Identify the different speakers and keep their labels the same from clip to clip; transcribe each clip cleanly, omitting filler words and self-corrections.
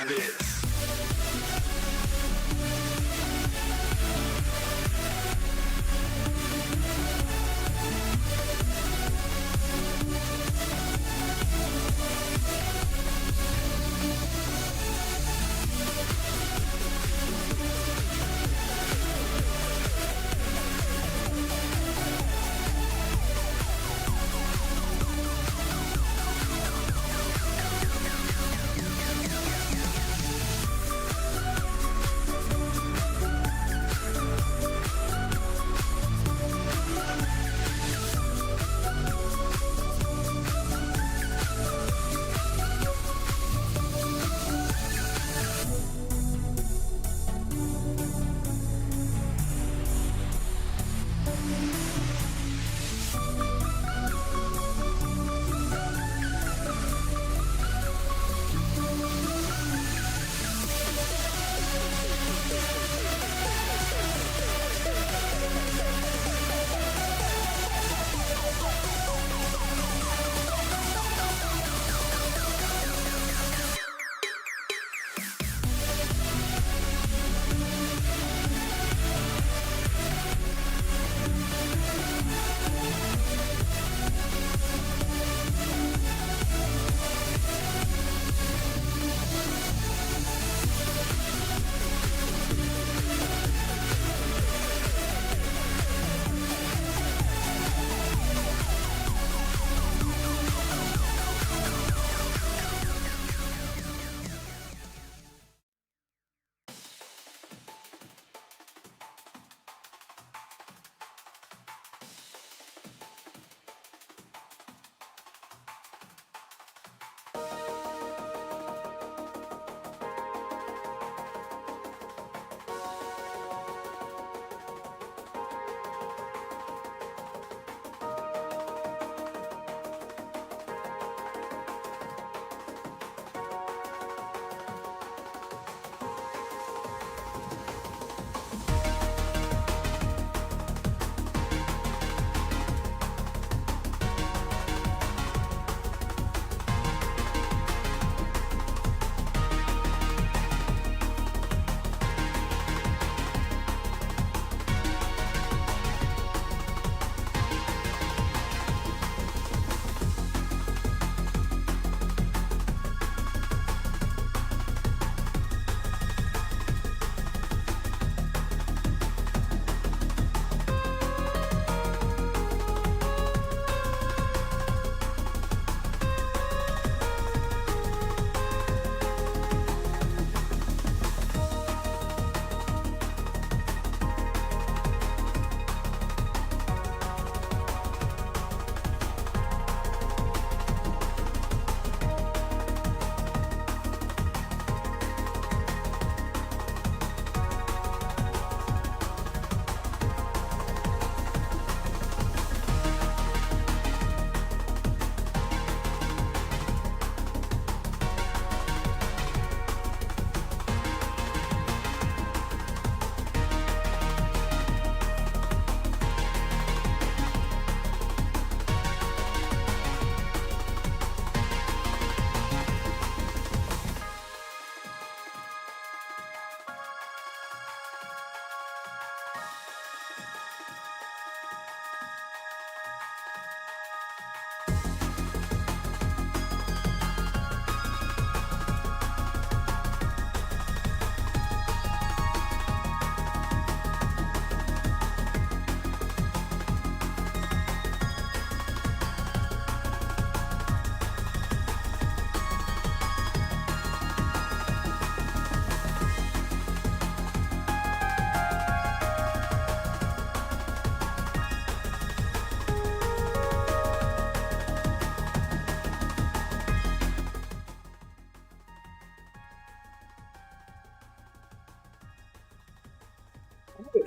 Speaker 1: of this.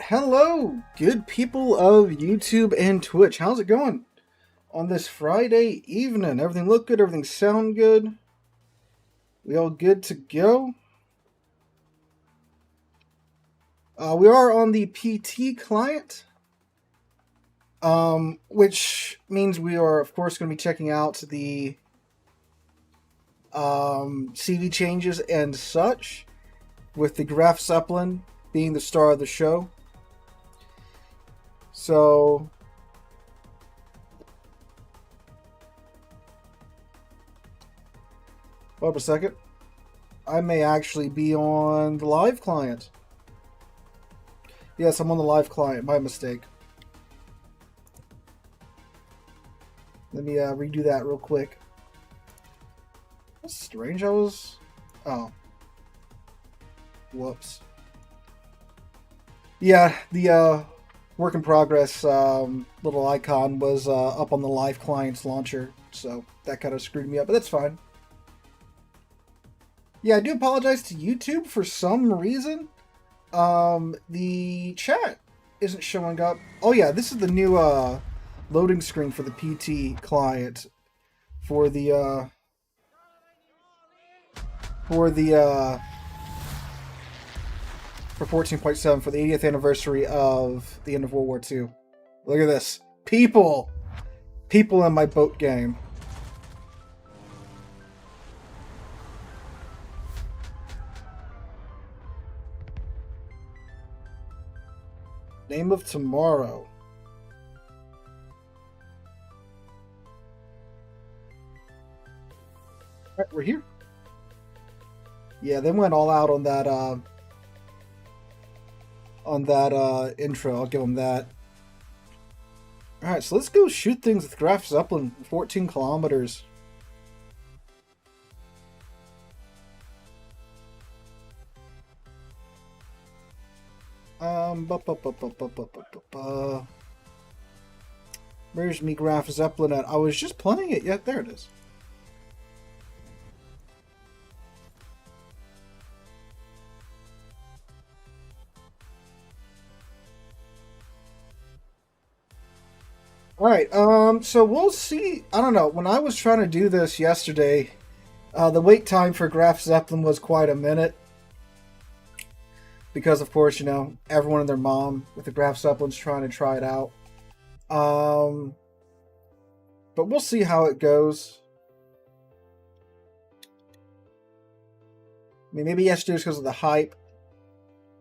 Speaker 2: Hello, good people of YouTube and Twitch. How's it going on this Friday evening? Everything look good? Everything sound good? We all good to go? We are on the PT client, which means we are, of course, going to be checking out the CV changes and such, with the Graf Zeppelin being the star of the show. So, hold up a second. I may actually be on the live client. Yes, I'm on the live client. My mistake. Let me redo that real quick. That's strange. I was... Oh. Whoops. Yeah, the work in progress little icon was up on the live client's launcher, so that kind of screwed me up, but that's fine. Yeah, I do apologize to YouTube for some reason. The chat isn't showing up. Oh yeah, this is the new loading screen for the PT client for the for 14.7 for the 80th anniversary of the end of World War II. Look at this. People in my boat game. Name of tomorrow. Alright, we're here. Yeah, they went all out on that intro. I'll give them that. Alright, so let's go shoot things with Graf Zeppelin, 14 kilometers. Where's me Graf Zeppelin at? I was just playing it yet. There it is. Alright, so we'll see. I don't know. When I was trying to do this yesterday, the wait time for Graf Zeppelin was quite a minute. Because, of course, you know, everyone and their mom with the Graf Zeppelin's trying to try it out. But we'll see how it goes. I mean, maybe yesterday was because of the hype.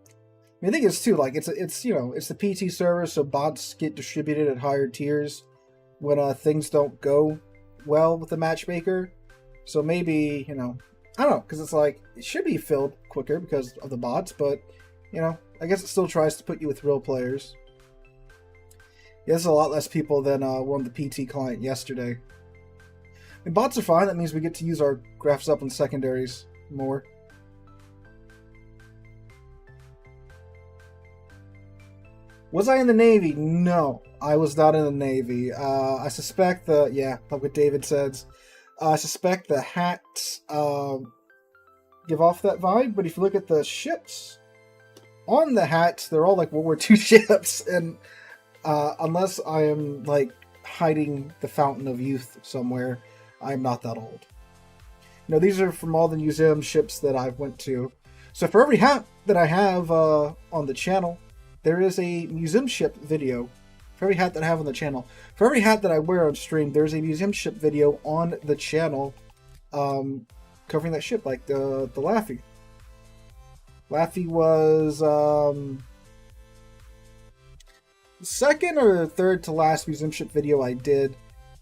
Speaker 2: I mean, I think it's too, like, it's you know, it's the PT server, so bots get distributed at higher tiers when things don't go well with the matchmaker. So maybe, you know, I don't know, because it's like, it should be filled quicker because of the bots, but, you know, I guess it still tries to put you with real players. Yeah, there's a lot less people than were on the PT client yesterday. I mean, bots are fine, that means we get to use our Graf Zeppelin secondaries more. Was I in the Navy? No, I was not in the Navy. I suspect the, yeah, like what David says, I suspect the hats give off that vibe, but if you look at the ships on the hats, they're all like World War II ships, and unless I am like hiding the Fountain of Youth somewhere, I'm not that old. You know, these are from all the museum ships that I've went to. So for every hat that I have on the channel, there is a museum ship video. For every hat that I have on the channel. For every hat that I wear on stream, there's a museum ship video on the channel covering that ship, like the Laffy. Laffy was second or third to last museum ship video I did.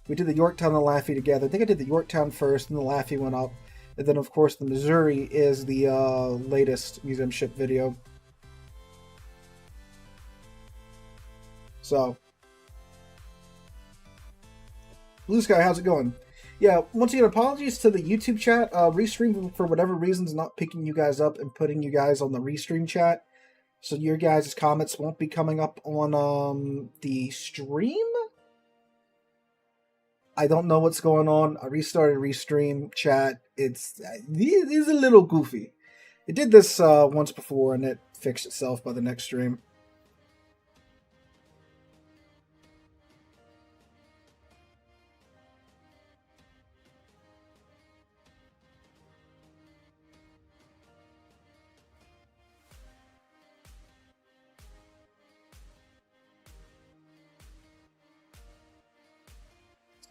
Speaker 2: We did the Yorktown and the Laffy together. I think I did the Yorktown first, and the Laffy went up. And then, of course, the Missouri is the latest museum ship video. So, Blue Sky, how's it going? Yeah, once again, apologies to the YouTube chat. Restream, for whatever reasons, not picking you guys up and putting you guys on the restream chat. So your guys' comments won't be coming up on the stream? I don't know what's going on. I restarted restream chat. It's a little goofy. It did this once before, and it fixed itself by the next stream.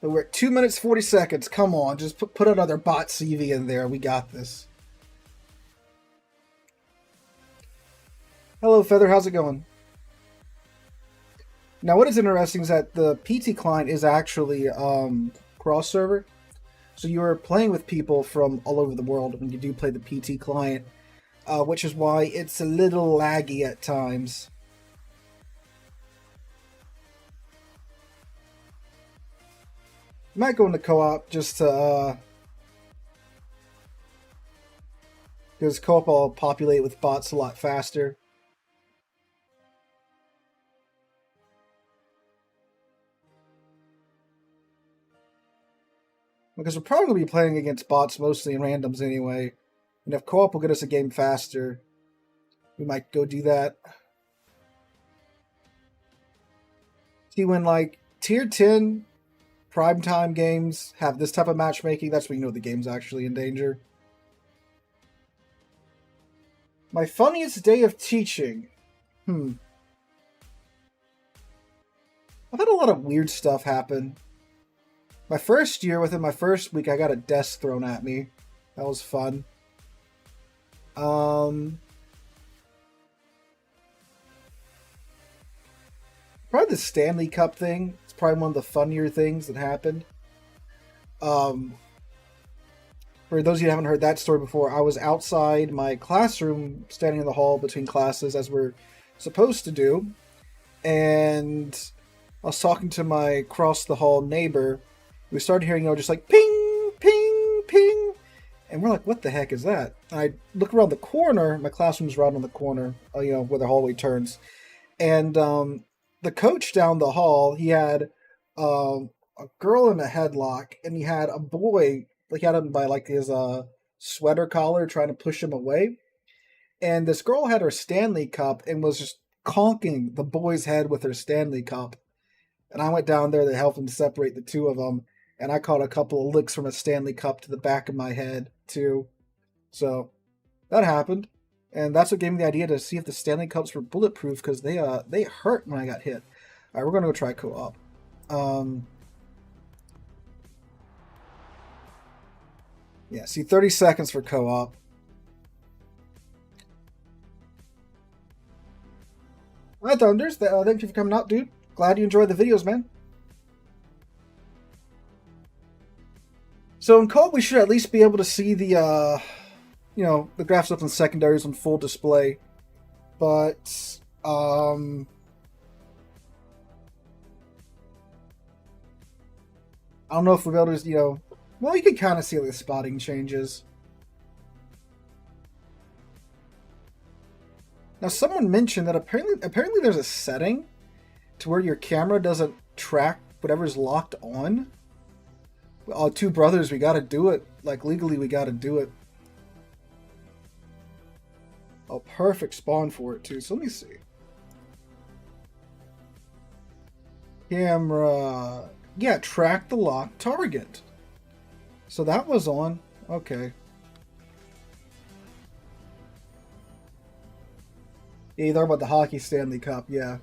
Speaker 2: So we're at 2 minutes 40 seconds. Come on, just put another bot CV in there. We got this. Hello, Feather. How's it going? Now, what is interesting is that the PT client is actually cross server. So you are playing with people from all over the world when you do play the PT client, which is why it's a little laggy at times. Might go into co-op just to, because co-op will populate with bots a lot faster. Because we're probably going to be playing against bots mostly in randoms anyway. And if co-op will get us a game faster, we might go do that. See, when like tier 10 primetime games have this type of matchmaking, that's when you know the game's actually in danger. My funniest day of teaching. I've had a lot of weird stuff happen. My first year, within my first week, I got a desk thrown at me. That was fun. Probably the Stanley Cup thing. It's probably one of the funnier things that happened. For those of you who haven't heard that story before, I was outside my classroom, standing in the hall between classes, as we're supposed to do. And I was talking to my across-the-hall neighbor. We started hearing, just like ping, ping, ping. And we're like, what the heck is that? And I look around the corner. My classroom's right on the corner, where the hallway turns. And the coach down the hall, he had a girl in a headlock, and he had a boy, like he had him by like his sweater collar, trying to push him away. And this girl had her Stanley Cup and was just conking the boy's head with her Stanley Cup. And I went down there to help him separate the two of them. And I caught a couple of licks from a Stanley Cup to the back of my head, too. So, that happened. And that's what gave me the idea to see if the Stanley Cups were bulletproof, because they hurt when I got hit. Alright, we're going to go try co-op. Yeah, see, 30 seconds for co-op. Alright, Thunders, thank you for coming out, dude. Glad you enjoyed the videos, man. So in co-op, we should at least be able to see the, the graph stuff and secondaries on full display. But, I don't know if we'll be able to, well, you can kind of see the spotting changes. Now, someone mentioned that apparently there's a setting to where your camera doesn't track whatever's locked on. Two brothers, we gotta do it. Like, legally, we gotta do it. Oh, perfect spawn for it, too. So let me see. Camera. Yeah, track the locked target. So that was on. Okay. Yeah, they're about the Hockey Stanley Cup, yeah.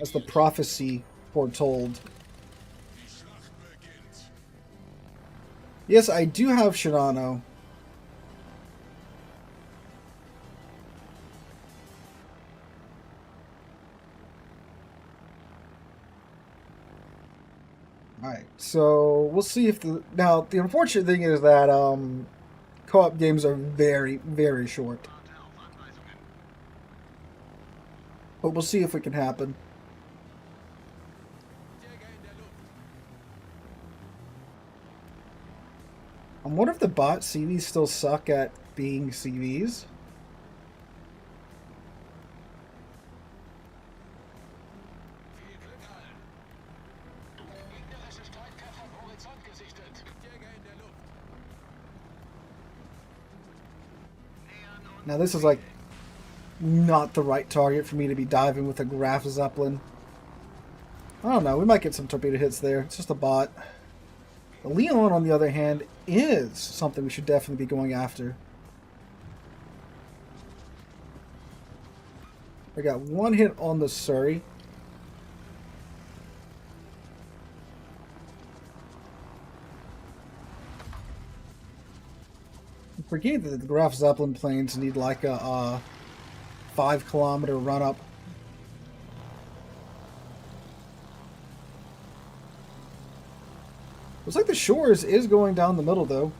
Speaker 2: As the prophecy foretold. Yes, I do have Shinano. Alright, so we'll see if now the unfortunate thing is that co-op games are very, very short. But we'll see if it can happen. I wonder if the bot CVs still suck at being CVs. Now this is like not the right target for me to be diving with a Graf Zeppelin. I don't know, we might get some torpedo hits there. It's just a bot. The Leon, on the other hand, is something we should definitely be going after. I got one hit on the Surrey. I forget that the Graf Zeppelin planes need like a 5-kilometer run up. Looks like the Shores is going down the middle though.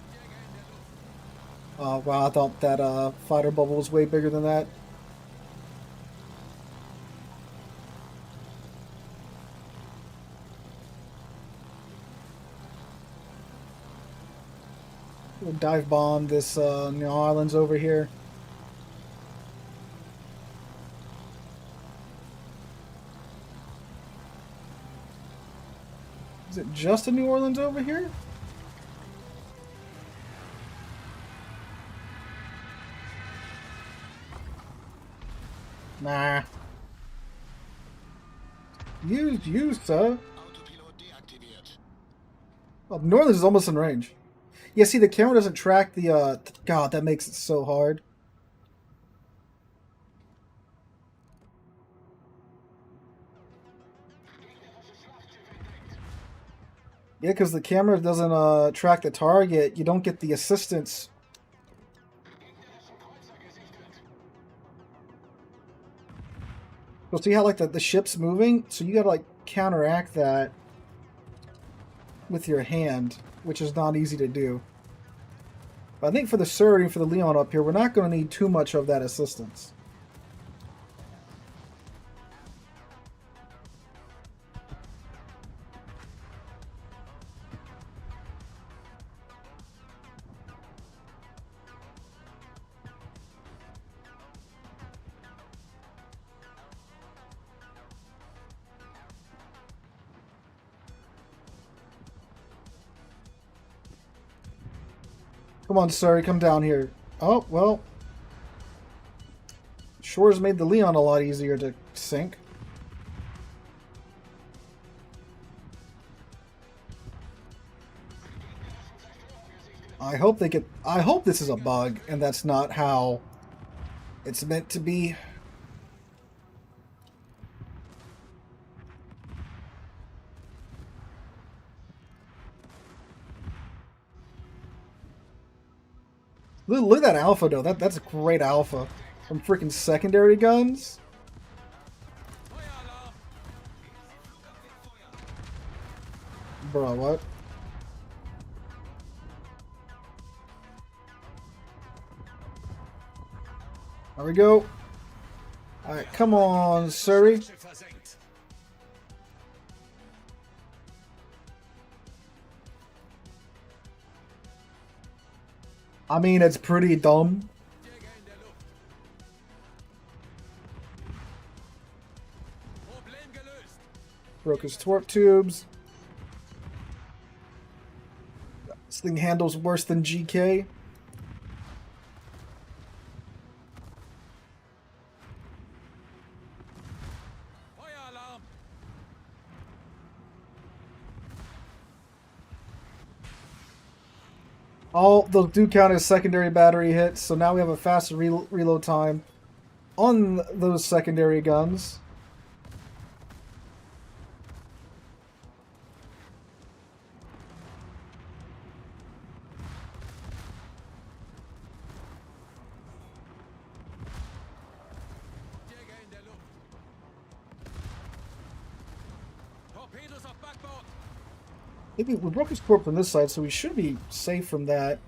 Speaker 2: Wow, I thought that fighter bubble was way bigger than that. We'll dive bomb this New Islands over here. Is it just a New Orleans over here? Nah. You, sir. Oh, New Orleans is almost in range. Yeah, see, the camera doesn't track the, God, that makes it so hard. Yeah, because the camera doesn't, track the target. You don't get the assistance. You'll see how, like, the ship's moving? So you gotta, like, counteract that with your hand, which is not easy to do. But I think for the Surrey and for the Leon up here, we're not going to need too much of that assistance. Come on, Surrey, come down here. Oh, well. Shores made the Leon a lot easier to sink. I hope this is a bug, and that's not how it's meant to be. Look at that alpha, though. That's a great alpha. From freaking secondary guns. Bro, what? There we go. Alright, come on, Surrey. I mean, it's pretty dumb. Broke his torque tubes. This thing handles worse than GK. All they'll do count as secondary battery hits, so now we have a faster reload time on those secondary guns. Maybe we broke his corp on this side, so we should be safe from that.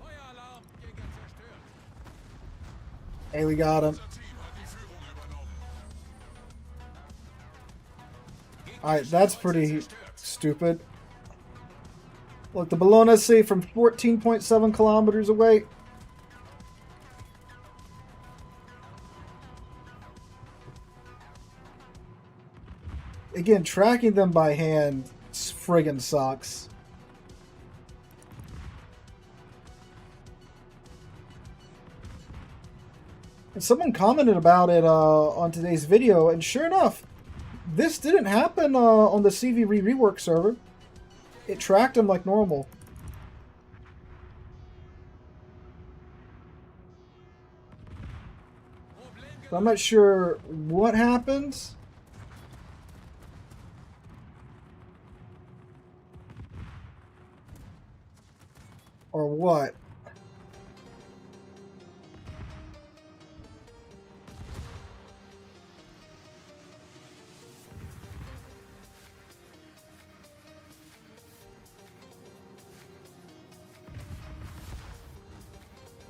Speaker 2: Hey, we got him. Alright, that's pretty stupid. Look, the Bologna see from 14.7 kilometers away. Again, tracking them by hand friggin' sucks. And someone commented about it on today's video, and sure enough, this didn't happen on the CV rework server. It tracked him like normal. So I'm not sure what happens. Or what?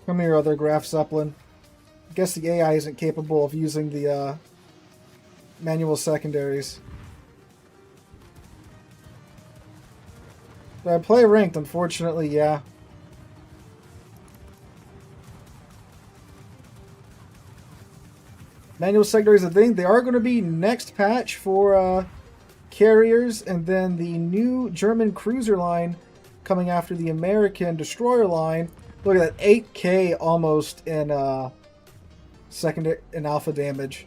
Speaker 2: Come here, other Graf Zeppelin. I guess the AI isn't capable of using the manual secondaries. But I play ranked, unfortunately, yeah. Manual secondaries, I think they are going to be next patch for carriers, and then the new German cruiser line coming after the American destroyer line. Look at that, 8k almost in secondary and alpha damage.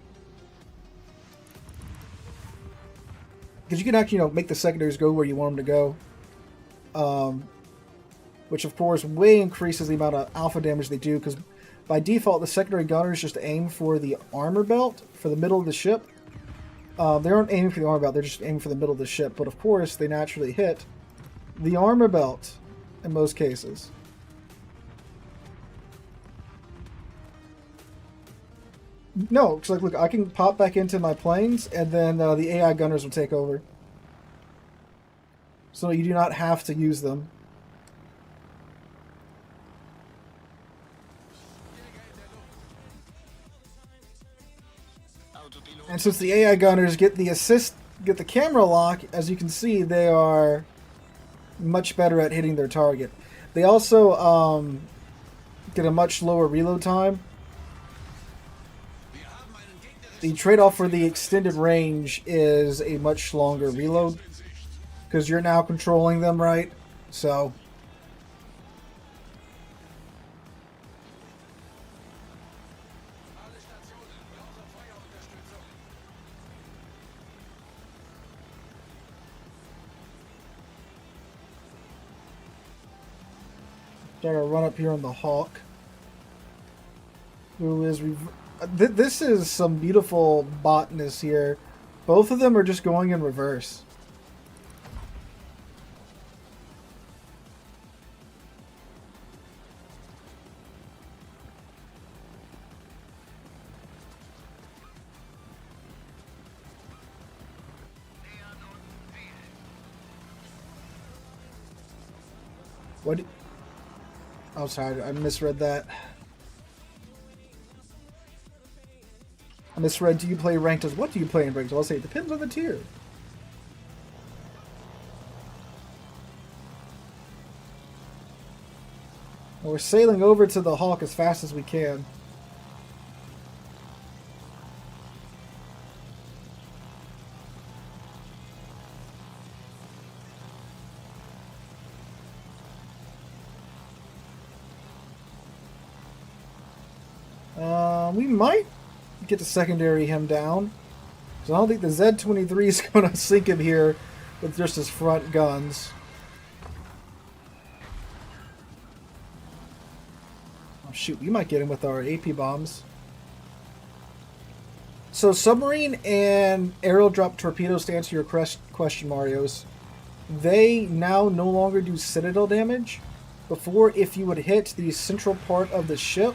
Speaker 2: Because you can actually, make the secondaries go where you want them to go. Which of course way increases the amount of alpha damage they do, because by default the secondary gunners just aim for the armor belt, for the middle of the ship. They aren't aiming for the armor belt, they're just aiming for the middle of the ship, but of course they naturally hit the armor belt in most cases. No, because look, I can pop back into my planes, and then the AI gunners will take over. So you do not have to use them. And since the AI gunners get the camera lock, as you can see, they are much better at hitting their target. They also get a much lower reload time. The trade-off for the extended range is a much longer reload, because you're now controlling them, right? So gotta run up here on the Hawk, who is this is some beautiful botness here. Both of them are just going in reverse. What? Oh, sorry, I misread that. I misread, do you play ranked as what do you play in ranked? I'll say it depends on the tier. Well, we're sailing over to the Hawk as fast as we can. We might get to secondary him down. So I don't think the Z-23 is going to sink him here with just his front guns. Oh shoot, we might get him with our AP bombs. So submarine and aerial drop torpedoes, to answer your question, Marios, they now no longer do citadel damage. Before, if you would hit the central part of the ship,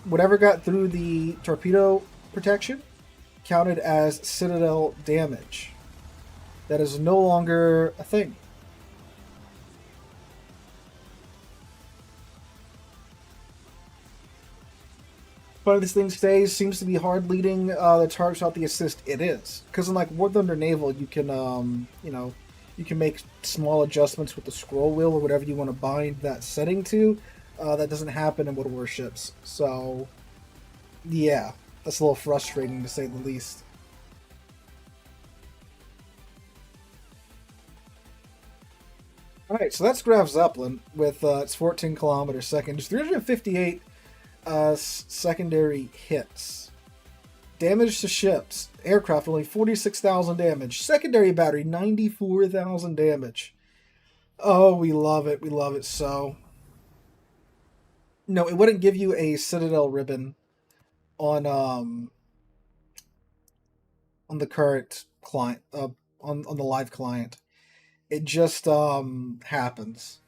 Speaker 2: whatever got through the torpedo protection counted as citadel damage. That is no longer a thing. One of these things today seems to be hard leading the targets without the assist. It is, because in like War Thunder Naval, you can you can make small adjustments with the scroll wheel or whatever you want to bind that setting to. That doesn't happen in World Warships. So, yeah, that's a little frustrating to say the least. Alright, so that's Graf Zeppelin with its 14 kilometers second. Just 358 secondary hits. Damage to ships. Aircraft, only 46,000 damage. Secondary battery, 94,000 damage. Oh, we love it. We love it so. No, it wouldn't give you a Citadel ribbon on on the current client, on the live client. It just happens.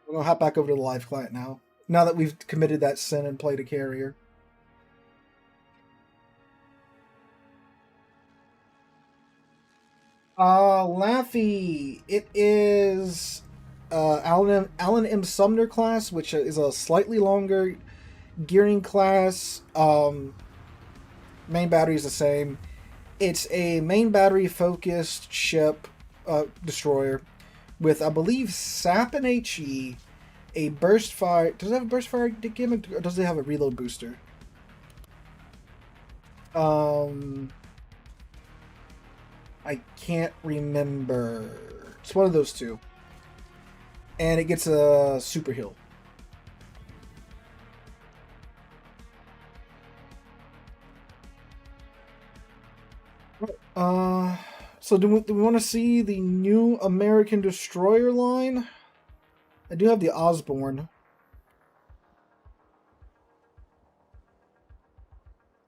Speaker 2: We're gonna hop back over to the live client now. Now that we've committed that sin and played a carrier. Laffy. It is Alan M. Sumner class, which is a slightly longer gearing class. Main battery is the same. It's a main battery focused ship destroyer with, I believe, SAP and HE, a burst fire. Does it have a burst fire gimmick, or does it have a reload booster? I can't remember. It's one of those two. And it gets a super heal. So do we want to see the new American Destroyer line? I do have the Osborne.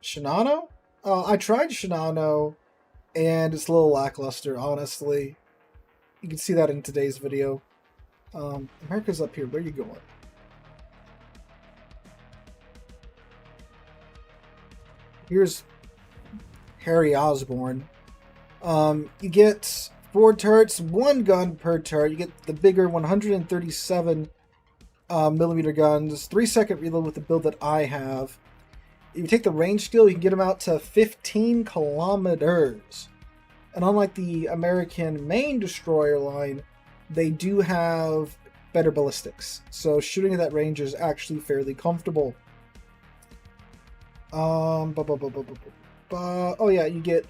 Speaker 2: Shinano? I tried Shinano, and it's a little lackluster, honestly. You can see that in today's video. America's up here. Where are you going? Here's Harry Osborne. You get 4 turrets, 1 gun per turret. You get the bigger 137 millimeter guns, 3-second reload with the build that I have. If you take the range skill, you can get them out to 15 kilometers. And unlike the American main destroyer line, they do have better ballistics. So shooting at that range is actually fairly comfortable. Oh yeah, you get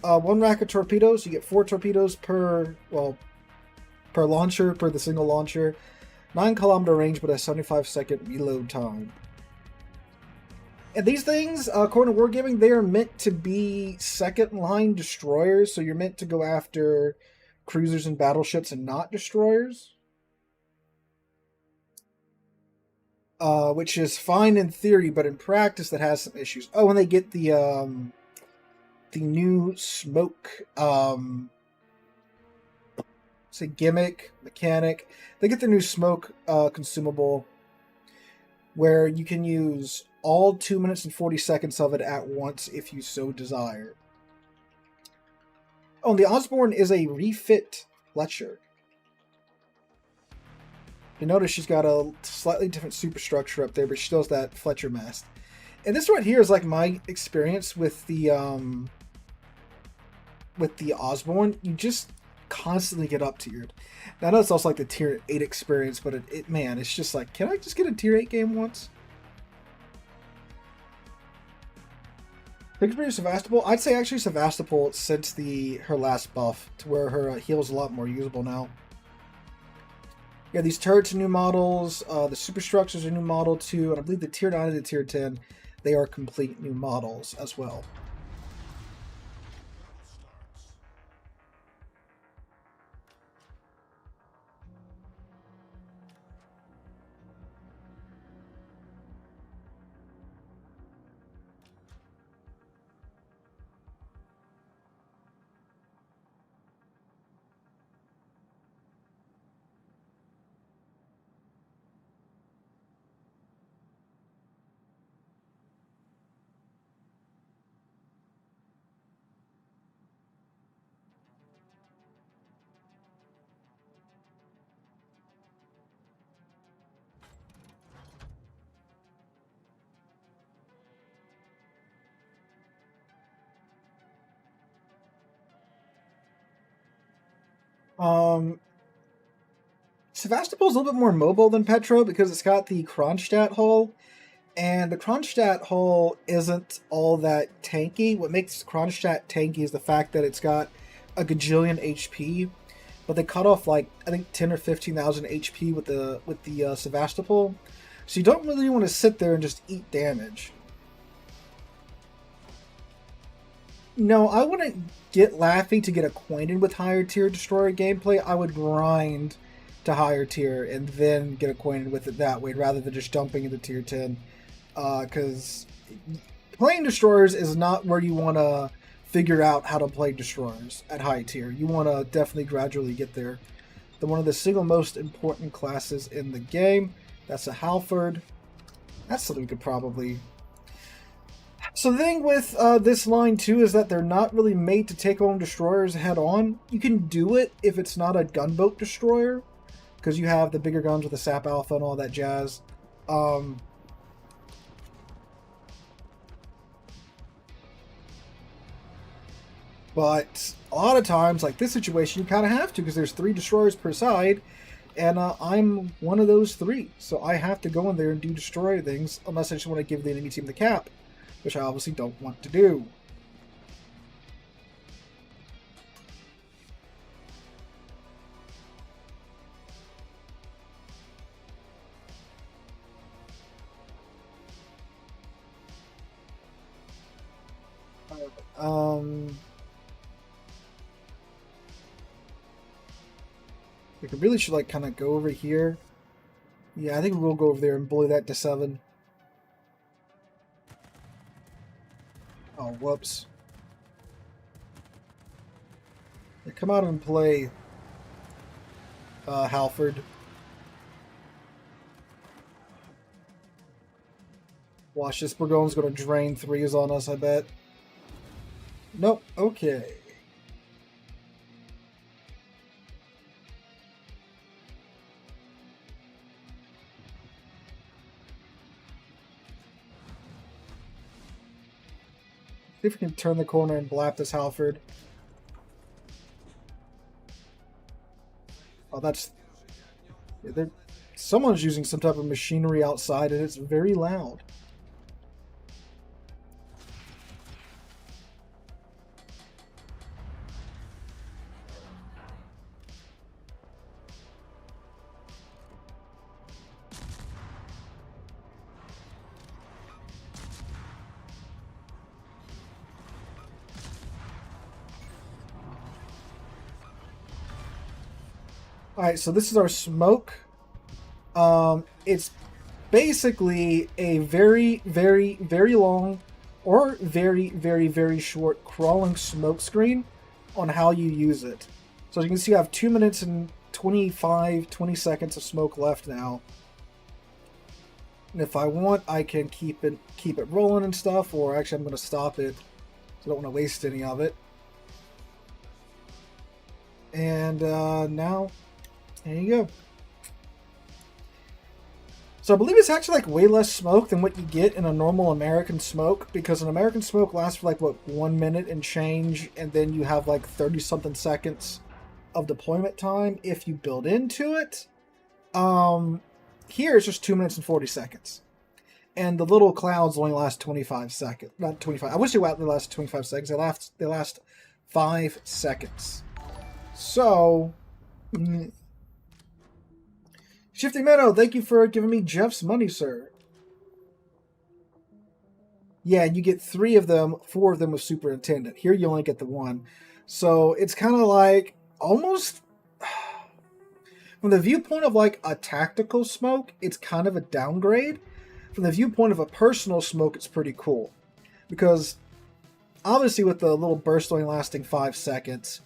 Speaker 2: 1 rack of torpedoes. You get 4 torpedoes per launcher, per the single launcher. 9-kilometer range, but a 75-second reload time. And these things, according to Wargaming, they are meant to be second-line destroyers, so you're meant to go after cruisers and battleships and not destroyers. Which is fine in theory, but in practice that has some issues. Oh, and they get the new smoke, say gimmick, mechanic. They get the new smoke consumable, where you can use all 2 minutes and 40 seconds of it at once if you so desire. Oh, and the Osborne is a refit Fletcher. You notice she's got a slightly different superstructure up there, but she still has that Fletcher mast. And this right here is like my experience with the Osborne. You just constantly get up tiered. Now I know it's also like the tier 8 experience, but man, it's just like, can I just get a tier 8 game once? Victory Sevastopol? I'd say actually Sevastopol since her last buff, to where her heal's a lot more usable now. Yeah, these turrets are new models, the superstructures are new model too, and I believe the tier 9 and the tier 10, they are complete new models as well. Sevastopol is a little bit more mobile than Petro because it's got the Kronstadt hull, and the Kronstadt hull isn't all that tanky. What makes Kronstadt tanky is the fact that it's got a gajillion HP, but they cut off like I think 10 or 15,000 HP with the Sevastopol, so you don't really want to sit there and just eat damage. No, I wouldn't get Laffy to get acquainted with higher tier destroyer gameplay. I would grind to higher tier and then get acquainted with it that way rather than just jumping into tier 10. Because playing destroyers is not where you want to figure out how to play destroyers at high tier. You want to definitely gradually get there. They're one of the single most important classes in the game. That's a Halford. That's something we could probably... So the thing with this line too is that they're not really made to take on destroyers head on. You can do it if it's not a gunboat destroyer, because you have the bigger guns with the SAP Alpha and all that jazz. But a lot of times, like this situation, you kind of have to, because there's 3 destroyers per side, and I'm one of those 3. So I have to go in there and do destroyer things, unless I just want to give the enemy team the cap, which I obviously don't want to do. We really should like kind of go over here. Yeah, I think we'll go over there and bully that to 7. Oh, whoops. Yeah, come out and play, Halford. Watch this. Burgoyne's going to drain 3s on us, I bet. Nope. Okay. See if we can turn the corner and blap this Halford. Oh, that's... Yeah, someone's using some type of machinery outside, and it's very loud. Alright, so this is our smoke. It's basically a very, very, very long or very, very, very short crawling smoke screen on how you use it. So as you can see, I have 2 minutes and 20 seconds of smoke left now. And if I want, I can keep it rolling and stuff, or actually I'm going to stop it. So I don't want to waste any of it. And now... there you go. So I believe it's actually like way less smoke than what you get in a normal American smoke, because an American smoke lasts for like, what, 1 minute and change, and then you have like 30-something seconds of deployment time if you build into it. Here it's just 2 minutes and 40 seconds. And the little clouds only last 25 seconds. Not 25. I wish they last 25 seconds. They last 5 seconds. So... Shifty Meadow, thank you for giving me Jeff's money, sir. Yeah, you get 3 of them, 4 of them with Superintendent. Here you only get the 1. So it's kind of like almost... From the viewpoint of like a tactical smoke, it's kind of a downgrade. From the viewpoint of a personal smoke, it's pretty cool. Because obviously with the little burst only lasting 5 seconds...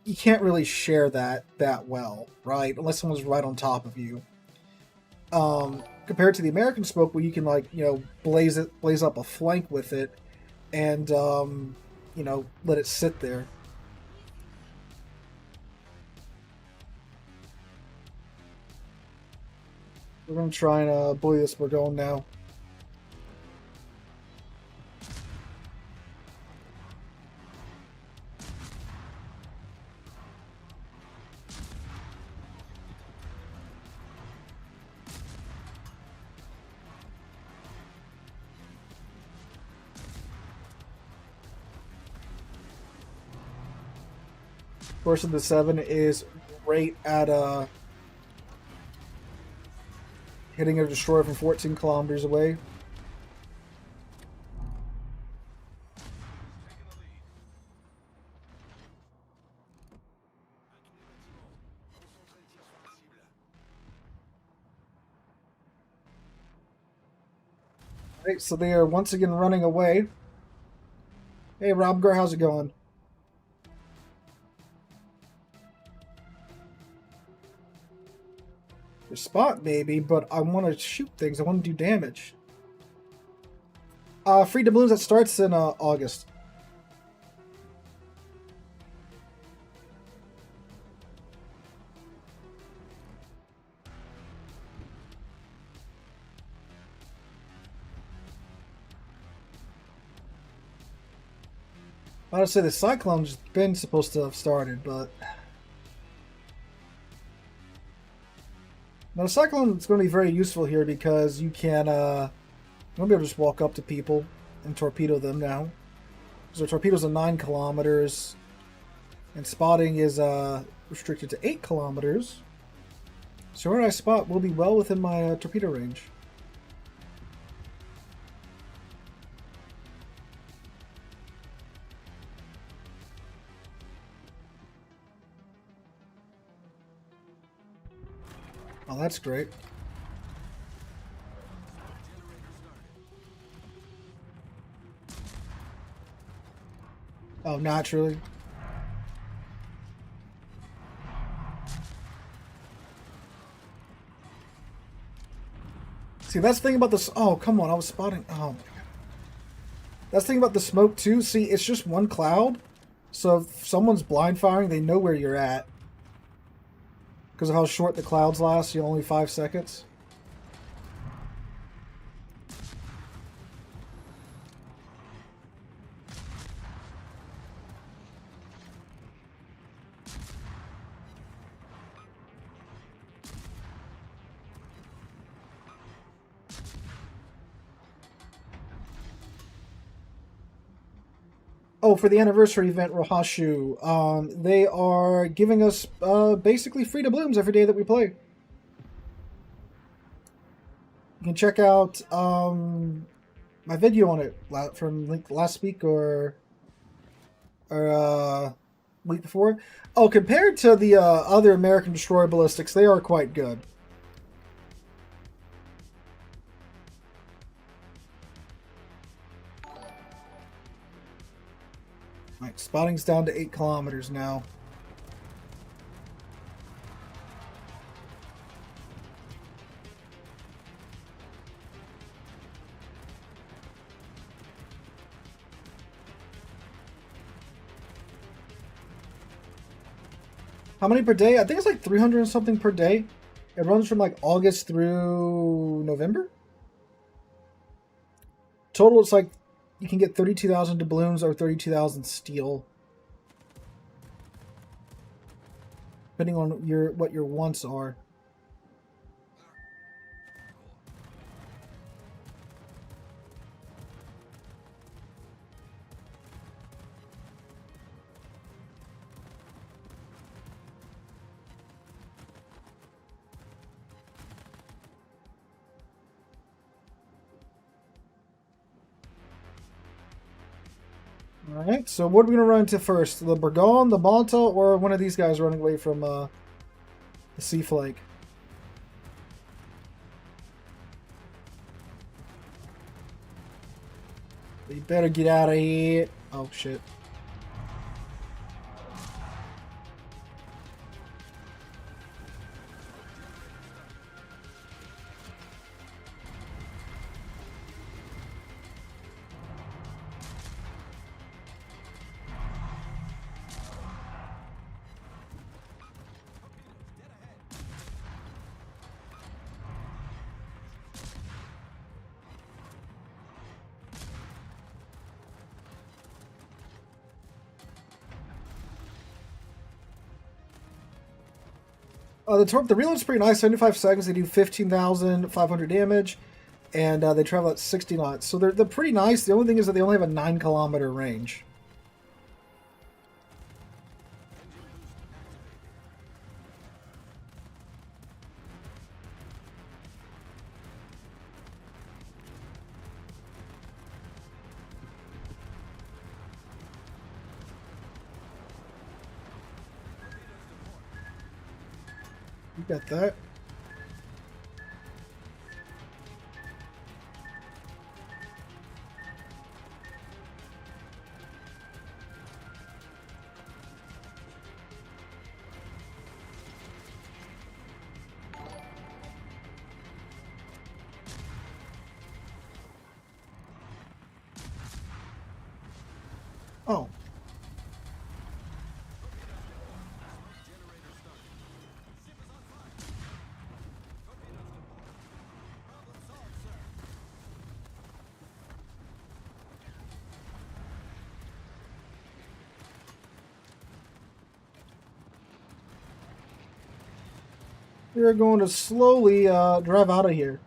Speaker 2: you can't really share that well, right? Unless someone's right on top of you. Compared to the American smoke, where you can, like, you know, blaze up a flank with it, and you know, let it sit there. We're gonna try and bully this Burgoyne now. Force of the 7 is great at hitting a destroyer from 14 kilometers away. Right, so they are once again running away. Hey, Robger, how's it going? Your spot, maybe, but I want to shoot things. I want to do damage. Free doubloons, that starts in August. I would say the Cyclone's been supposed to have started, but... Now, the Cyclone is going to be very useful here because you can, you'll be able to just walk up to people and torpedo them now. So torpedoes are 9 kilometers, and spotting is restricted to 8 kilometers. So where I spot will be well within my torpedo range. Oh, that's great. Oh, naturally. See, that's the thing about this. Oh, come on. I was spotting. Oh, my God. That's the thing about the smoke, too. See, it's just one cloud. So if someone's blind firing, they know where you're at. Because of how short the clouds last, only 5 seconds. Oh, for the anniversary event, Rohashu, they are giving us basically free doubloons every day that we play. You can check out my video on it from last week or week before. Oh, compared to the other American destroyer ballistics, they are quite good. Right, spotting's down to 8 kilometers now. How many per day? I think it's like 300 and something per day. It runs from like August through November. Total, it's like you can get 32,000 doubloons or 32,000 steel, depending on what your wants are. Alright, so what are we going to run into first? The Burgon, the Malta, or one of these guys running away from the sea flank? You better get out of here. Oh, shit. The reload's pretty nice. 75 seconds. They do 15,500 damage, and they travel at 60 knots. So they're pretty nice. The only thing is that they only have a 9-kilometer range. You got that. We're going to slowly drive out of here.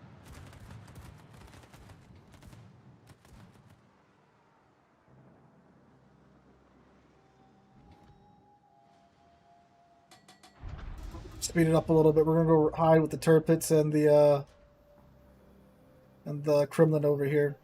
Speaker 2: Speed it up a little bit. We're gonna go hide with the Turpits and the Kremlin over here.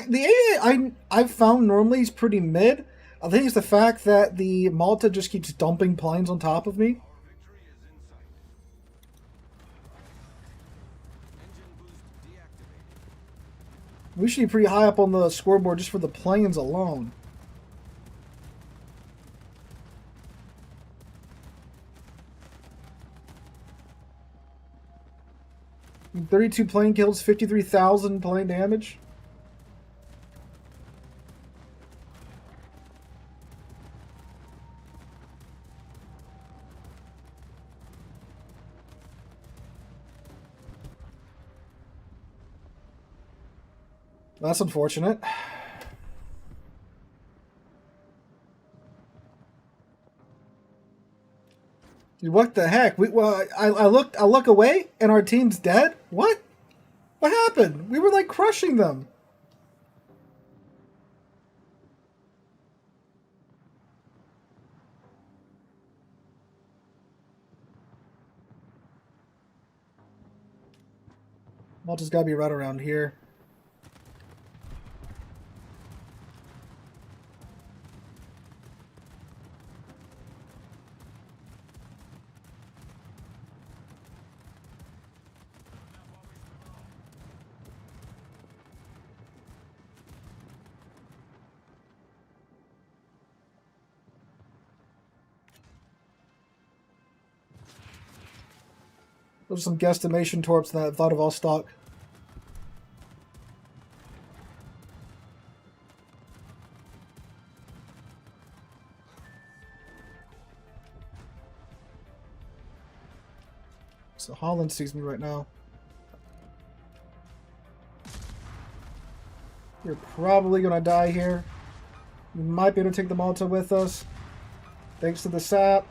Speaker 2: The AA I've found normally is pretty mid. I think it's the fact that the Malta just keeps dumping planes on top of me. We should be pretty high up on the scoreboard just for the planes alone. And 32 plane kills, 53,000 plane damage. That's unfortunate. Dude, what the heck? I look away and our team's dead? What? What happened? We were like crushing them. Malta's gotta be right around here. Those are some guesstimation torps that thought of all stock. So Holland sees me right now. You're probably gonna die here. We might be able to take the Malta with us. Thanks to the sap.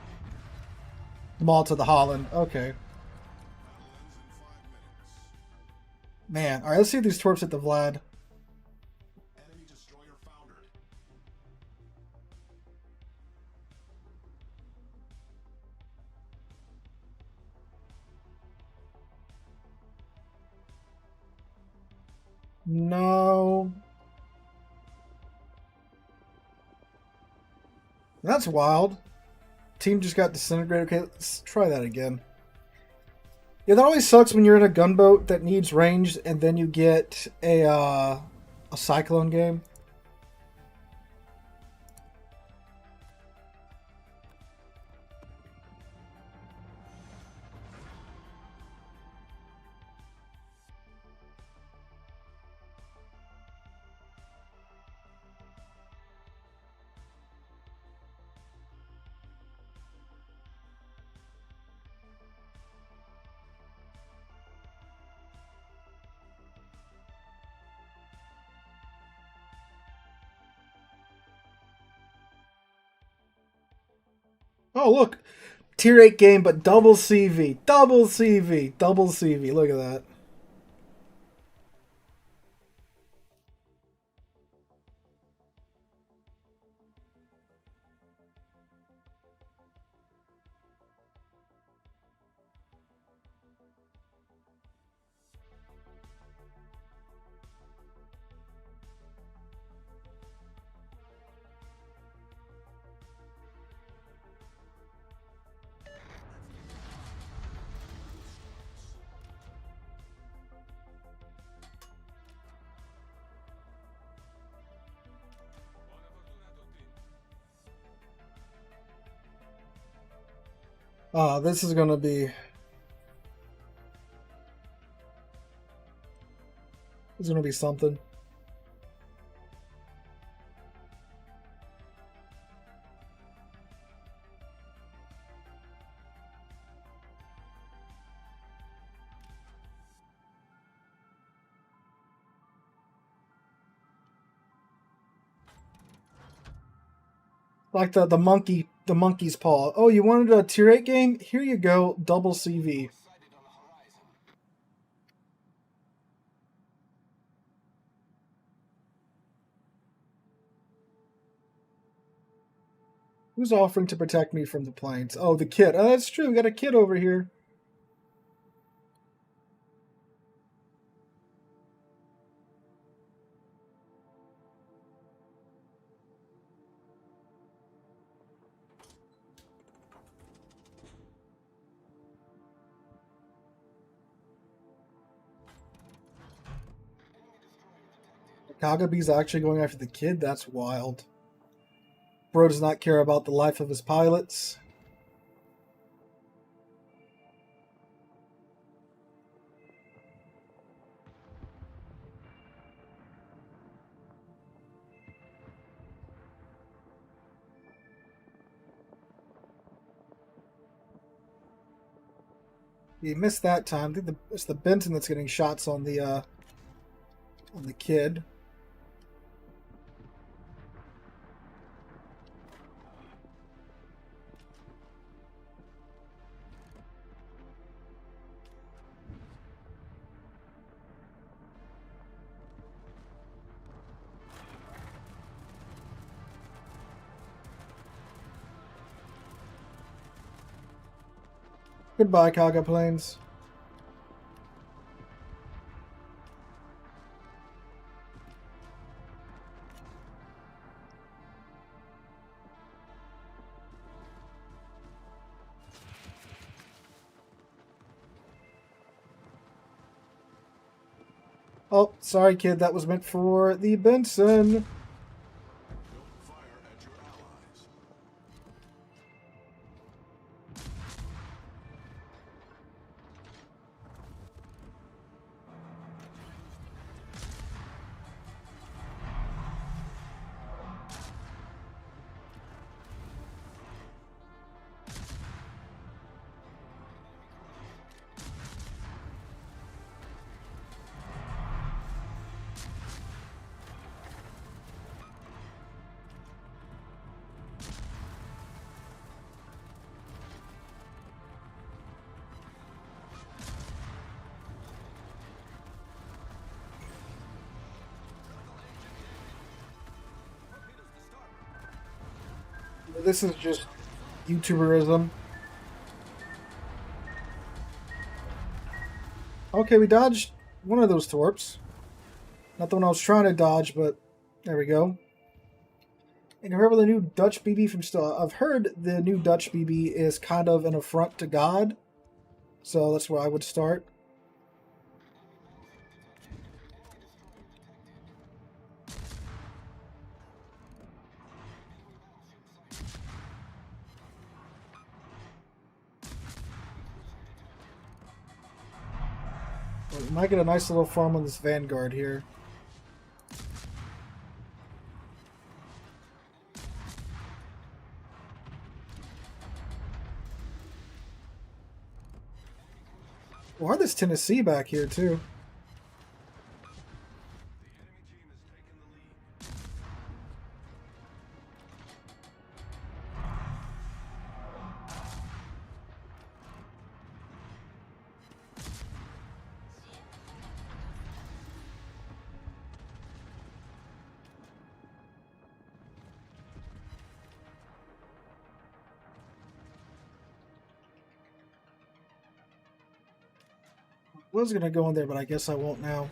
Speaker 2: Malta, the Holland. Okay. Man, alright, let's see if these torps hit the Vlad.
Speaker 1: Enemy destroyer foundered.
Speaker 2: No. That's wild. Team just got disintegrated. Okay, let's try that again. Yeah, that always sucks when you're in a gunboat that needs range and then you get a cyclone game. Oh, look. Tier 8 game, but double CV. Double CV. Double CV. Look at that. This is gonna be... There's gonna be something. Like the monkey's paw. Oh, you wanted a tier 8 game? Here you go, double CV. Who's offering to protect me from the planes? Oh, the kid. Oh, that's true. We got a kid over here. Kagabe's actually going after the kid? That's wild. Bro does not care about the life of his pilots. He missed that time. I think it's the Benton that's getting shots on the kid. Goodbye, Kaga planes. Oh, sorry, kid. That was meant for the Benson.
Speaker 1: Don't fire at your allies.
Speaker 2: This is just YouTuberism. Okay, we dodged one of those torps. Not the one I was trying to dodge, but there we go. And remember the new Dutch BB from Still? I've heard the new Dutch BB is kind of an affront to God. So that's where I would start. We might get a nice little farm on this Vanguard here. Why this Tennessee back here too? I was gonna go in there, but I guess I won't now.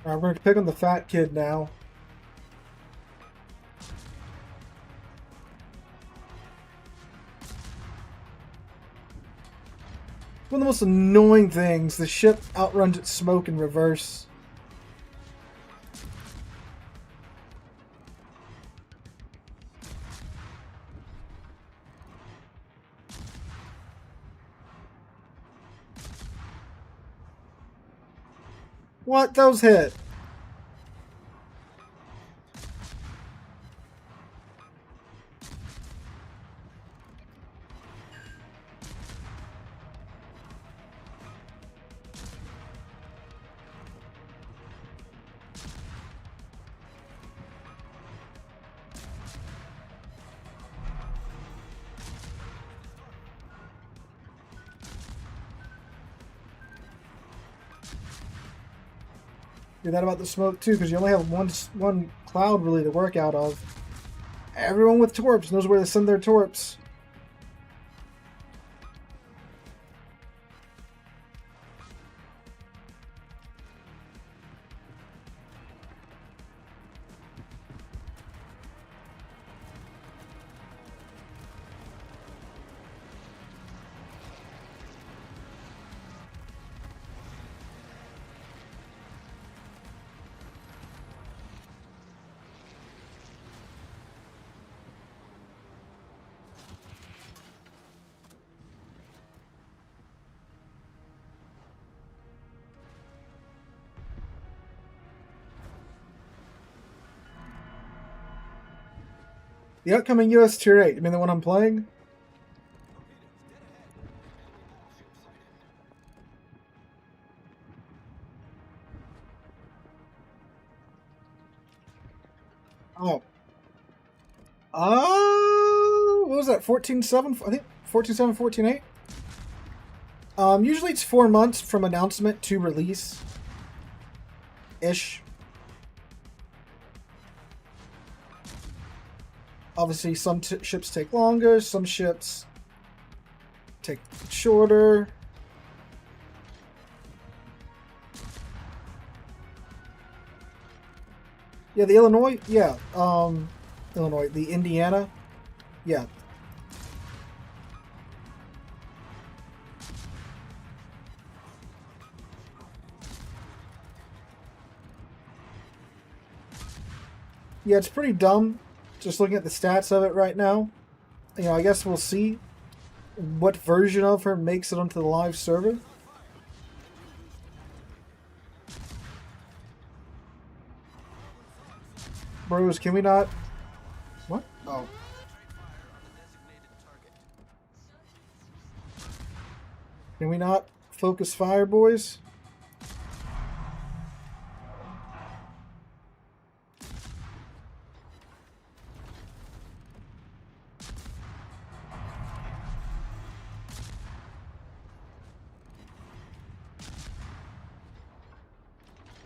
Speaker 2: Alright, we're gonna pick on the fat kid now. One of the most annoying things, the ship outruns its smoke in reverse. What? Those hit. Do that about the smoke too, because you only have one cloud really to work out of. Everyone with torps knows where to send their torps. The upcoming US Tier 8, you mean the one I'm playing? Oh. What was that? 14.7? I think 14.7, 14.8? Usually it's 4 months from announcement to release. Ish. Obviously, some ships take longer, some ships take shorter. Yeah, the Illinois? Yeah, Illinois. The Indiana? Yeah. Yeah, it's pretty dumb. Just looking at the stats of it right now. You know, I guess we'll see what version of her makes it onto the live server. Bros, can we not... What? Oh. Can we not focus fire, boys?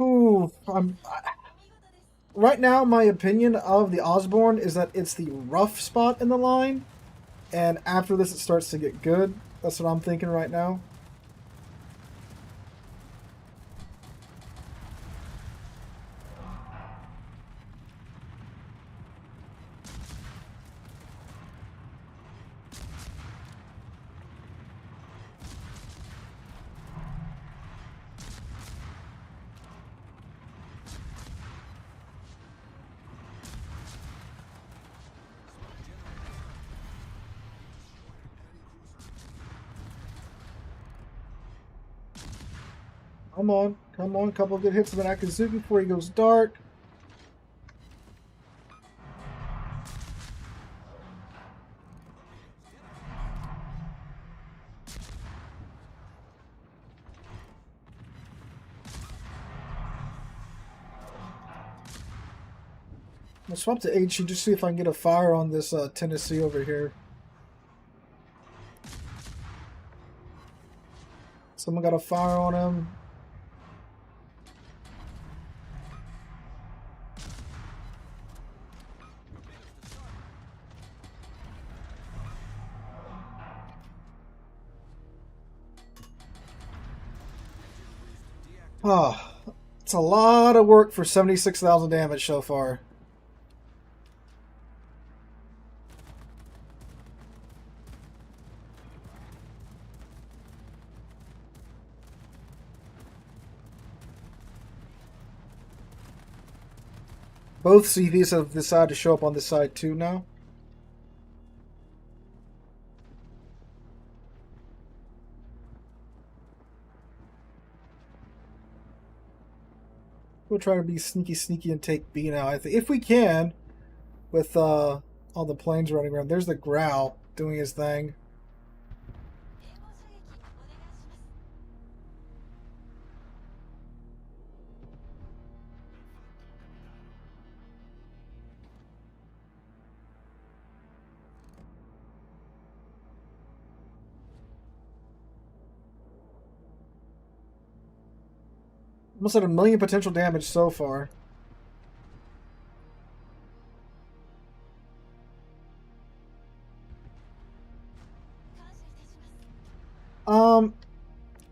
Speaker 2: Ooh, right now, my opinion of the Osborne is that it's the rough spot in the line, and after this it starts to get good. That's what I'm thinking right now. Come on, couple good hits of an Akazuki before he goes dark. I'll swap to HE just see if I can get a fire on this Tennessee over here. Someone got a fire on him. Ah, it's a lot of work for 76,000 damage so far. Both CVs have decided to show up on this side too now. We'll try to be sneaky and take B now. I think if we can, with all the planes running around. There's the Growl doing his thing. Almost at 1 million potential damage so far.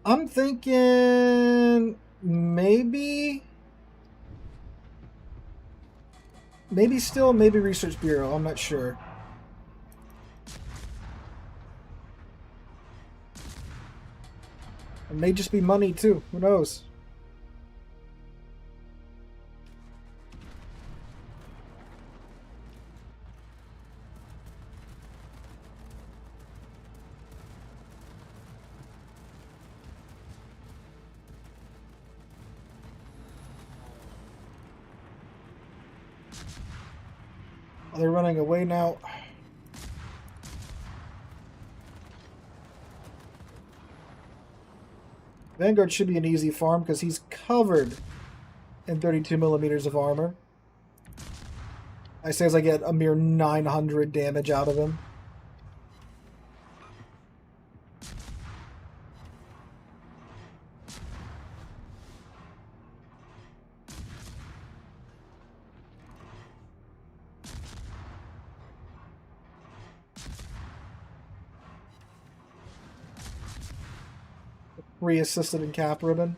Speaker 2: I'm thinking maybe still, maybe Research Bureau. I'm not sure. It may just be money too. Who knows? They're running away now. Vanguard should be an easy farm because he's covered in 32 millimeters of armor. I say as I get a mere 900 damage out of him. Re-assisted in cap ribbon.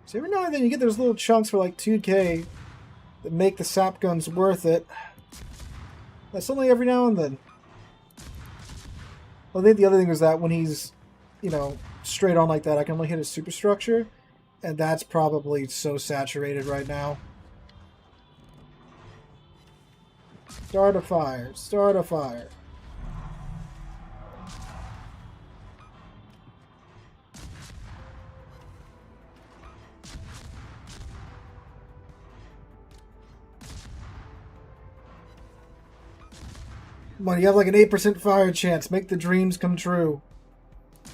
Speaker 2: So every now and then you get those little chunks for like 2k that make the sap guns worth it. That's only every now and then. I think the other thing is that when he's, you know, straight on like that, I can only hit his superstructure, and that's probably so saturated right now. Start a fire. Start a fire. Come on, you have like an 8% fire chance. Make the dreams come true. If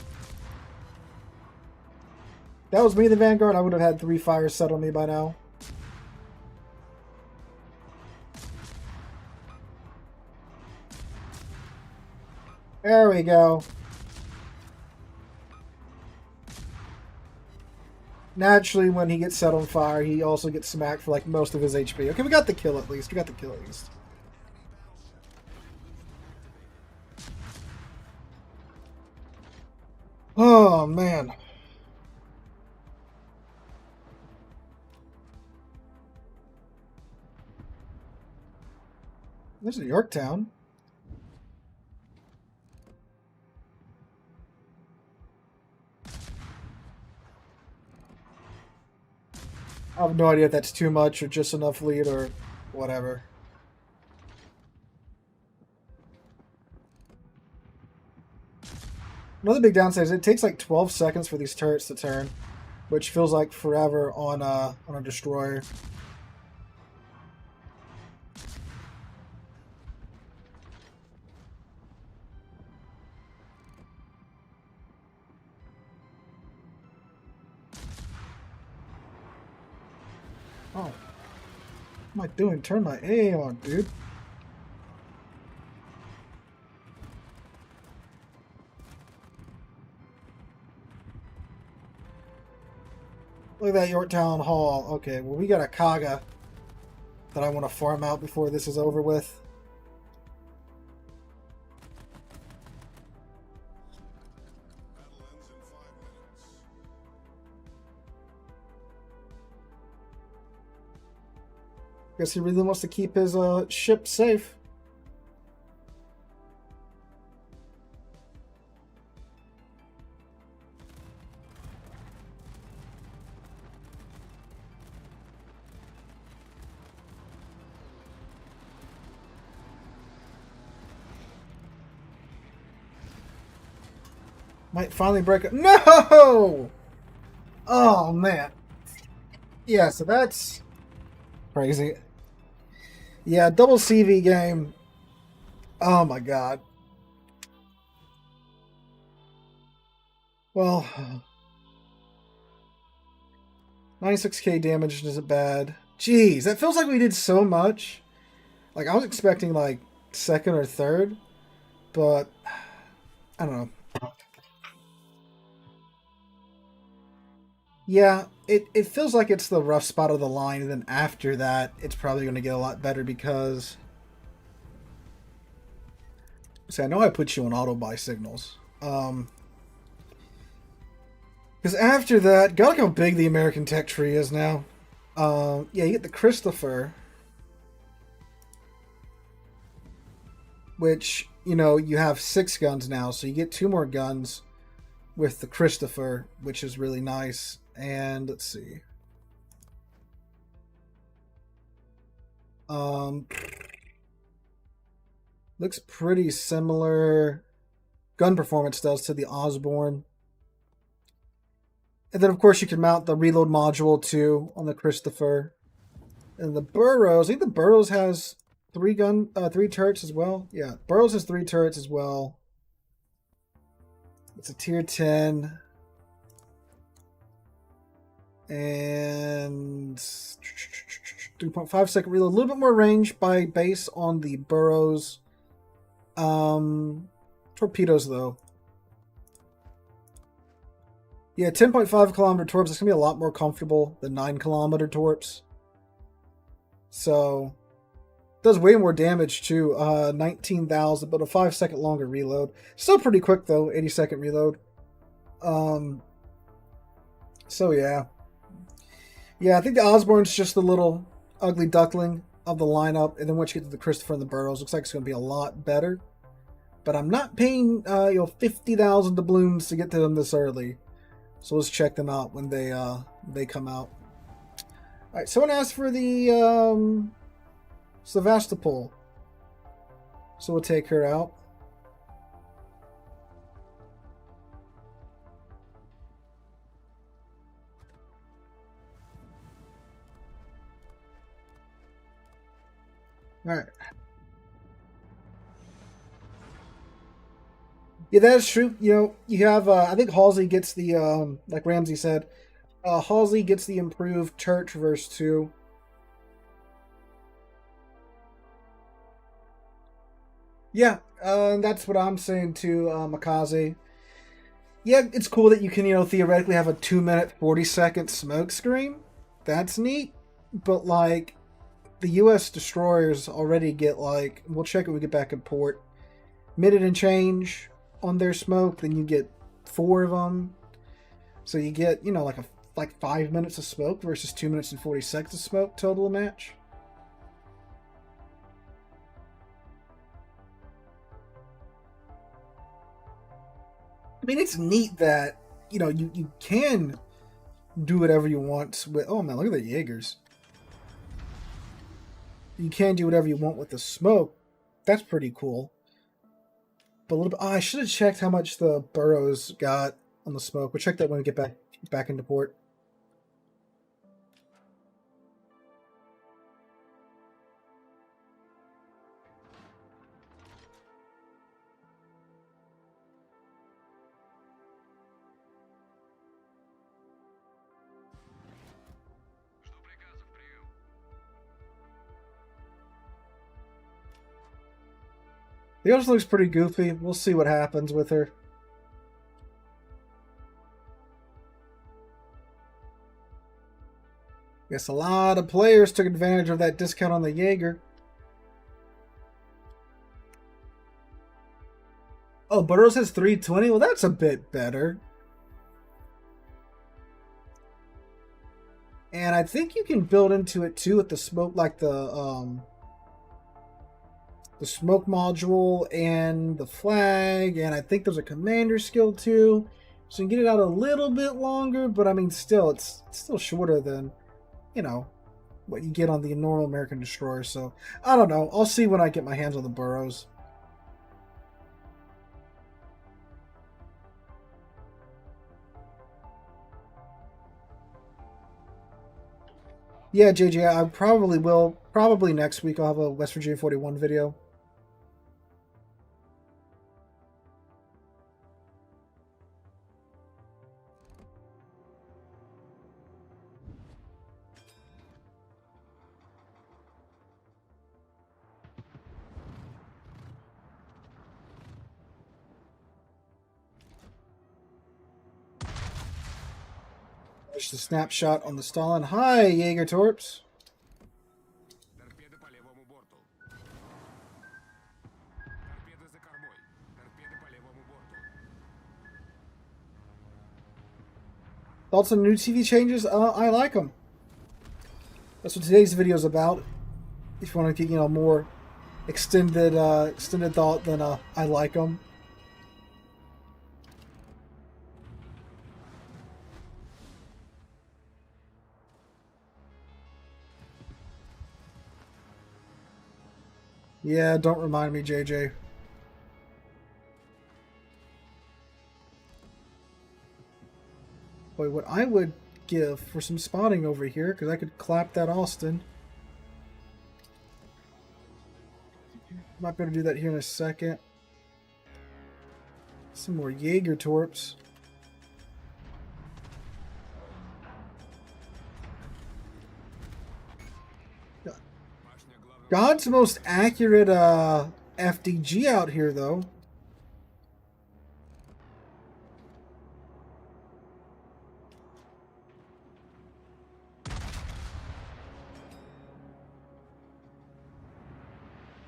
Speaker 2: that was me, the Vanguard, I would have had 3 fires set on me by now. There we go. Naturally, when he gets set on fire, he also gets smacked for like most of his HP. Okay, we got the kill at least. We got the kill at least. Oh, man. There's a Yorktown. I have no idea if that's too much or just enough lead or whatever. Another big downside is it takes like 12 seconds for these turrets to turn, which feels like forever on a destroyer. Oh. What am I doing? Turn my A on, dude. Look at that Yorktown Hall. Okay, well we got a Kaga that I want to farm out before this is over with.
Speaker 1: Battle ends in 5 minutes.
Speaker 2: Guess he really wants to keep his ship safe. Might finally break it. No! Oh, man. Yeah, so that's crazy. Yeah, double CV game. Oh my god. Well, 96k damage isn't bad. Jeez, that feels like we did so much. Like, I was expecting, like, second or third, but I don't know. Yeah, it feels like it's the rough spot of the line, and then after that, it's probably going to get a lot better because... See, I know I put you on auto-buy signals. Because after that, God, look how big the American tech tree is now. Yeah, you get the Christopher, which, you know, you have 6 guns now, so you get 2 more guns with the Christopher, which is really nice. And let's see. Looks pretty similar gun performance does to the Osborne. And then, of course, you can mount the reload module too on the Christopher. And the Burroughs, I think the Burroughs has 3 turrets as well. Yeah, Burroughs has 3 turrets as well. It's a tier 10. And 3.5 second reload. A little bit more range by base on the Burroughs. Torpedoes, though. Yeah, 10.5 kilometer torps. It's going to be a lot more comfortable than 9 kilometer torps. So, does way more damage too. 19,000, but a 5-second longer reload. Still pretty quick, though. 80-second reload. So, yeah. Yeah, I think the Osborne's just the little ugly duckling of the lineup. And then once you get to the Christopher and the Burroughs, looks like it's going to be a lot better. But I'm not paying 50,000 doubloons to get to them this early. So let's check them out when they come out. All right, someone asked for the Sevastopol, so we'll take her out. All right. Yeah, that is true. You know, you have I think Halsey gets the like Ramsey said, Halsey gets the improved turret traverse too. Yeah, that's what I'm saying to Makaze. Yeah, it's cool that you can, you know, theoretically have a 2-minute, 40-second smoke screen. That's neat. But, like, the U.S. destroyers already get, like, we'll check it when we get back in port, minute and change on their smoke. Then you get 4 of them. So you get, you know, like 5 minutes of smoke versus 2 minutes and 40 seconds of smoke total a match. I mean, it's neat that, you know, you can do whatever you want with... Oh, man, look at the Jaegers. You can do whatever you want with the smoke. That's pretty cool. But a little bit... Oh, I should have checked how much the Burroughs got on the smoke. We'll check that when we get back into port. The other looks pretty goofy. We'll see what happens with her. Guess a lot of players took advantage of that discount on the Jaeger. Oh, Burroughs has 320? Well, that's a bit better. And I think you can build into it too with the smoke, like the smoke module and the flag, and I think there's a commander skill too, so you can get it out a little bit longer. But I mean, still, it's still shorter than, you know, what you get on the normal American destroyer. So I don't know. I'll see when I get my hands on the Burroughs. Yeah, JJ, I probably will. Probably next week I'll have a West Virginia 41 video. Just a snapshot on the Stalin. Hi, Jaeger Torps.
Speaker 1: Торпеды по левому борту. Торпеды за кормой. Торпеды по левому борту.
Speaker 2: Thoughts on new TV changes? I like them. That's what today's video is about. If you want to get, more extended thought, then I like them. Yeah, don't remind me, JJ. Boy, what I would give for some spotting over here, because I could clap that Austin. Might better do that here in a second. Some more Jaeger Torps. God's most accurate FDG out here, though.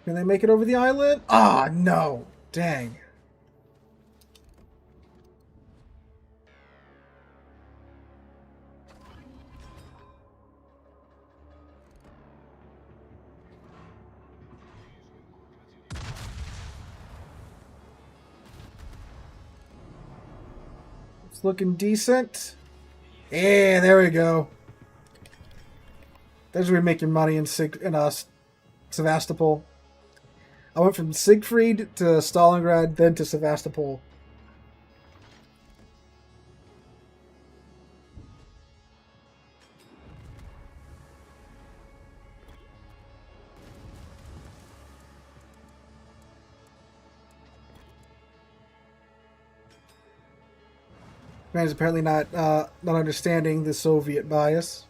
Speaker 2: Can they make it over the island? Ah, no. Dang. It's looking decent. Yeah, there we go. There's where we make your money in Sevastopol. I went from Siegfried to Stalingrad, then to Sevastopol. Man's apparently not understanding the Soviet bias.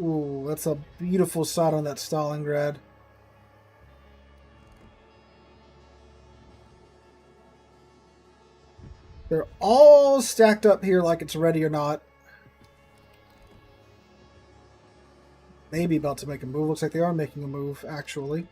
Speaker 2: Ooh, that's a beautiful shot on that Stalingrad. They're all stacked up here like it's ready or not. Maybe about to make a move. Looks like they are making a move, actually.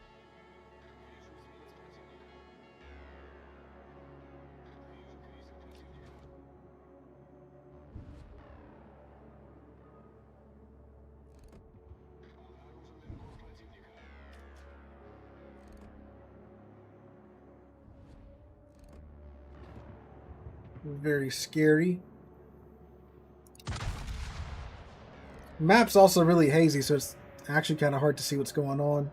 Speaker 2: Very scary. Map's also really hazy, so it's actually kind of hard to see what's going on.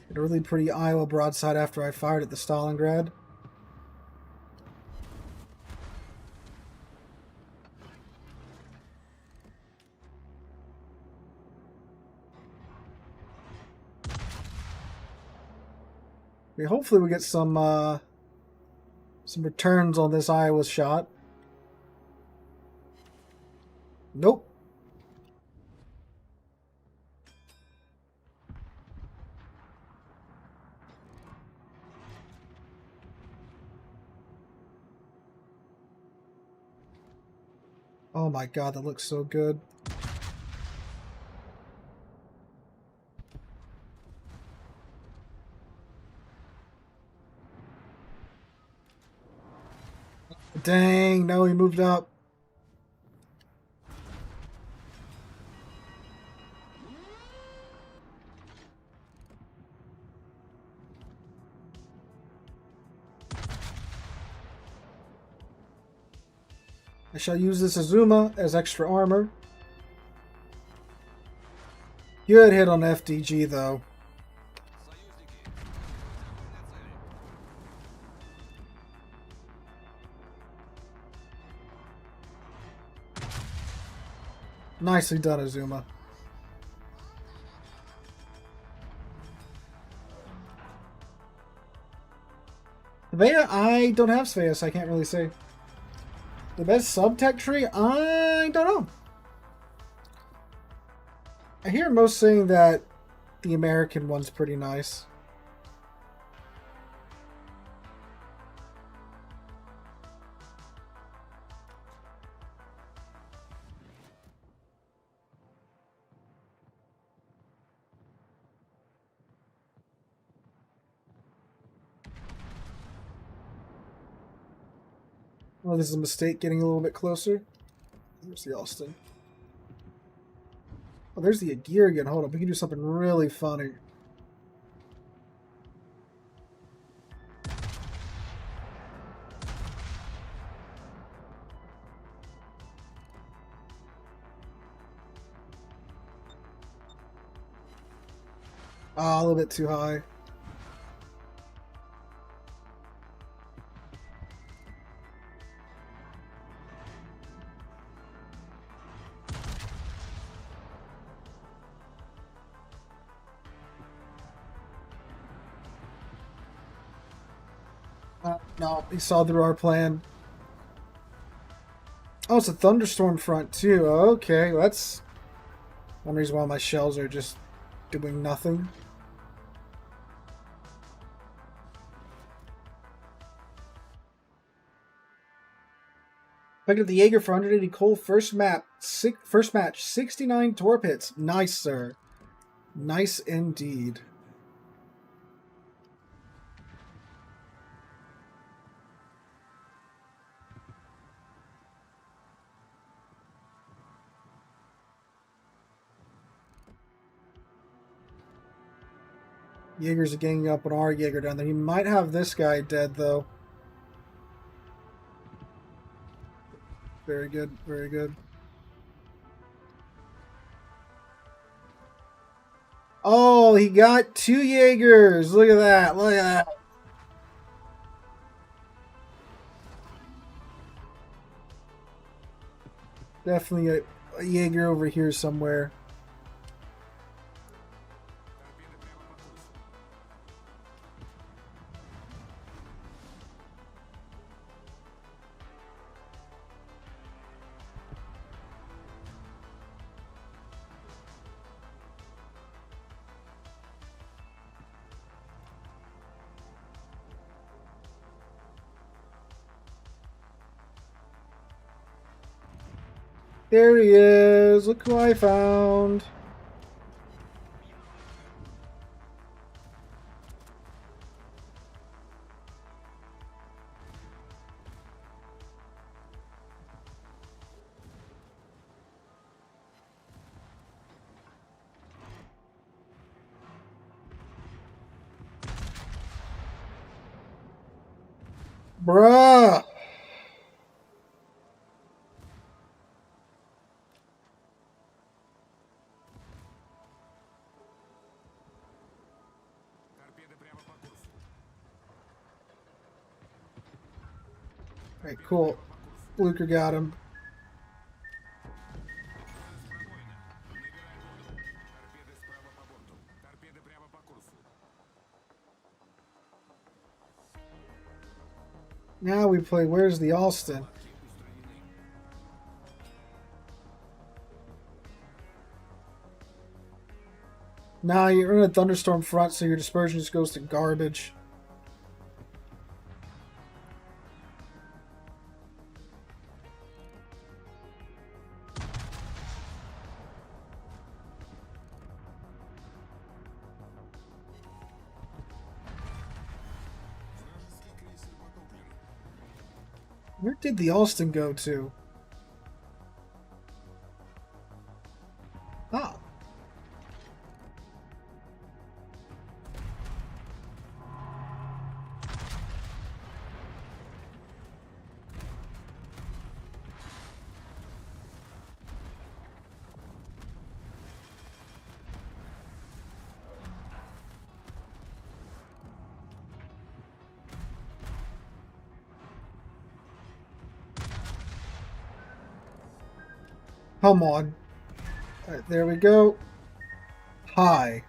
Speaker 2: Hit a really pretty Iowa broadside after I fired at the Stalingrad. Hopefully we get some returns on this Iowa shot. Nope. Oh my god, that looks so good. Dang, no, he moved up. I shall use this Azuma as extra armor. Good hit on FDG, though. Nicely done, Azuma. Svea, I don't have Svea, so I can't really say. The best sub-tech tree? I don't know. I hear most saying that the American one's pretty nice. Oh, this is a mistake getting a little bit closer. There's the Austin. Oh, there's the gear again. Hold up, we can do something really funny. Ah, a little bit too high. No, he saw through our plan. Oh, it's a thunderstorm front too. Okay, well, that's one reason why my shells are just doing nothing. Picked up the Jaeger for 180 coal. First match, 69 torpedoes. Nice, sir. Nice indeed. Jaegers are ganging up on our Jaeger down there. He might have this guy dead, though. Very good, very good. Oh, he got 2 Jaegers. Look at that, look at that. Definitely a Jaeger over here somewhere. There he is. Look who I found. Bruh. Alright, cool. Luker got him. Now we play Where's the Alston? Nah, you're in a thunderstorm front, so your dispersion just goes to garbage. Where did the Alston go to? Ah. Come on. Alright, there we go. Hi.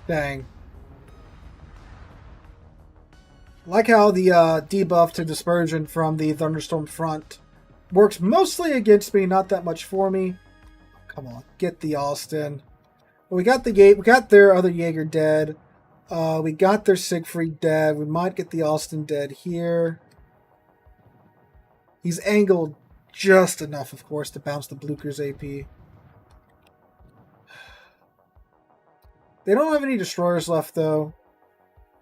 Speaker 2: Dang. Like how the debuff to dispersion from the thunderstorm front works mostly against me, not that much for me. Come on, get the Austin. Well, we got we got their other Jaeger dead. We got their Siegfried dead. We might get the Austin dead here. He's angled just enough, of course, to bounce the Blucher's AP. They don't have any destroyers left, though.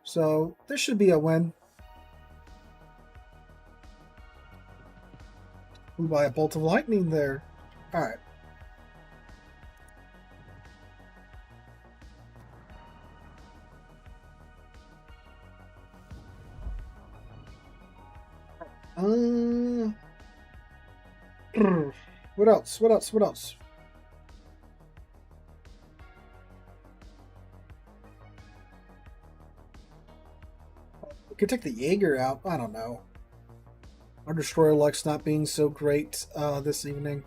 Speaker 2: So, this should be a win. Ooh, by a bolt of lightning there. Alright. What else? What else? What else? We could take the Jaeger out. I don't know. Our destroyer luck's not being so great this evening.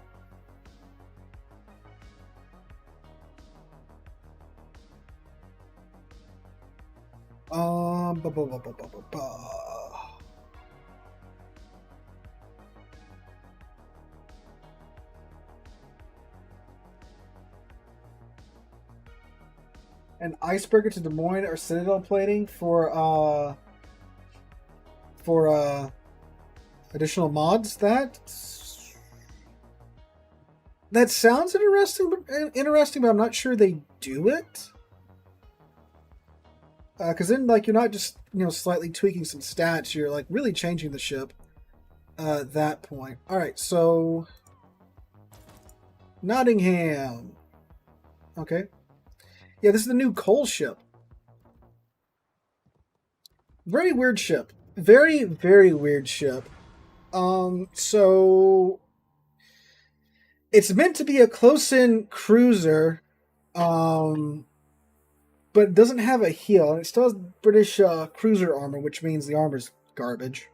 Speaker 2: Ba -ba -ba -ba -ba -ba -ba. An icebreaker to Des Moines or Citadel plating for additional mods. That sounds interesting, but I'm not sure they do it. Because then, like, you're not just slightly tweaking some stats. You're like really changing the ship. At that point. All right, so Nottingham. Okay. Yeah, this is the new coal ship. Very weird ship. Very, very weird ship. So it's meant to be a close-in cruiser, but it doesn't have a heel. And it still has British cruiser armor, which means the armor's garbage.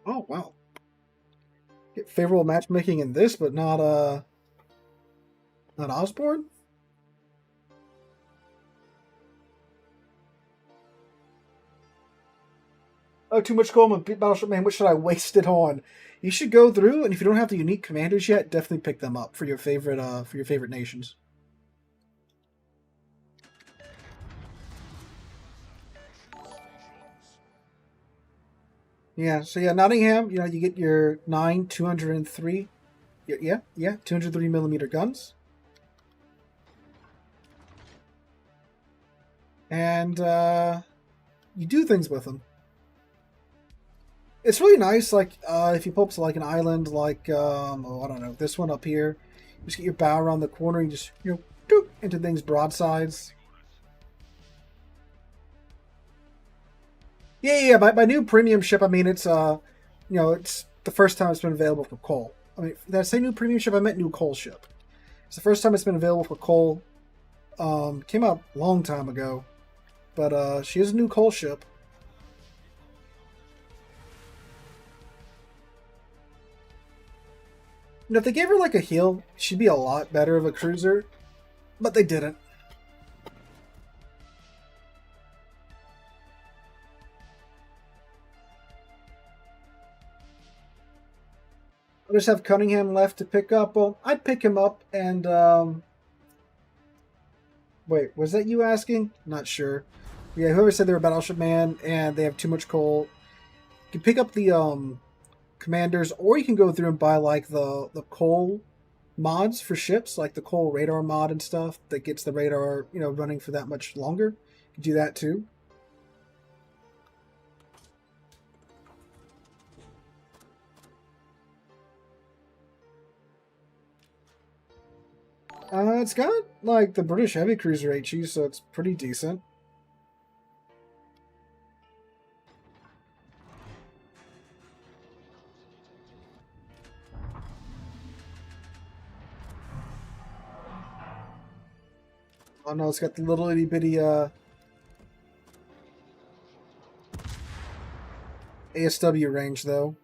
Speaker 2: Oh, wow. Get favorable matchmaking in this, but not Osborne? Oh, too much gold on Battleship Man. What should I waste it on? You should go through, and if you don't have the unique commanders yet, definitely pick them up for your favorite nations. Yeah, so yeah, Nottingham, you get your 9 203. Yeah, 203mm guns. And you do things with them. It's really nice, like, if you pull up to, like, an island, like, oh, I don't know, this one up here. You just get your bow around the corner, you just, doop, into things broadsides. Yeah, by new premium ship, I mean it's it's the first time it's been available for coal. I mean, did I say new premium ship? I meant new coal ship. It's the first time it's been available for coal. Came out a long time ago, but she is a new coal ship. If they gave her like a heel, she'd be a lot better of a cruiser, but they didn't. I just have Cunningham left to pick up. Well, I'd pick him up and wait, was that you asking? Not sure. Yeah, whoever said they were Battleship Man and they have too much coal, you can pick up the commanders, or you can go through and buy like the coal mods for ships, like the coal radar mod and stuff that gets the radar running for that much longer. You can do that too. It's got like the British heavy cruiser HE, so it's pretty decent. Oh no, it's got the little itty bitty ASW range though.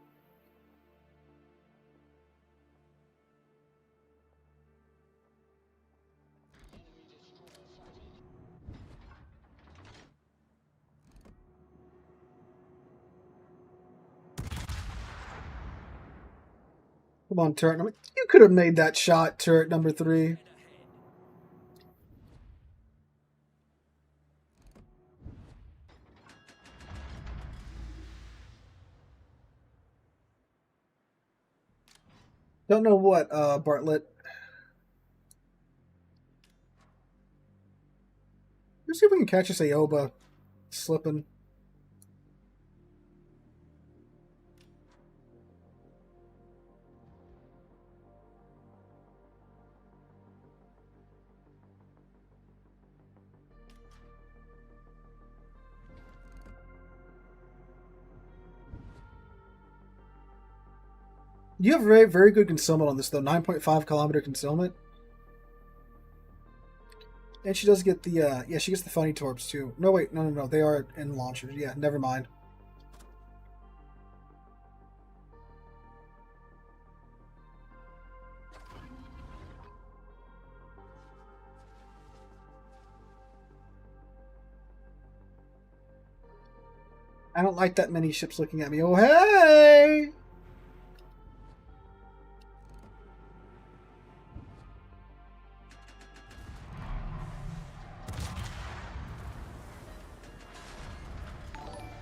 Speaker 2: Come on, turret number. You could have made that shot, turret number 3. Don't know what, Bartlett. Let's see if we can catch this Aoba slipping. You have very, very good concealment on this, though. 9.5 kilometer concealment. And she does get the, yeah, she gets the funny torps, too. No, wait, no. They are in launchers. Yeah, never mind. I don't like that many ships looking at me. Oh, hey!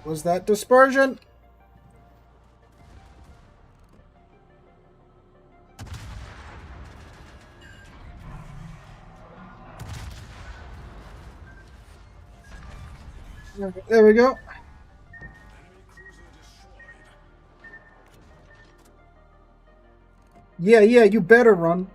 Speaker 2: Was that dispersion? There we go. Yeah, you better run.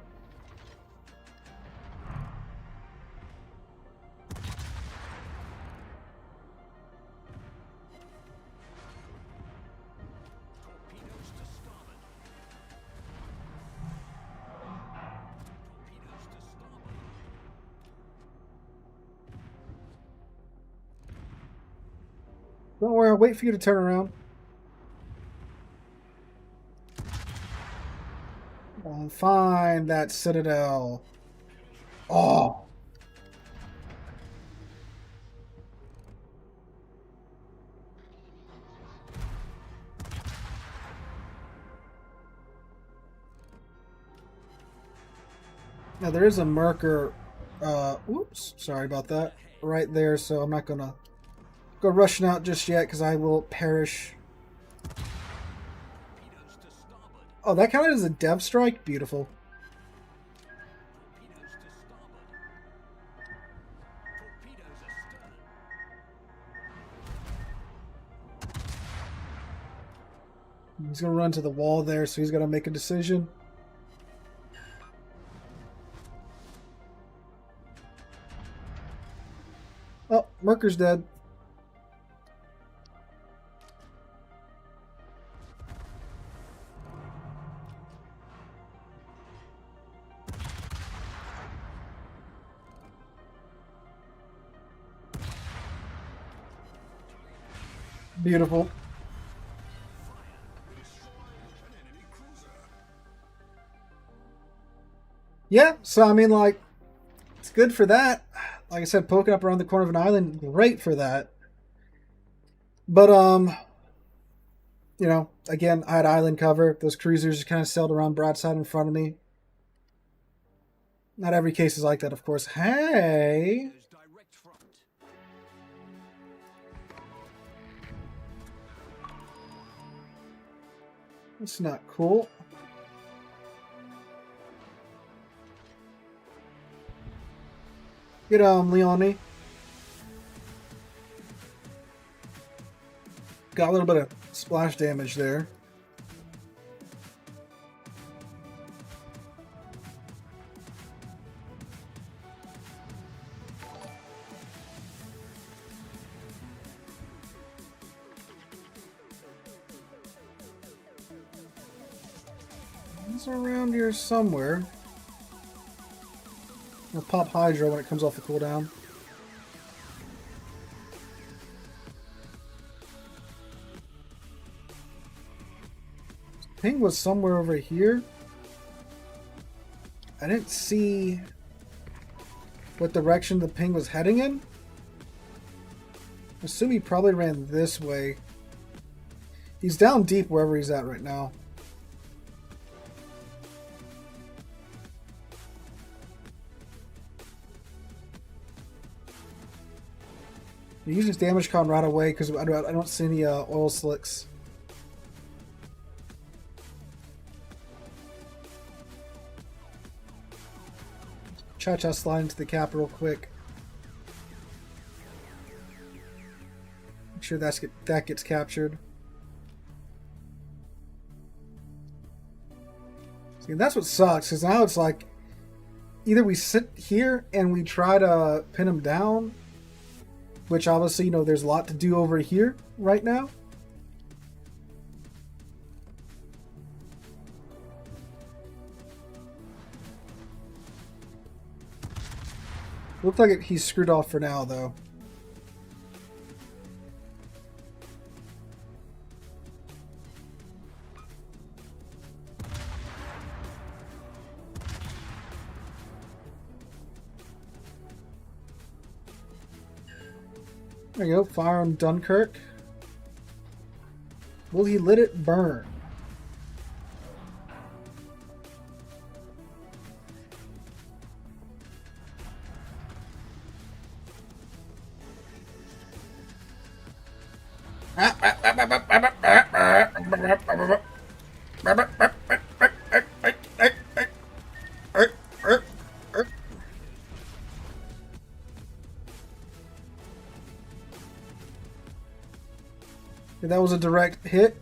Speaker 2: Don't worry, I'll wait for you to turn around. I'll find that citadel. Oh. Now there is a Merker, oops, sorry about that, right there, so I'm not gonna go rushing out just yet because I will perish. Oh, that counted as a dev strike? Beautiful. He's gonna run to the wall there, so he's gonna make a decision. Oh, Merker's dead. Beautiful. Yeah, so I mean, like, it's good for that. Like I said, poking up around the corner of an island, great for that. But, you know, again, I had island cover. Those cruisers just kind of sailed around broadside in front of me. Not every case is like that, of course. Hey! That's not cool. Get Leone. Got a little bit of splash damage there. He's around here somewhere. I'll pop Hydra when it comes off the cooldown. Ping was somewhere over here. I didn't see what direction the ping was heading in. I assume he probably ran this way. He's down deep wherever he's at right now. He uses damage con right away because I don't see any oil slicks. Cha-cha slide into the cap real quick. Make sure that gets captured. See, that's what sucks, because now it's like either we sit here and we try to pin him down, which obviously, you know, there's a lot to do over here right now. Looks like he's screwed off for now, though. There you go, fire on Dunkirk. Will he let it burn? That was a direct hit.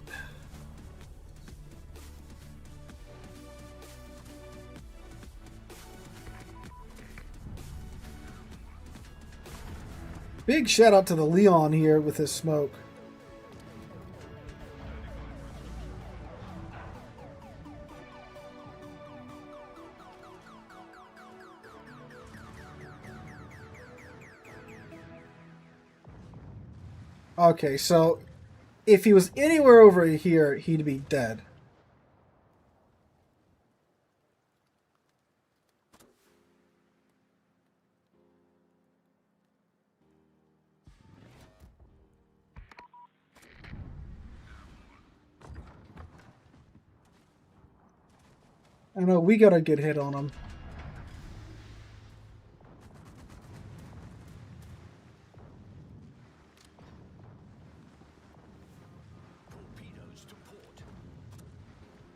Speaker 2: Big shout out to the Leon here with his smoke. Okay, so if he was anywhere over here, he'd be dead. I know, we got a good hit on him.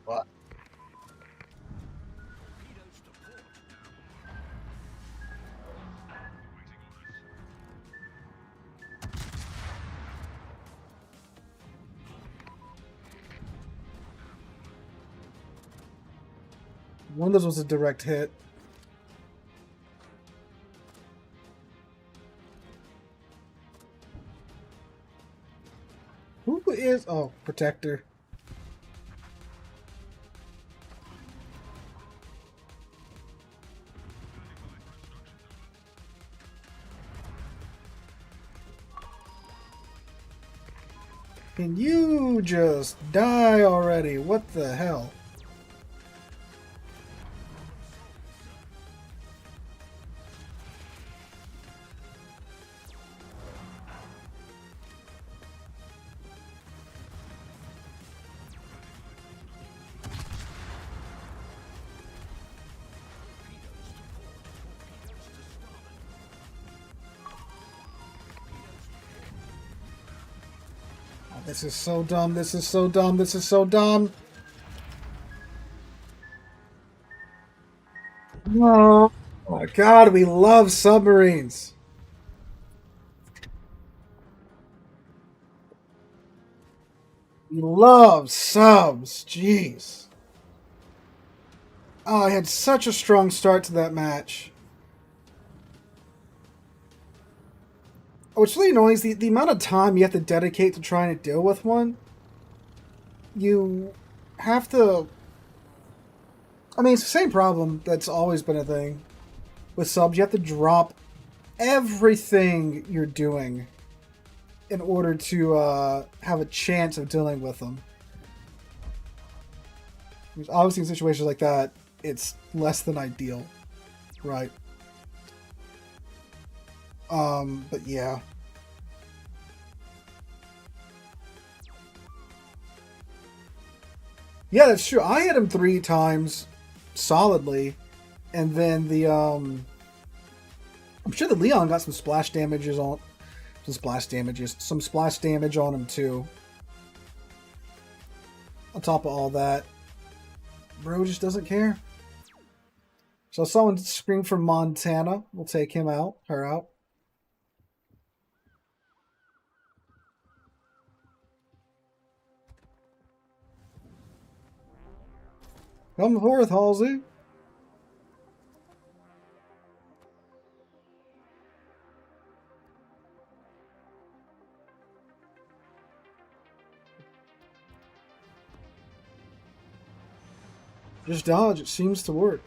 Speaker 2: What? One of those was a direct hit. Who is... Oh, Protector. Can you just die already? What the hell? This is so dumb, this is so dumb, this is so dumb. Oh my god, we love submarines. We love subs, jeez. Oh, I had such a strong start to that match. What's really annoying is the amount of time you have to dedicate to trying to deal with one. You have to... I mean, it's the same problem that's always been a thing. With subs, you have to drop everything you're doing in order to have a chance of dealing with them. Because obviously in situations like that, it's less than ideal, right? But yeah. Yeah, that's true. I hit him 3 times solidly, and then the I'm sure the Leon got some splash damage on him too. On top of all that, bro just doesn't care. So someone scream from Montana. We'll take him out, her out. Come forth, Halsey. Just dodge. It seems to work.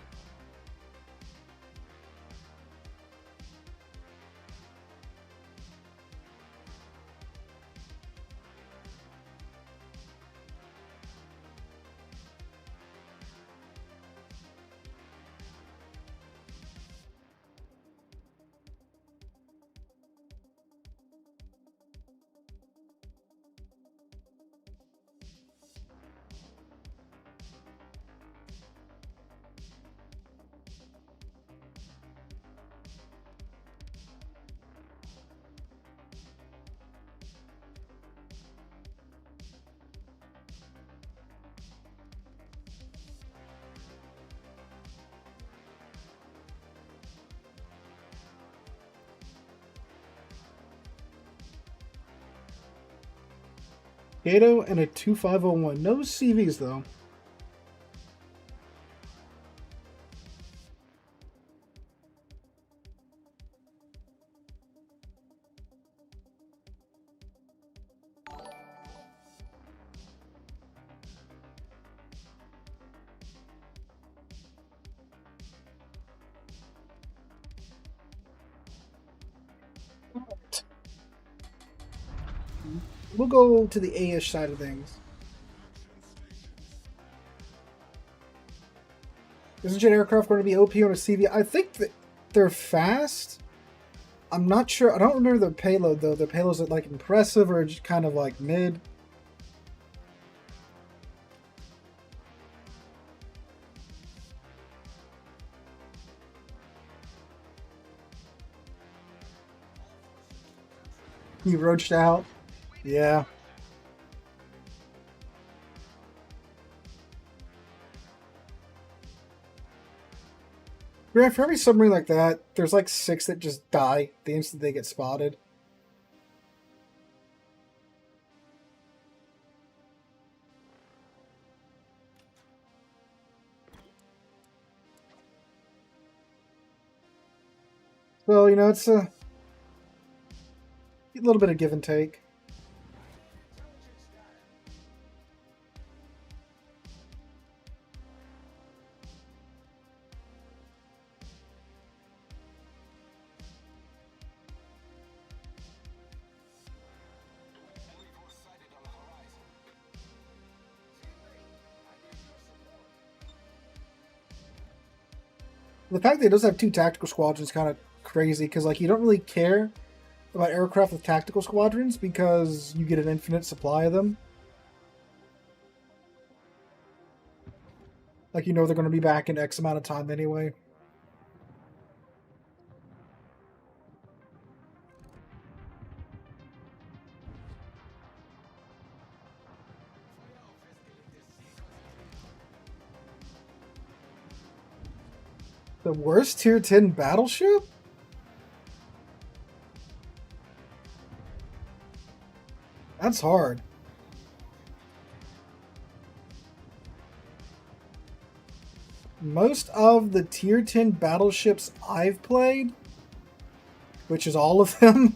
Speaker 2: Gato and a 2501. No CVs though. We'll go to the A-ish side of things. Isn't jet aircraft going to be OP on a CV? I think that they're fast. I'm not sure. I don't remember their payload though. Their payload's like impressive or just kind of like mid. He roached out. Yeah. Yeah, for every submarine like that, there's like 6 that just die the instant they get spotted. So, you know, it's a little bit of give and take. The fact that it does have 2 tactical squadrons is kind of crazy because, like, you don't really care about aircraft with tactical squadrons because you get an infinite supply of them. Like, you know they're going to be back in X amount of time anyway. The worst tier 10 battleship? That's hard. Most of the tier 10 battleships I've played, which is all of them,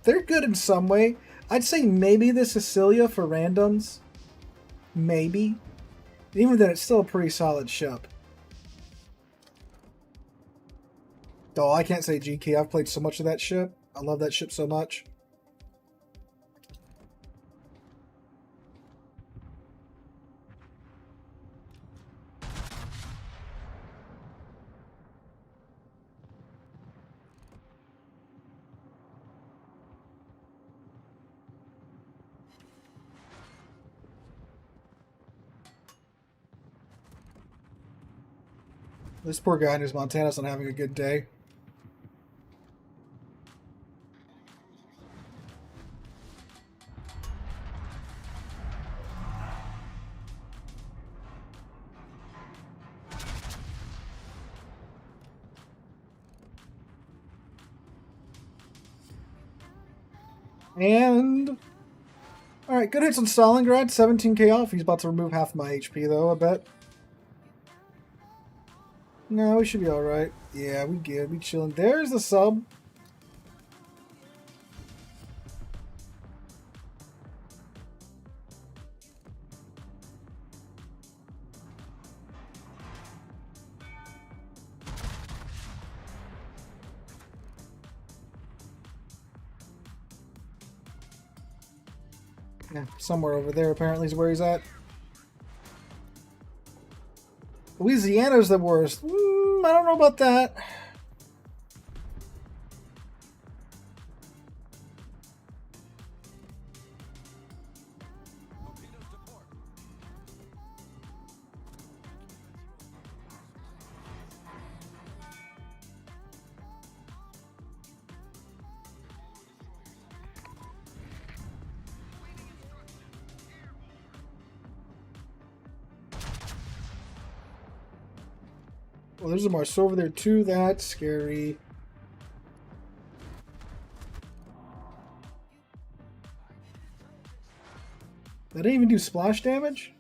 Speaker 2: they're good in some way. I'd say maybe the Sicilia for randoms. Maybe. Even then, it's still a pretty solid ship. Oh, I can't say GK. I've played so much of that ship. I love that ship so much. This poor guy in his Montana's not having a good day. And... Alright, good hits on Stalingrad. 17k off. He's about to remove half my HP, though, I bet. No, we should be alright. Yeah, we good. We chilling. There's the sub. Yeah, somewhere over there apparently is where he's at. Louisiana's the worst. I don't know about that. Well, there's a Mars over there too. That's scary. That didn't even do splash damage?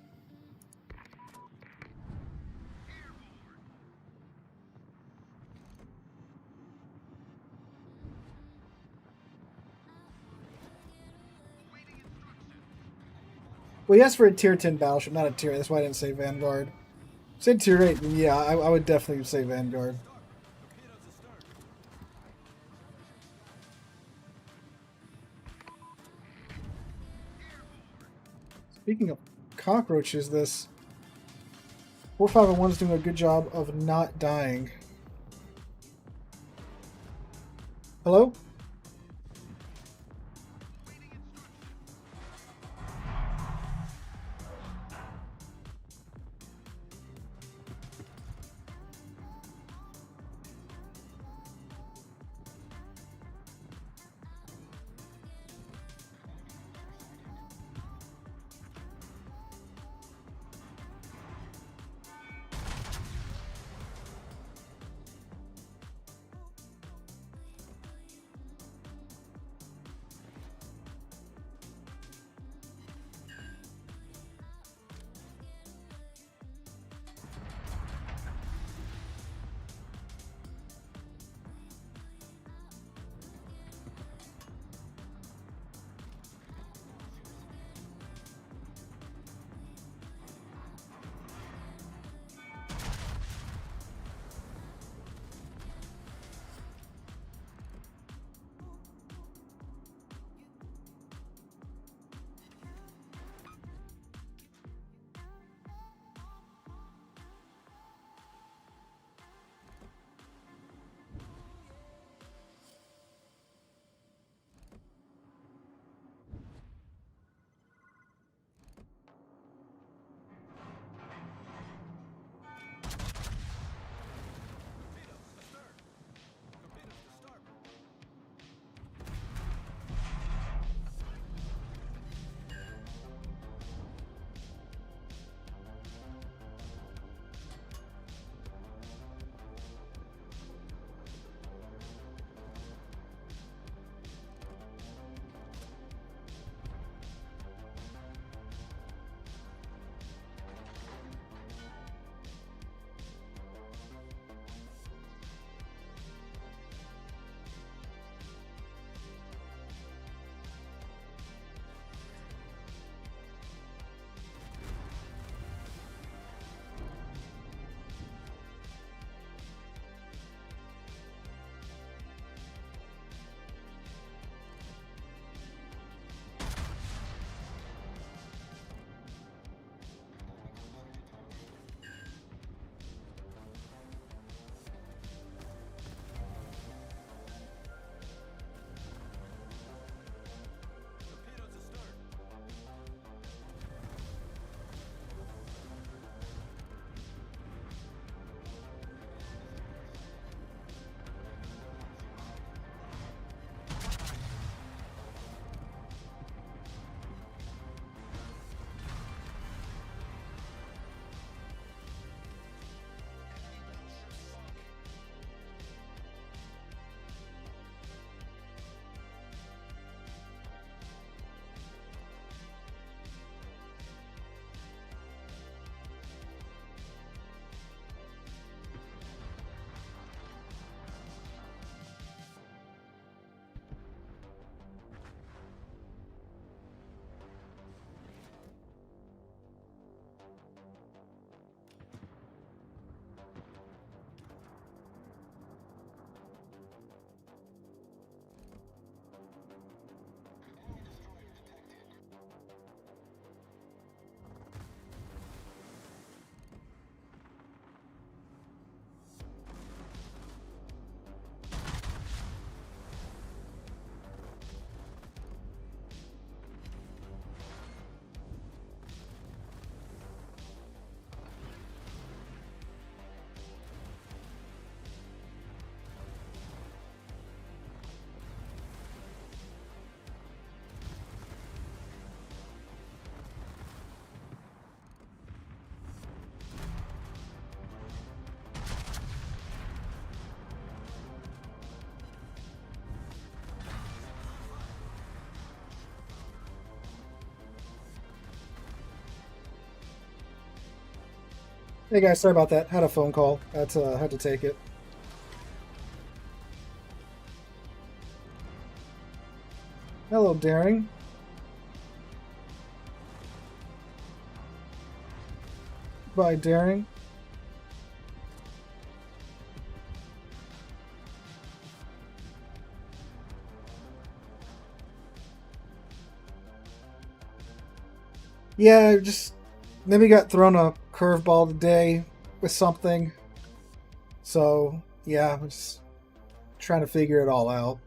Speaker 2: Well, he asked for a tier 10 battleship, not a tier 8. That's why I didn't say Vanguard. Said tier 8, then yeah, I would definitely say Vanguard. Speaking of cockroaches, this 4501 is doing a good job of not dying. Hello? Hey guys, sorry about that. Had a phone call. Had to take it. Hello, Daring. Bye, Daring. Yeah, just maybe got thrown a curveball today with something. So yeah, I'm just trying to figure it all out.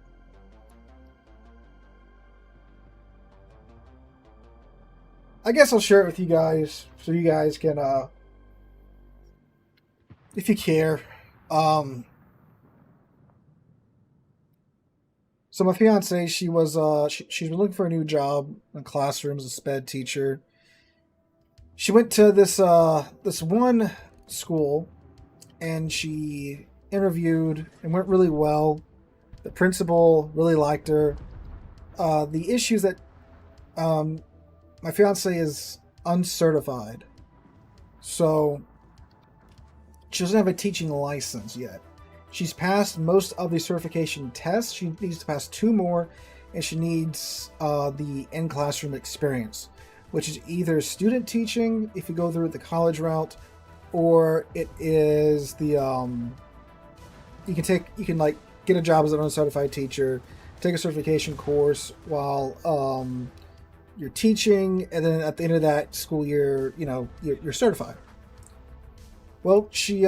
Speaker 2: I guess I'll share it with you guys so you guys can, if you care. Um, so my fiance, she's been looking for a new job in classrooms as a sped teacher. She went to this one school and she interviewed and went really well. The principal really liked her. The issues that um, my fiance is uncertified, so she doesn't have a teaching license yet. She's passed most of the certification tests. She needs to pass two more, and she needs the in-classroom experience, which is either student teaching if you go through the college route, or it is the you can like get a job as an uncertified teacher, take a certification course while you're teaching, and then at the end of that school year, you're certified. Well, she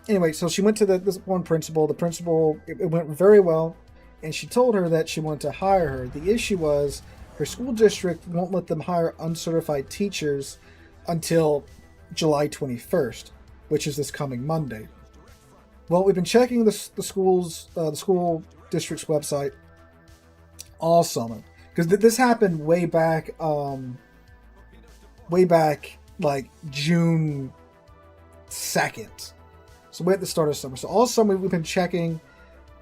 Speaker 2: anyway, so she went to this one principal. The principal, it went very well, and she told her that she wanted to hire her. The issue was her school district won't let them hire uncertified teachers until July 21st, which is this coming Monday. Well, we've been checking the school district's website all summer because this happened way back like June 2nd. So we're at the start of summer. So all summer we've been checking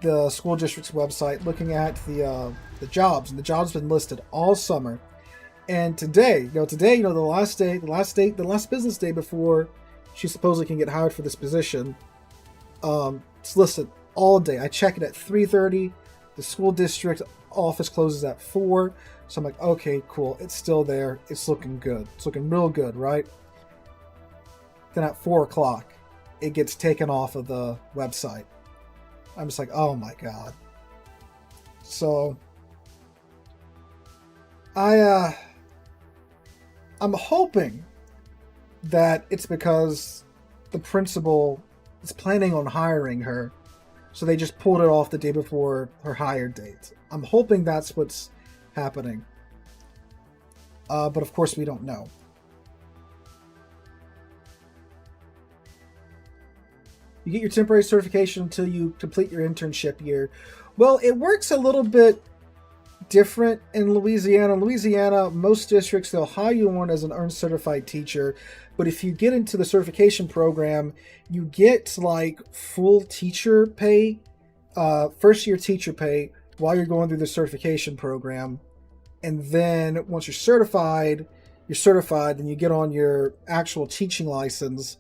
Speaker 2: the school district's website, looking at the jobs, and the jobs have been listed all summer. And today, the last business day before she supposedly can get hired for this position, it's listed all day. I check it at 3:30. The school district office closes at 4. So I'm like, okay, cool. It's still there. It's looking good. It's looking real good, right? Then at 4 o'clock, it gets taken off of the website. I'm just like, oh my god. So I'm hoping that it's because the principal is planning on hiring her, so they just pulled it off the day before her hire date. I'm hoping that's what's happening. But of course we don't know. You get your temporary certification until you complete your internship year. Well, it works a little bit different in Louisiana. In Louisiana, most districts, they'll hire you on as an uncertified teacher, but if you get into the certification program, you get like full teacher pay, first year teacher pay while you're going through the certification program. And then once you're certified, then you get on your actual teaching license,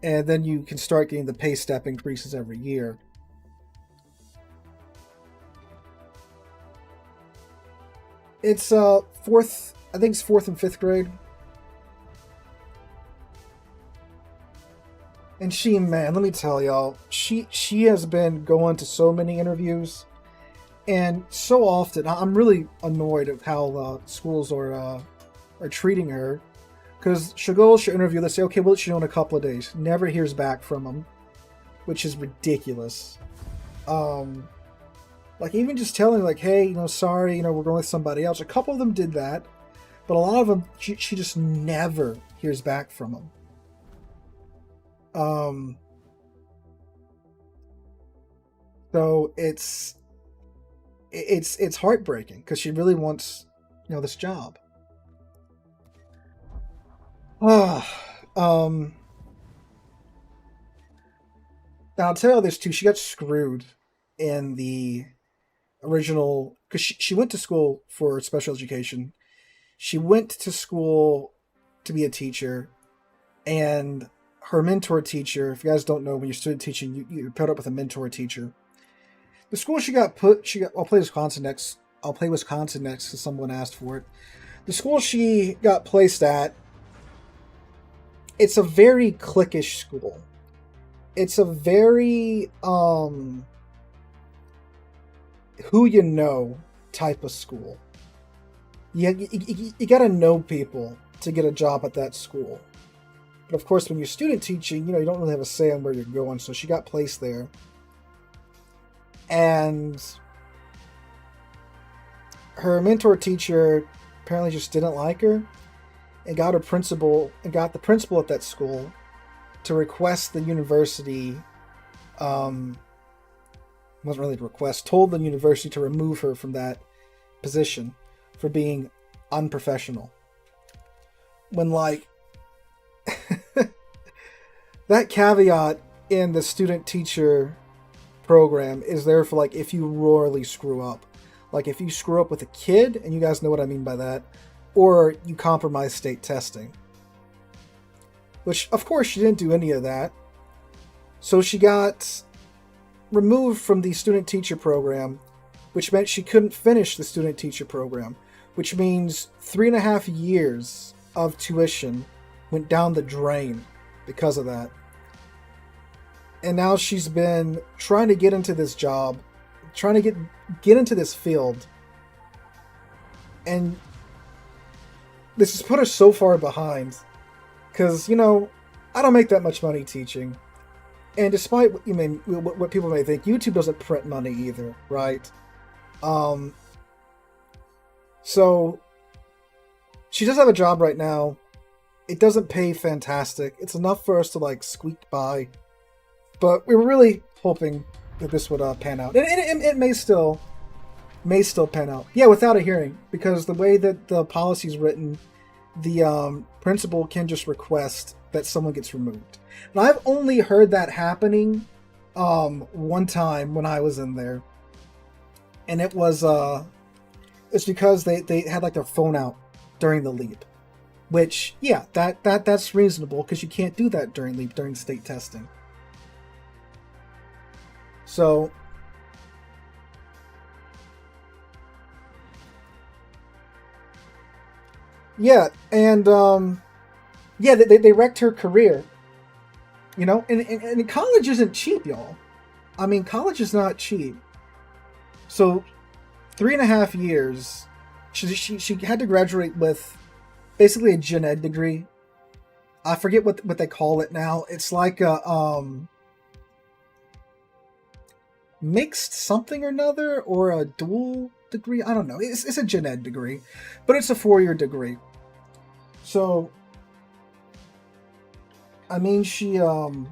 Speaker 2: and then you can start getting the pay step increases every year. It's fourth, I think it's 4th and 5th grade. And she, man, let me tell y'all, she has been going to so many interviews, and so often I'm really annoyed at how schools are treating her. Because she'll interview, they say, okay, we'll let you know in a couple of days. Never hears back from them, which is ridiculous. Like even just telling, like, hey, sorry, we're going with somebody else. A couple of them did that, but a lot of them, she just never hears back from them. So it's heartbreaking because she really wants, this job. Now I'll tell you this too. She got screwed in the original because she went to school for special education. She went to school to be a teacher, and her mentor teacher. If you guys don't know, when you're student teaching, you're paired up with a mentor teacher. The school she got put, I'll play Wisconsin next. I'll play Wisconsin next because someone asked for it. The school she got placed at, it's a very cliquish school. It's a very who you know type of school. You got to know people to get a job at that school. But of course, when you're student teaching, you don't really have a say on where you're going. So she got placed there. And her mentor teacher apparently just didn't like her and got the principal at that school to request the university, wasn't really a request, told the university to remove her from that position for being unprofessional. When, like, that caveat in the student-teacher program is there for, like, if you royally screw up. Like, if you screw up with a kid, and you guys know what I mean by that, or you compromise state testing. Which, of course, she didn't do any of that. So she got removed from the student-teacher program, which meant she couldn't finish the student-teacher program, which means 3.5 years of tuition went down the drain because of that. And now she's been trying to get into this job, trying to get into this field, and this has put her so far behind. Because, I don't make that much money teaching. And despite what people may think, YouTube doesn't print money either, right? So she does have a job right now. It doesn't pay fantastic. It's enough for us to, like, squeak by. But we were really hoping that this would pan out. And it may still pan out. Yeah, without a hearing. Because the way that the policy is written, the principal can just request that someone gets removed. And I've only heard that happening one time when I was in there. And it was it's because they had, like, their phone out during the leap. Which, yeah, that's reasonable, because you can't do that during state testing. So yeah, and they wrecked her career. And college isn't cheap, y'all. I mean, college is not cheap. So 3.5 years, she had to graduate with basically a gen ed degree. I forget what they call it now. It's like a mixed something or another, or a dual degree. I don't know. It's a gen ed degree, but it's a 4-year degree. So, I mean, she does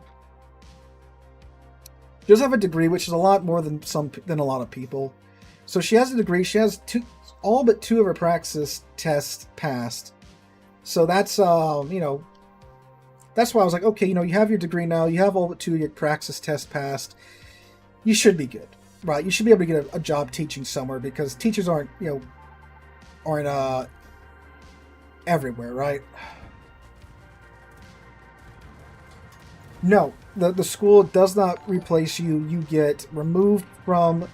Speaker 2: have a degree, which is a lot more than a lot of people. So she has a degree. She has all but 2 of her praxis tests passed. So that's that's why I was like, okay, you have your degree now. You have all but 2 of your praxis tests passed. You should be good, right? You should be able to get a job teaching somewhere, because teachers aren't everywhere, right? No, the school does not replace you. You get removed from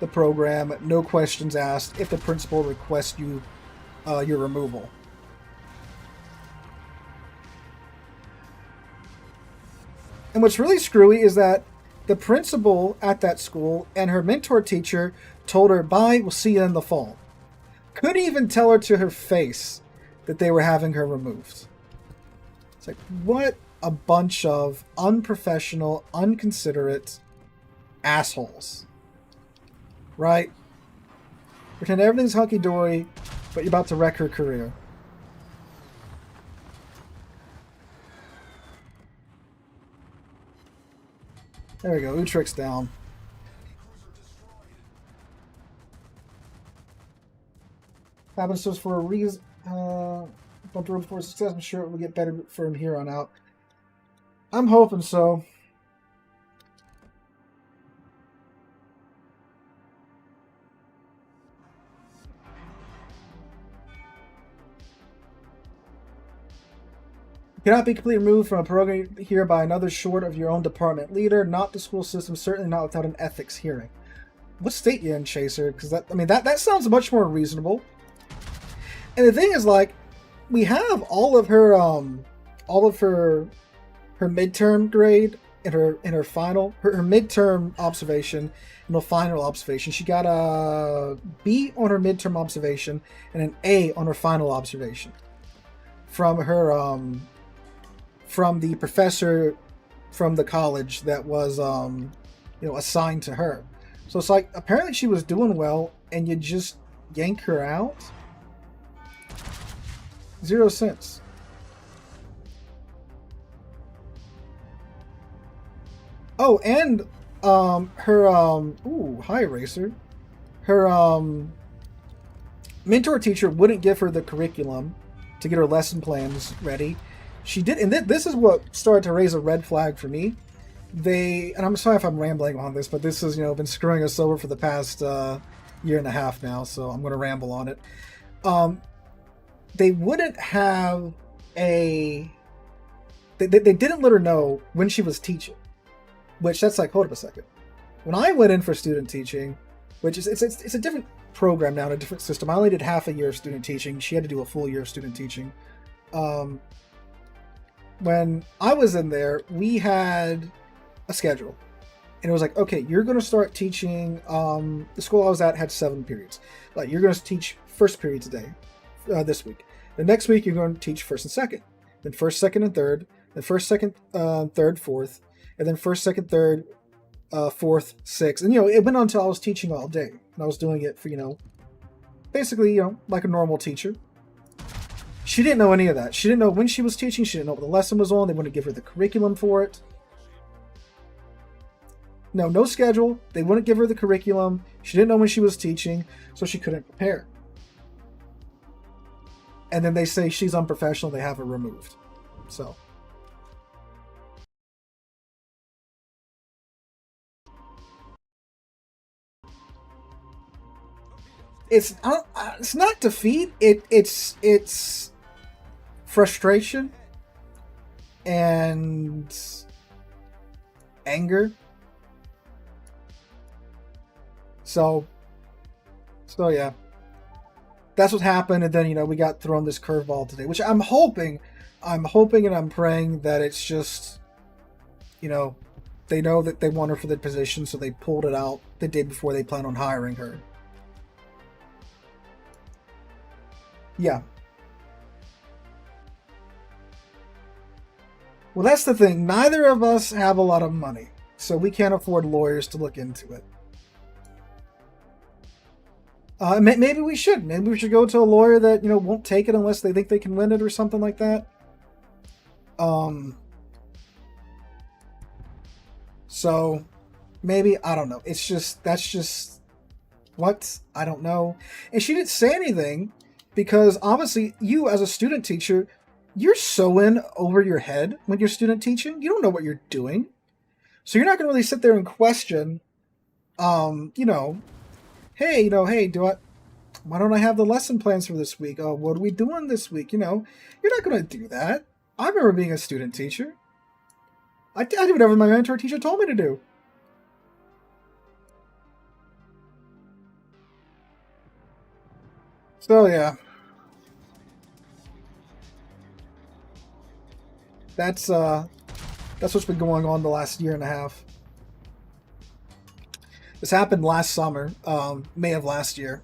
Speaker 2: the program, no questions asked, if the principal requests your removal. And what's really screwy is that the principal at that school and her mentor teacher told her, bye, we'll see you in the fall. Couldn't even tell her to her face that they were having her removed. It's like, what a bunch of unprofessional, inconsiderate assholes. Right? Pretend everything's hunky-dory, but you're about to wreck her career. There we go. Utrecht's down. Happens to us for a reason. Bumped road for success. I'm sure it will get better from here on out. I'm hoping so. Cannot be completely removed from a program here by another short of your own department leader. Not the school system, certainly not without an ethics hearing. What state you in, Chaser? Because that sounds much more reasonable. And the thing is, like, we have all of her midterm grade in her final, her midterm observation and her final observation. She got a B on her midterm observation and an A on her final observation from her from the professor from the college that was assigned to her. So it's like, apparently she was doing well and you just yank her out. 0 cents. Oh, and hi Racer. Her mentor teacher wouldn't give her the curriculum to get her lesson plans ready. She did, and this is what started to raise a red flag for me. And I'm sorry if I'm rambling on this, but this has been screwing us over for the past year and a half now, so I'm going to ramble on it. They wouldn't have they didn't let her know when she was teaching, which that's like, hold up a second. When I went in for student teaching, which is it's a different program now, a different system. I only did half a year of student teaching. She had to do a full year of student teaching. When I was in there, we had a schedule, and it was like, okay, you're going to start teaching. The school I was at had 7 periods. Like, you're going to teach first period today, this week. The next week you're going to teach first and second, then first, second, and third, then first, second, third, fourth, and then first, second, third, fourth, sixth, and it went on until I was teaching all day, and I was doing it for basically like a normal teacher. She didn't know any of that. She didn't know when she was teaching. She didn't know what the lesson was on. They wouldn't give her the curriculum for it. No schedule. They wouldn't give her the curriculum. She didn't know when she was teaching, so she couldn't prepare. And then they say she's unprofessional. They have her removed. So. It's not defeat. It's frustration and anger. So yeah, that's what happened. And then we got thrown this curveball today, which I'm hoping and I'm praying that it's just they know that they want her for the position, so they pulled it out the day before they plan on hiring her. Yeah. Well, that's the thing. Neither of us have a lot of money, so we can't afford lawyers to look into it. Maybe we should. Maybe we should go to a lawyer that won't take it unless they think they can win it or something like that. So maybe, I don't know. That's just what? I don't know. And she didn't say anything because obviously you as a student teacher, you're so in over your head when you're student teaching. You don't know what you're doing. So you're not going to really sit there and question, hey, hey, why don't I have the lesson plans for this week? Oh, what are we doing this week? You're not going to do that. I remember being a student teacher. I did whatever my mentor teacher told me to do. So yeah. That's what's been going on the last year and a half. This happened last summer, May of last year.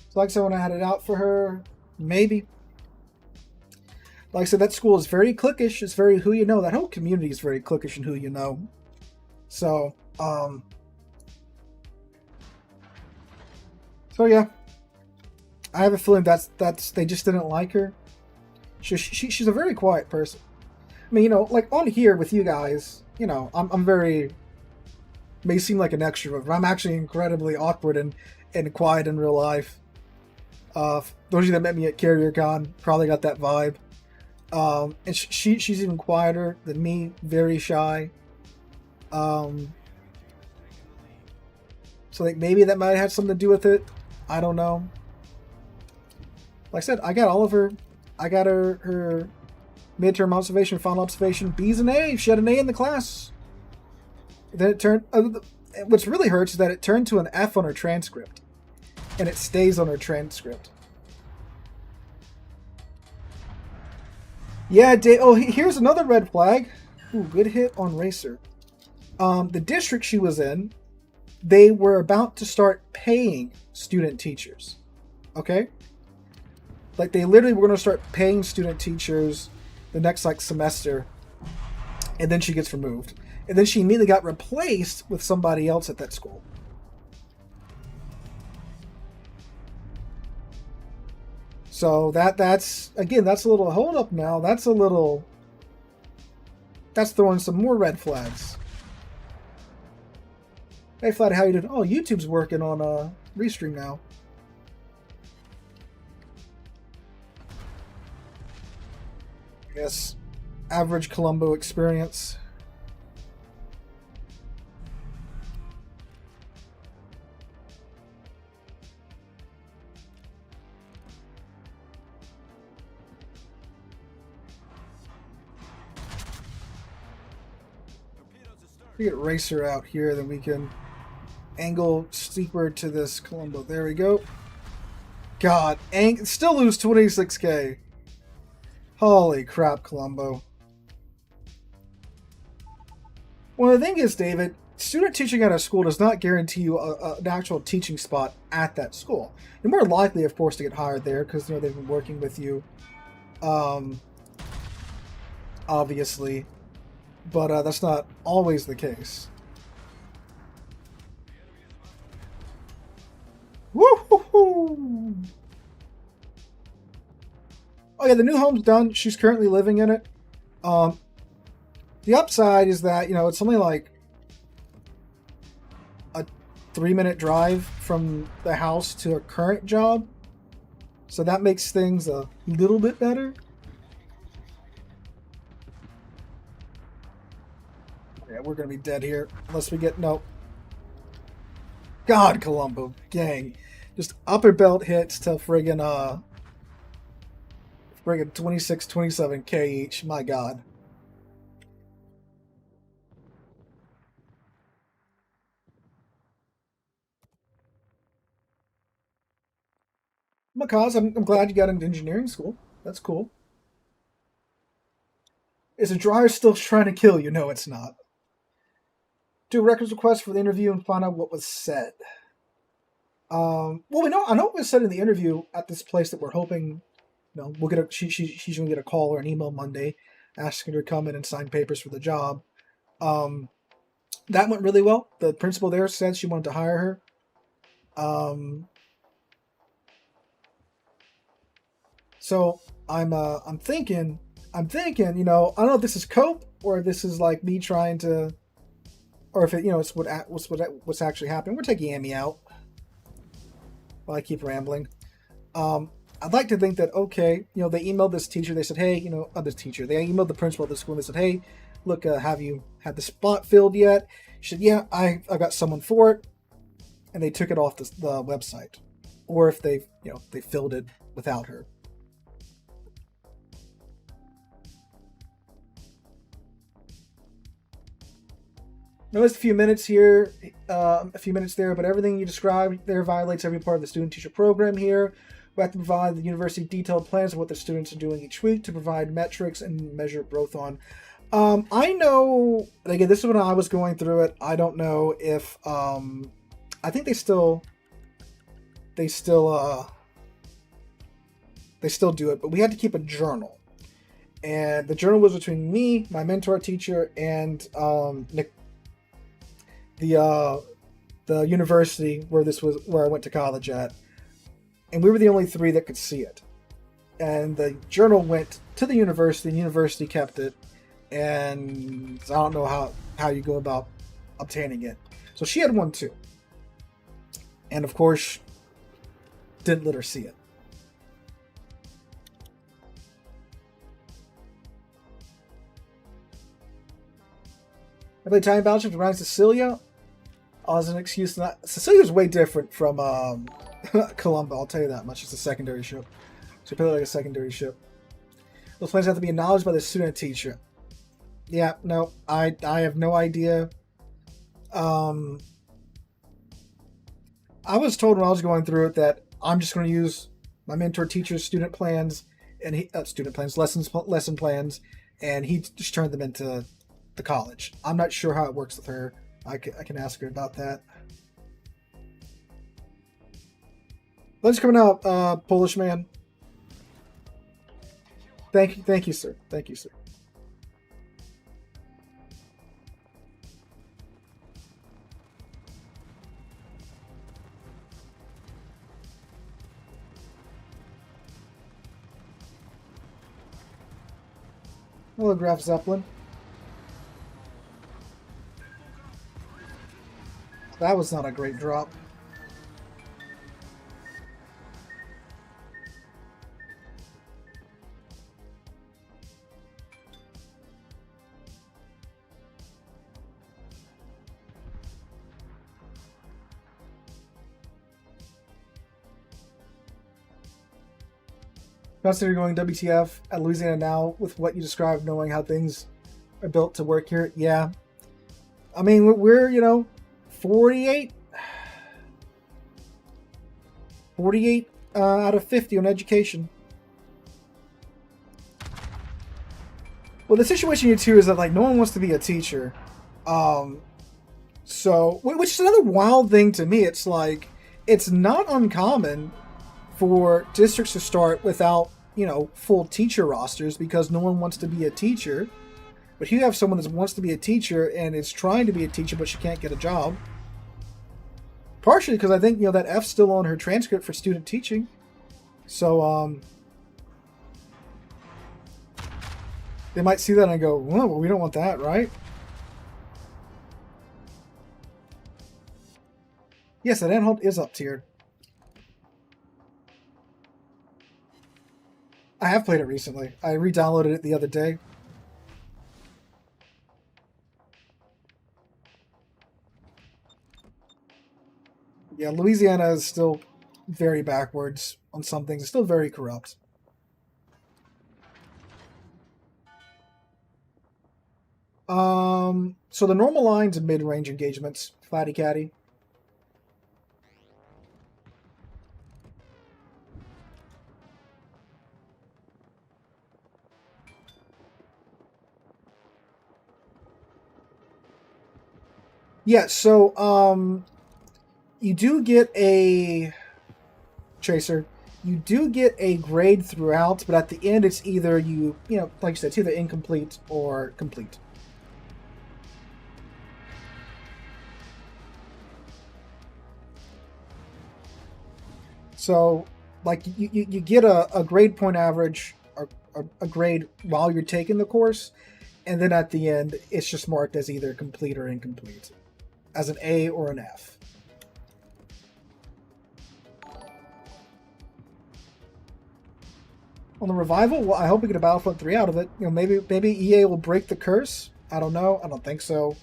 Speaker 2: So like I said, when I had it out for her, maybe. Like I said, that school is very cliquish. It's very who you know. That whole community is very cliquish and who you know. So, so yeah. I have a feeling that's they just didn't like her. She's a very quiet person. I mean, like on here with you guys, I'm very, may seem like an extrovert, but I'm actually incredibly awkward and quiet in real life. Those of you that met me at CarrierCon probably got that vibe. And she's even quieter than me, very shy. So like maybe that might have had something to do with it. I don't know. Like I said, I got all of her. I got her midterm observation, final observation, B's and A's. She had an A in the class. Then it turned. What's really hurts is that it turned to an F on her transcript, and it stays on her transcript. Yeah, oh, here's another red flag. Ooh, good hit on Racer. The district she was in, they were about to start paying student teachers. Okay? Like, they literally were going to start paying student teachers the next, like, semester. And then she gets removed. And then she immediately got replaced with somebody else at that school. So that's again, that's a little hold up now. That's throwing some more red flags. Hey Flat, how you doing? Oh, YouTube's working on restream now. Yes, average Columbo experience. We get Racer out here, then we can angle steeper to this Columbo. There we go. God, still lose 26k. Holy crap, Columbo. Well, the thing is, David, student teaching at a school does not guarantee you an actual teaching spot at that school. You're more likely, of course, to get hired there because they've been working with you, obviously. But that's not always the case. Woo-hoo-hoo! Oh yeah, the new home's done. She's currently living in it. The upside is that, it's only like a 3-minute drive from the house to her current job. So that makes things a little bit better. Yeah, we're going to be dead here unless we get... Nope. God, Columbo. Gang. Just upper belt hits to friggin' 26, 27k each. My God. Makaz, I'm glad you got into engineering school. That's cool. Is a dryer still trying to kill you? No, it's not. Do a records request for the interview and find out what was said. Well, I know what was said in the interview at this place that we're hoping, we'll get she's gonna get a call or an email Monday asking her to come in and sign papers for the job. That went really well. The principal there said she wanted to hire her. So I'm thinking, I don't know if this is cope or if this is like me trying to, or if it, it's what's actually happening. We're taking Amy out. While I keep rambling. I'd like to think that, okay, they emailed this teacher. They said, hey, this teacher. They emailed the principal of the school. And they said, hey, look, have you had the spot filled yet? She said, yeah, I got someone for it. And they took it off the website. Or if they filled it without her. Notice a few minutes here, a few minutes there, but everything you described there violates every part of the student-teacher program here. We have to provide the university detailed plans of what the students are doing each week to provide metrics and measure growth on. I know, again, this is when I was going through it. I don't know if, I think they still do it, but we had to keep a journal. And the journal was between me, my mentor teacher, and Nick, the university where I went to college at, and we were the only 3 that could see it. And the journal went to the university, and the university kept it. And I don't know how you go about obtaining it. So she had one too, and of course, didn't let her see it. I played Time Battleship to Rise to Sicilia. as an excuse. Not Sicilia's way different from Columba. I'll tell you that much. It's a secondary ship. So play like a secondary ship. Those plans have to be acknowledged by the student teacher. Yeah, no, I have no idea. I was told when I was going through it that I'm just going to use my mentor teacher's student plans and lesson plans, and he just turned them into the college. I'm not sure how it works with her. I can ask her about that. Lunch coming out, Polish man. Thank you, sir. Thank you, sir. Holograph Zeppelin. That was not a great drop. Consider going WTF at Louisiana now with what you described, knowing how things are built to work here. Yeah. I mean, we're 48 out of 50 on education. Well, the situation here too is that like no one wants to be a teacher. So, which is another wild thing to me. It's like, it's not uncommon for districts to start without, full teacher rosters because no one wants to be a teacher. But you have someone that wants to be a teacher and is trying to be a teacher, but she can't get a job. Partially because I think, that F's still on her transcript for student teaching. So, they might see that and go, well, we don't want that, right? Yes, that Anhalt is up tiered. I have played it recently. I re-downloaded it the other day. Yeah, Louisiana is still very backwards on some things. It's still very corrupt. So the normal lines and mid-range engagements, Flatty Catty. Yeah, so you do get a tracer. You do get a grade throughout, but at the end it's either like you said, it's either incomplete or complete. So, like, you get a grade point average, or a grade while you're taking the course, and then at the end, it's just marked as either complete or incomplete, as an A or an F. On the revival, well, I hope we get a Battlefront 3 out of it. Maybe EA will break the curse. I don't know. I don't think so.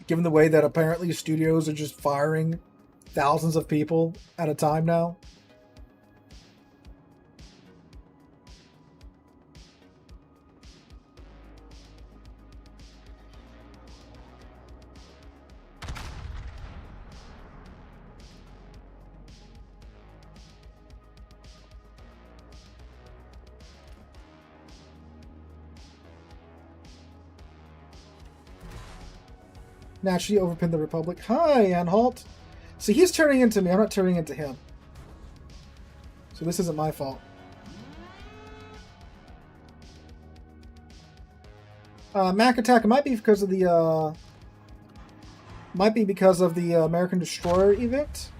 Speaker 2: Given the way that apparently studios are just firing thousands of people at a time now. Naturally overpinned the Republic. Hi, Anhalt. See, he's turning into me. I'm not turning into him. So this isn't my fault. Mac attack. It might be because of the American Destroyer event.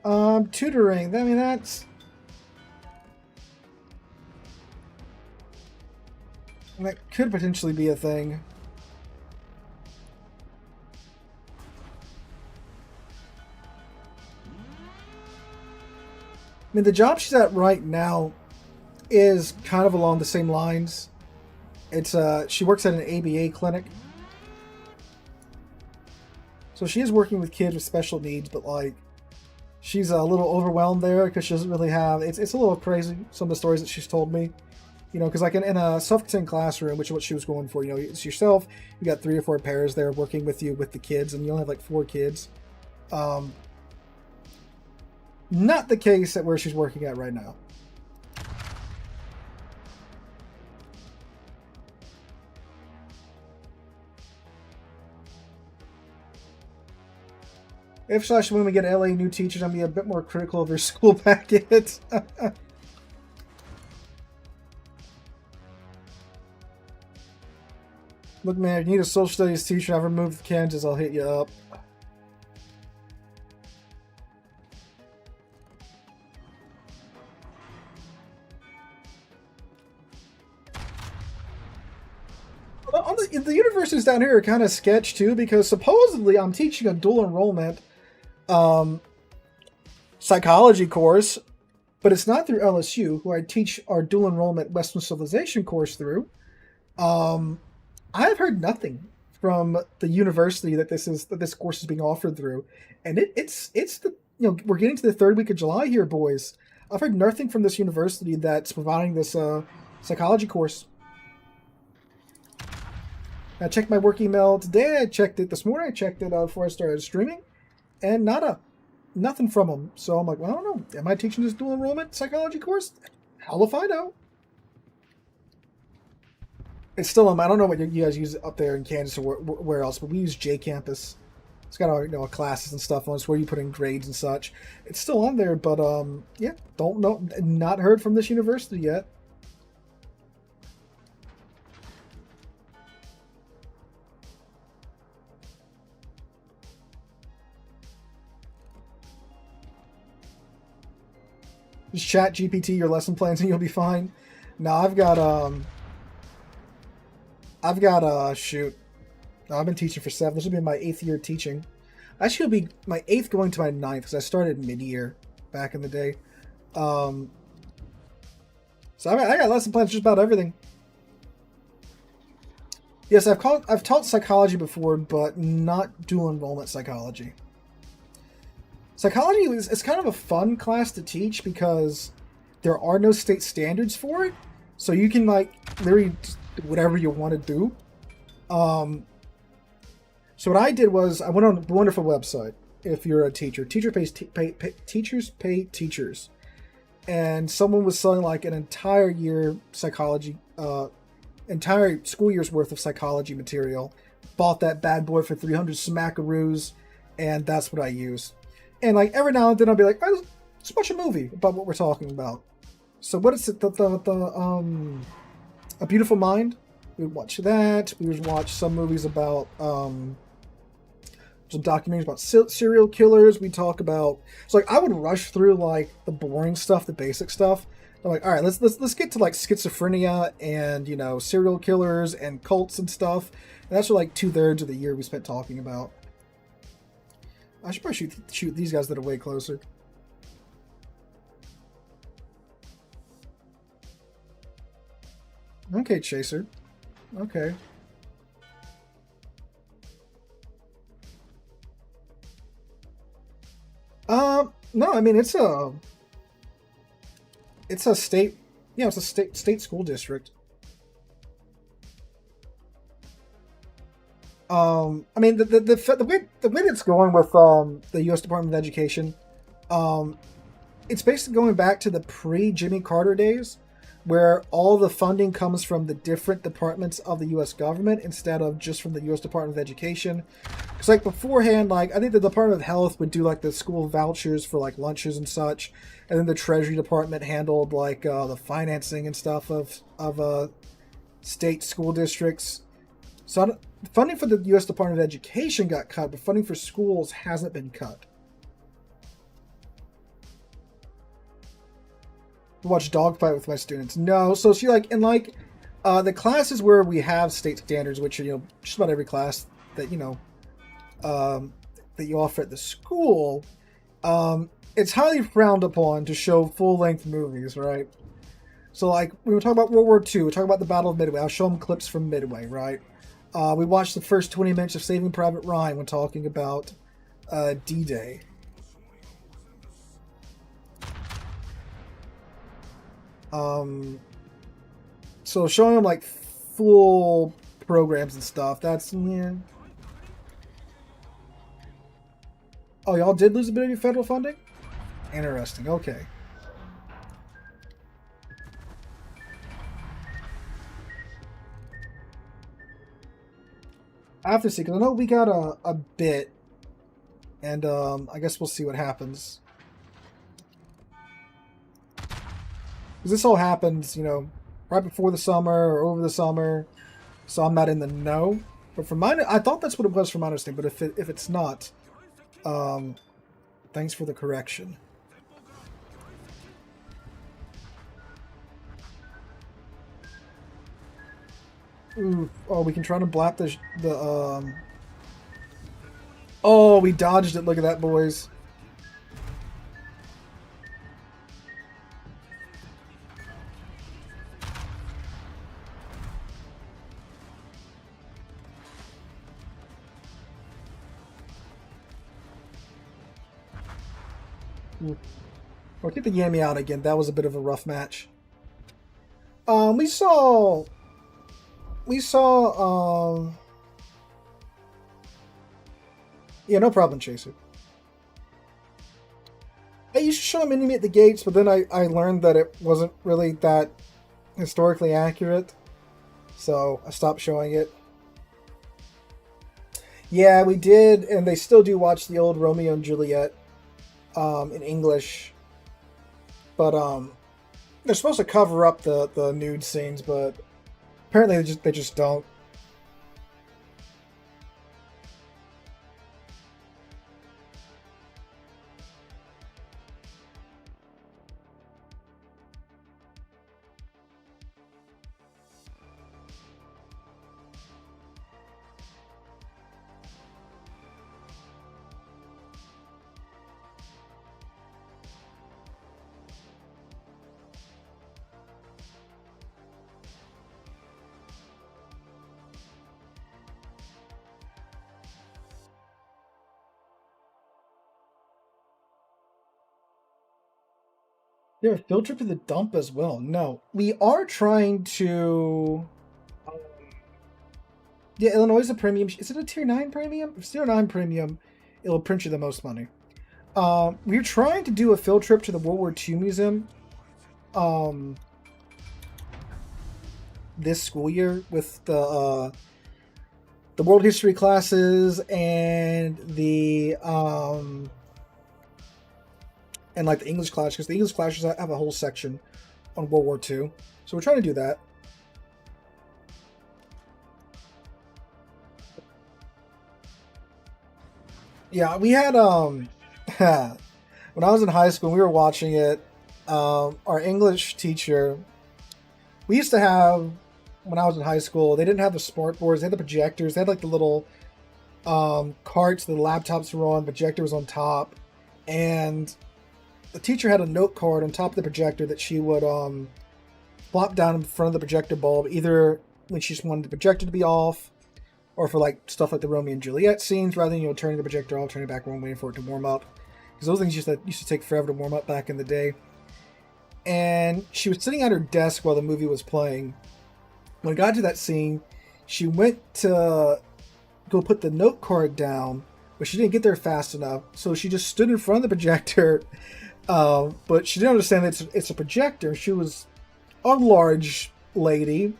Speaker 2: Tutoring. I mean, that could potentially be a thing. I mean, the job she's at right now is kind of along the same lines. It's she works at an ABA clinic. So she is working with kids with special needs, but like she's a little overwhelmed there because she doesn't really have. It's a little crazy, some of the stories that she's told me. You know, because like in a self-contained classroom, which is what she was going for, you know, it's yourself, you got 3 or 4 pairs there working with you with the kids, and you only have like 4 kids. Not the case at where she's working at right now. If/when we get LA new teachers, I'm going to be a bit more critical of their school packet. Look, man, if you need a social studies teacher, I've removed Kansas, I'll hit you up. The universities down here are kind of sketch too, because supposedly I'm teaching a dual enrollment psychology course, but it's not through LSU, who I teach our dual enrollment Western Civilization course through. I've heard nothing from the university that this course is being offered through, and it's the we're getting to the 3rd week of July here, boys. I've heard nothing from this university that's providing this psychology course. I checked my work email today. I checked it this morning. I checked it before I started streaming, and nothing from them. So I'm like, well, I don't know. Am I teaching this dual enrollment psychology course? Hell if I know. It's still I don't know what you guys use up there in Kansas or where else, but we use J Campus. It's got all classes and stuff on it, where you put in grades and such. It's still on there, but yeah, don't know. Not heard from this university yet. Just chat GPT your lesson plans and you'll be fine. No, I've got shoot. No, I've been teaching for 7. This will be my 8th year teaching. Actually, it'll be my 8th going to my 9th because I started mid-year back in the day. So I got lesson plans just about everything. Yes, I've taught psychology before, but not dual enrollment psychology. Psychology is kind of a fun class to teach because there are no state standards for it, so you can like literally do whatever you want to do. So what I did was I went on a wonderful website. If you're a teacher, teachers pay teachers, and someone was selling like an entire year psychology, entire school year's worth of psychology material. Bought that bad boy for 300 smackaroos, and that's what I use. And like every now and then I'll be like, let's watch a movie about what we're talking about. So what is it? A Beautiful Mind. We would watch that. We would watch some movies about some documentaries about serial killers. We talk about I would rush through like the boring stuff, the basic stuff. I'm like, all right, let's get to like schizophrenia and serial killers and cults and stuff. And that's what like 2/3 of the year we spent talking about. I should probably shoot these guys that are way closer. Okay, Chaser. Okay. No, I mean it's a state, it's a state school district. I mean the way it's going with the U.S. Department of Education, it's basically going back to the pre-Jimmy Carter days, where all the funding comes from the different departments of the U.S. government instead of just from the U.S. Department of Education. Because like beforehand, like I think the Department of Health would do like the school vouchers for like lunches and such, and then the Treasury Department handled like the financing and stuff of state school districts. So funding for the U.S. Department of Education got cut, but funding for schools hasn't been cut. watch dogfight with my students. No, so she like in like the classes where we have state standards, which are just about every class that that you offer at the school. It's highly frowned upon to show full-length movies, right? So like we were talking about World War II, we talk about the Battle of Midway. I'll show them clips from Midway, right? We watched the first 20 minutes of Saving Private Ryan when talking about D-Day. So showing them like full programs and stuff, that's yeah. Oh, y'all did lose a bit of your federal funding? Interesting, okay. I have to see, because I know we got a bit, and I guess we'll see what happens. Because this all happens, right before the summer or over the summer, so I'm not in the know. But for mine, I thought that's what it was for my understanding. But if it's not, thanks for the correction. Ooh, oh, we can try to blap the Oh, we dodged it. Look at that, boys. I'll get the Yami out again. That was a bit of a rough match. We saw, yeah, no problem, Chaser. I used to show him enemy at the gates, but then I learned that it wasn't really that historically accurate, so I stopped showing it. Yeah, we did, and they still do watch the old Romeo and Juliet in English, but they're supposed to cover up the nude scenes, but apparently they just don't. Yeah, a field trip to the dump as well. No, we are trying to. Yeah, Illinois is a premium. Is it a tier 9 premium? If it's tier 9 premium, it'll print you the most money. We're trying to do a field trip to the World War II Museum this school year with the world history classes and the and like the English class, because the English classes have a whole section on World War II. So we're trying to do that. Yeah, we had when I was in high school, we were watching it. Our English teacher, we used to have when I was in high school, they didn't have the smart boards, they had the projectors, they had like the little carts the laptops were on, projector was on top, and the teacher had a note card on top of the projector that she would plop down in front of the projector bulb, either when she just wanted the projector to be off, or for like stuff like the Romeo and Juliet scenes, rather than turning the projector off, turning it back on, waiting for it to warm up, because those things used to take forever to warm up back in the day. And she was sitting at her desk while the movie was playing. When it got to that scene, she went to go put the note card down, but she didn't get there fast enough, so she just stood in front of the projector. But she didn't understand that it's a projector. She was a large lady,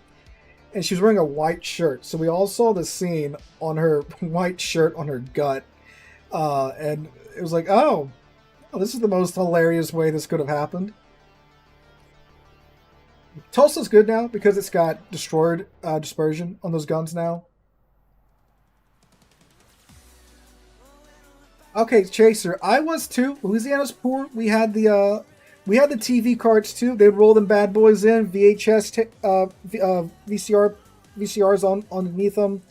Speaker 2: and she was wearing a white shirt. So we all saw the scene on her white shirt on her gut. And it was like, oh, this is the most hilarious way this could have happened. Tulsa's good now because it's got destroyed dispersion on those guns now. Okay, Chaser, I was too. Louisiana's poor. We had the We had the TV cards too. They'd roll them bad boys in VCRs on underneath them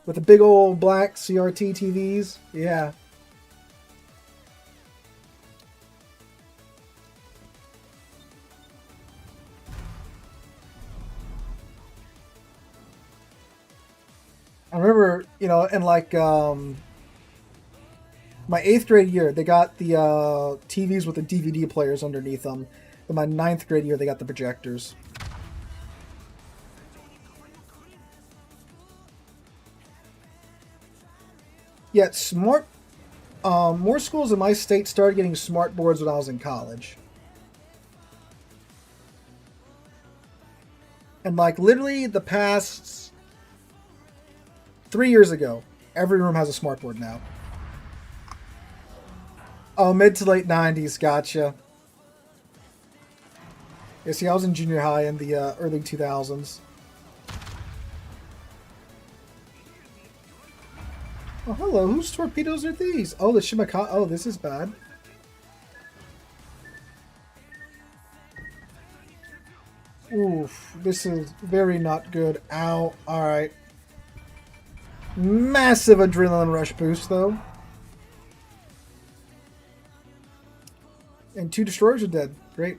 Speaker 2: with the big old black CRT TVs. Yeah. I remember, in like my 8th grade year, they got the TVs with the DVD players underneath them. In my 9th grade year, they got the projectors. Yet more schools in my state started getting smart boards when I was in college. And like literally the past 3 years ago, every room has a smart board now. Oh, mid to late 90s, gotcha. Yeah, see, I was in junior high in the early 2000s. Oh, hello, whose torpedoes are these? Oh, the Shimaka. Oh, this is bad. Oof, this is very not good. Ow, alright. Massive adrenaline rush boost, though. And 2 destroyers are dead. Great.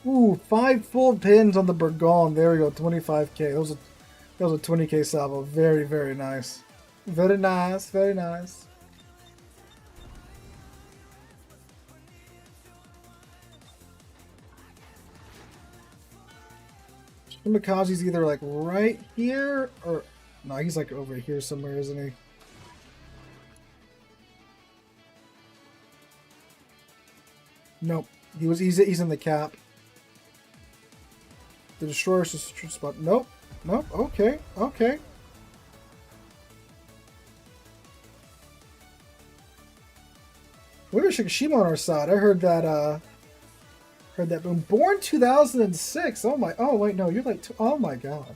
Speaker 2: Ooh, 5 full pins on the Burgon. There we go, 25k. That was a 20k salvo. Very, very nice. Very nice, very nice. Shimakaze's either like right here or no, he's like over here somewhere, isn't he? Nope. He's in the cap. The destroyer's just spot. Nope. Nope. Okay. Okay. We got Shikishima on our side. I heard that boom. Born 2006. Oh my. Oh wait, no, you're like. Oh my god.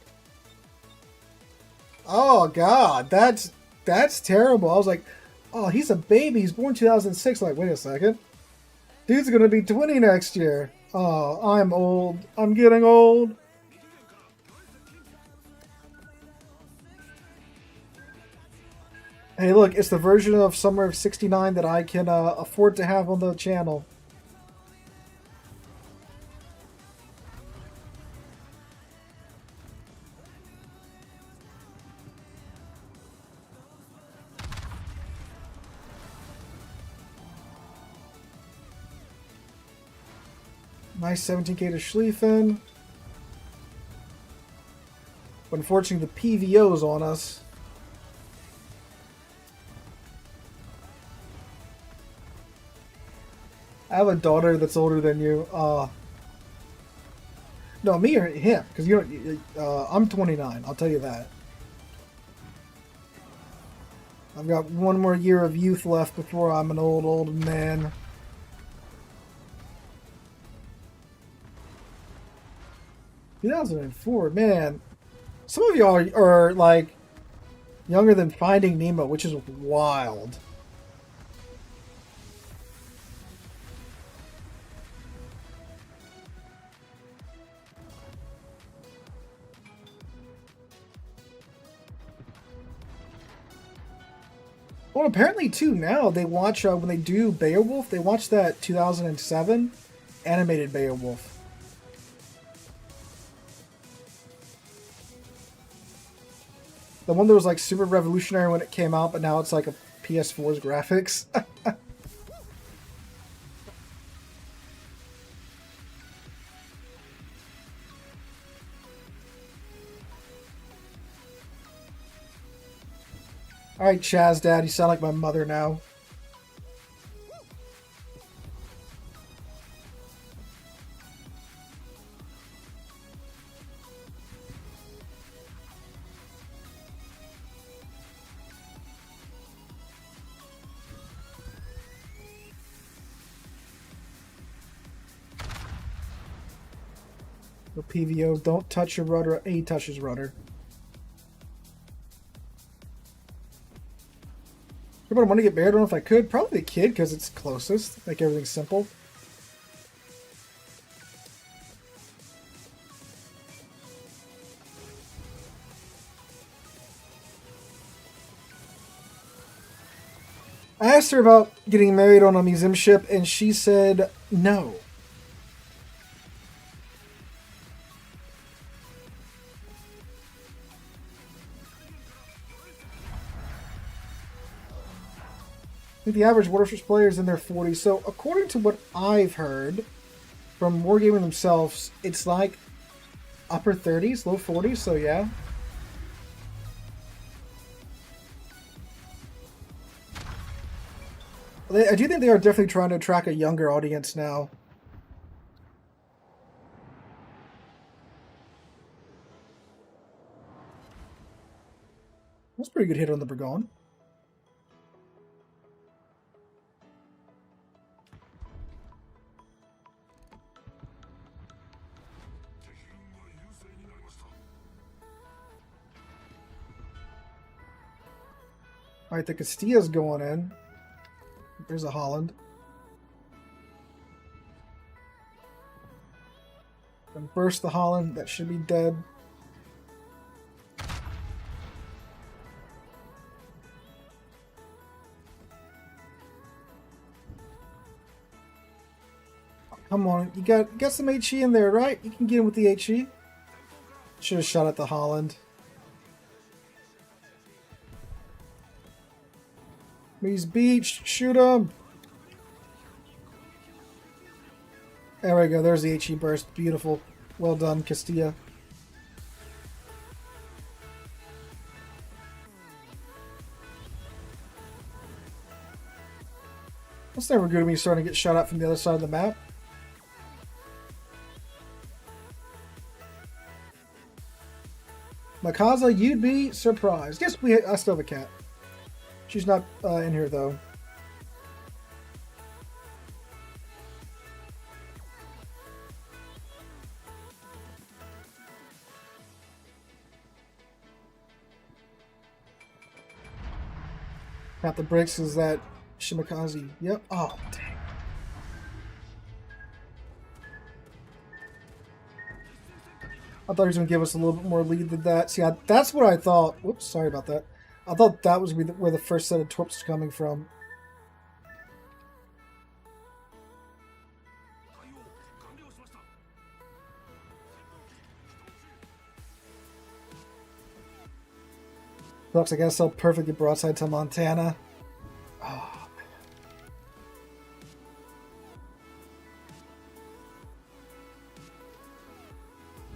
Speaker 2: Oh god, that's terrible. I was like, oh, he's a baby. He's born 2006. Like, wait a second. Dude's gonna be 20 next year. Oh, I'm old. I'm getting old. Hey, look, it's the version of Summer of '69 that I can afford to have on the channel. Nice 17k to Schlieffen. But unfortunately, the PVO's on us. I have a daughter that's older than you. No, me or him? Because I'm 29. I'll tell you that. I've got one more year of youth left before I'm an old man. – 2004, man. Some of y'all are like younger than Finding Nemo, which is wild. Well, apparently too now they watch when they do Beowulf, they watch that 2007 animated Beowulf. The one that was like super revolutionary when it came out, but now it's like a PS4's graphics. Alright, Chaz, Dad, you sound like my mother now. The PVO, don't touch your rudder. He touches rudder. I want to get married. I don't know if I could. Probably the kid because it's closest. Make everything simple. I asked her about getting married on a museum ship, and she said no. I think the average Warships player is in their 40s. So according to what I've heard from Wargaming themselves, it's like upper 30s, low 40s, so yeah. I do think they are definitely trying to attract a younger audience now. That's a pretty good hit on the Burgon. Alright, the Castilla's going in. There's a Holland. Then burst the Holland. That should be dead. Oh, come on, you got some HE in there, right? You can get in with the HE. Should have shot at the Holland. He's beached. Shoot him. There we go. There's the HE burst. Beautiful. Well done, Castilla. That's never good when you're starting to get shot at from the other side of the map. Makaza, you'd be surprised. Yes, I still have a cat. She's not in here, though. Tap the brakes is that Shimakaze. Yep. Oh, dang. I thought he was going to give us a little bit more lead than that. See, that's what I thought. Whoops, sorry about that. I thought that was where the first set of torps was coming from. Looks like I saw perfectly broadside to Montana. Oh, man.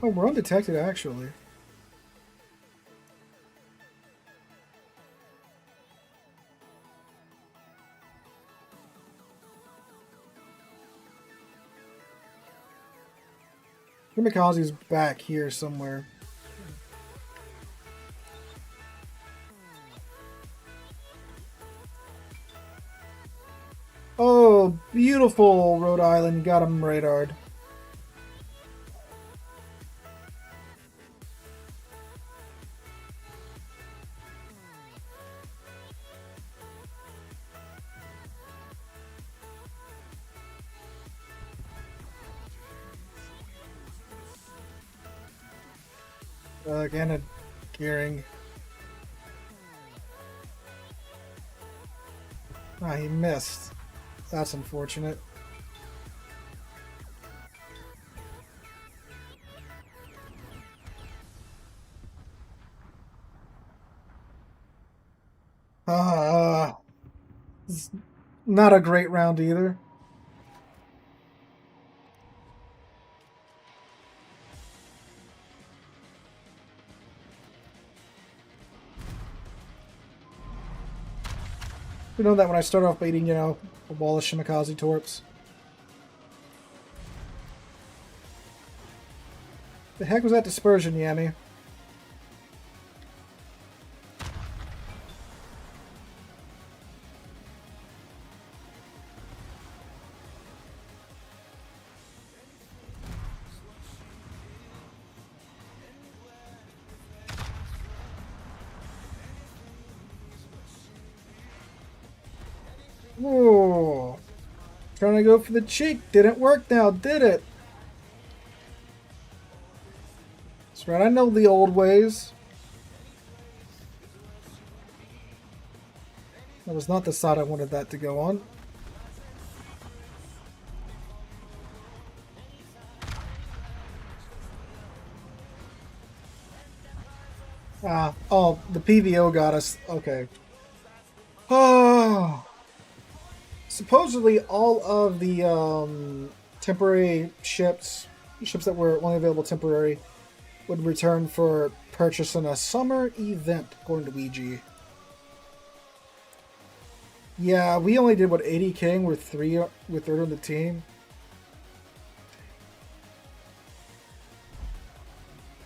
Speaker 2: Oh, we're undetected, actually. Kamikaze's back here somewhere. Oh, beautiful, Rhode Island. Got him radared. Again, a gearing. Ah, he missed. That's unfortunate. It's not a great round either. You know that when I start off baiting, a wall of Shimakaze torps. The heck was that dispersion, Yami? Whoa. Trying to go for the cheek. Didn't work now, did it? That's right, I know the old ways. That was not the side I wanted that to go on. Ah, oh, the PVO got us. Okay. Oh. Supposedly all of the temporary ships that were only available temporary, would return for purchase in a summer event, according to Ouija. Yeah, we only did, what, 80k, and we're third on the team.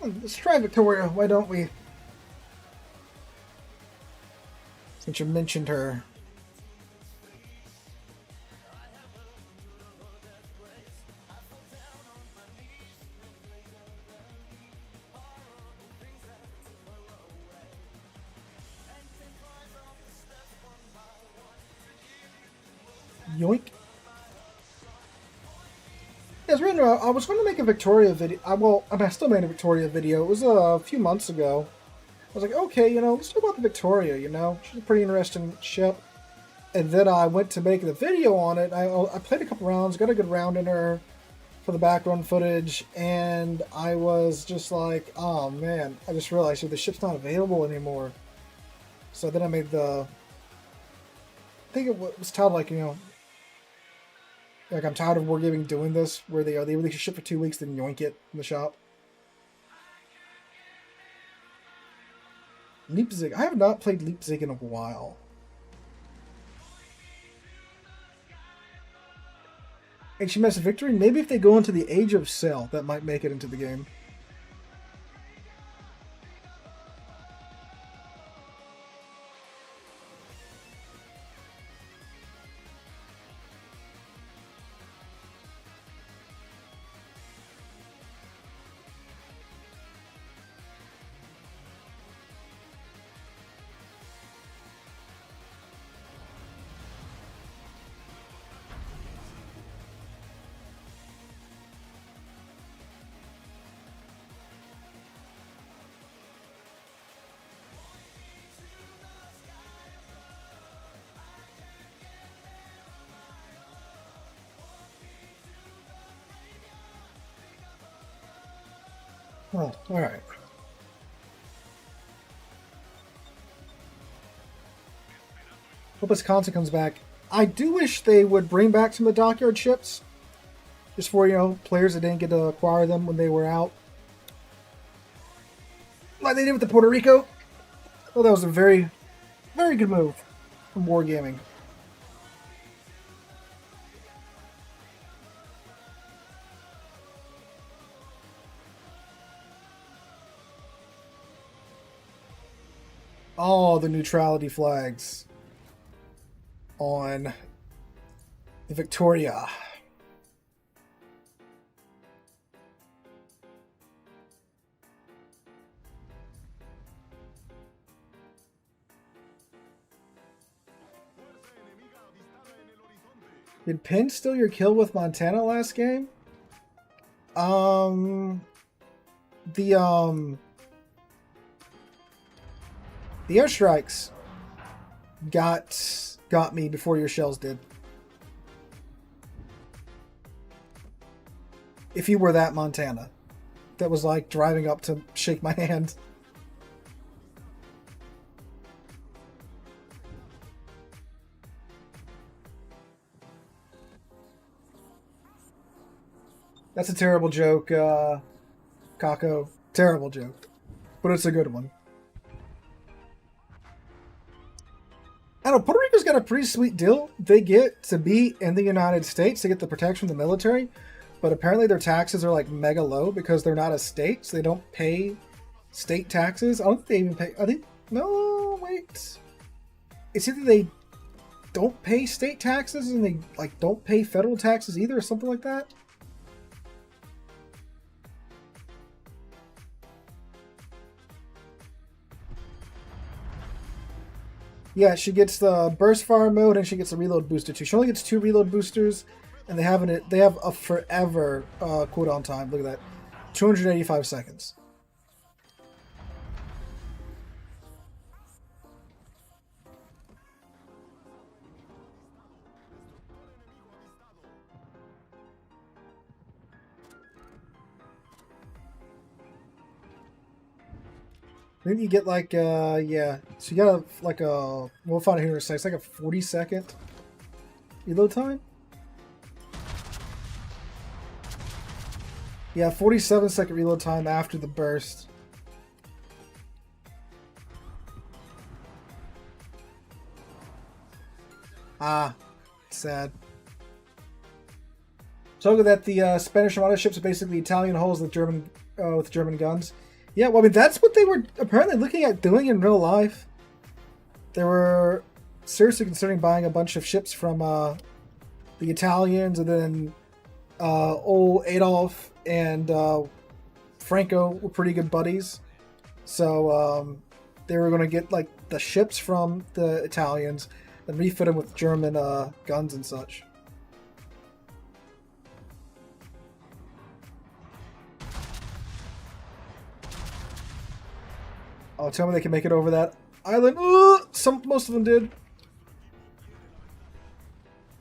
Speaker 2: Let's try Victoria, why don't we? Since you mentioned her. Yoink. Yes, I was going to make a Victoria video. I still made a Victoria video. It was a few months ago. I was like, okay, let's talk about the Victoria, She's a pretty interesting ship. And then I went to make the video on it. I played a couple rounds, got a good round in her for the background footage, and I was just like, oh man, I just realized the ship's not available anymore. So then I made I think it was titled like, like I'm tired of Wargaming doing this, where they release a ship for 2 weeks, then yoink it in the shop. Leipzig. I have not played Leipzig in a while. HMS Victory? Maybe if they go into the Age of Sail, that might make it into the game. Oh, alright. Hope Wisconsin comes back. I do wish they would bring back some of the dockyard ships. Just for, players that didn't get to acquire them when they were out. Like they did with the Puerto Rico. Oh, that was a very, very good move from Wargaming. Oh, the neutrality flags on the Victoria. Did Penn steal your kill with Montana last game? The airstrikes got me before your shells did. If you were that Montana, that was like driving up to shake my hand. That's a terrible joke, Kako. Terrible joke. But it's a good one. I don't know, Puerto Rico's got a pretty sweet deal. They get to be in the United States. They get the protection from the military. But apparently their taxes are like mega low because they're not a state. So they don't pay state taxes. I don't think they even pay... I think... No, wait. It's either they don't pay state taxes and they like don't pay federal taxes either or something like that. Yeah, she gets the burst fire mode and she gets a reload booster too. She only gets 2 reload boosters, and they have a forever cooldown time. Look at that, 285 seconds. Then you get like yeah, so you got like a, we'll find it here in a second. It's like a 40-second reload time. Yeah, 47-second reload time after the burst. Ah, sad. So look at that. The Spanish Armada ships are basically Italian hulls with German guns. Yeah, well, I mean that's what they were apparently looking at doing in real life. They were seriously considering buying a bunch of ships from the Italians, and then old Adolf and Franco were pretty good buddies. So they were going to get like the ships from the Italians and refit them with German guns and such. Oh, tell me they can make it over that island. Most of them did.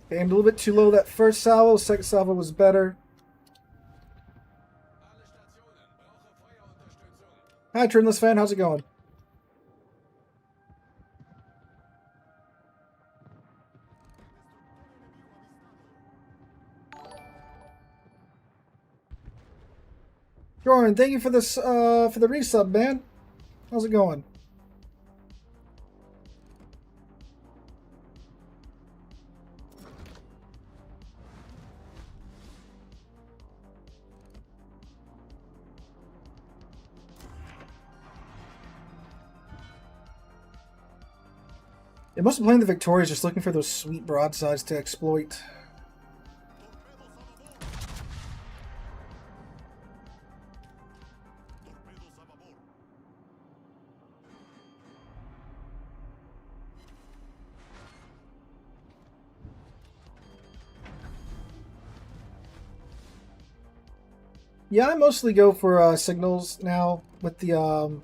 Speaker 2: Aimed a little bit too low that first salvo. Second salvo was better. Hi, Trinless fan. How's it going? Jordan, thank you for this for the resub, man. How's it going? It must have playing the Victorias just looking for those sweet broadsides to exploit. Yeah, I mostly go for signals now with the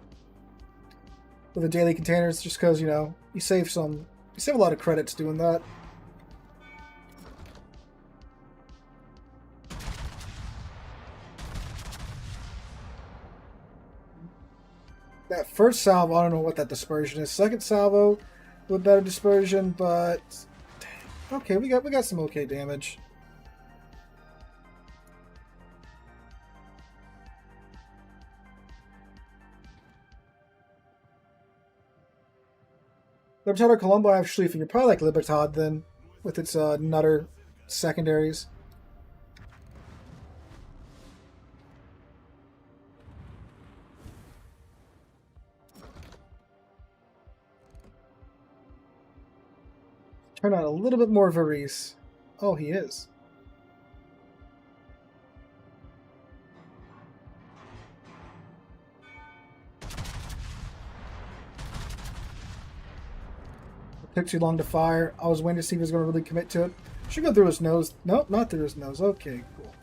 Speaker 2: daily containers, just because you save a lot of credits doing that. That first salvo, I don't know what that dispersion is. Second salvo with better dispersion, but okay, we got some okay damage. Libertad or Colombo, actually, if you're probably like Libertad then, with its nutter secondaries. Turn on a little bit more Varese. Oh, he is. Took too long to fire. I was waiting to see if he was going to really commit to it. Should go through his nose. Nope, not through his nose. Okay, cool.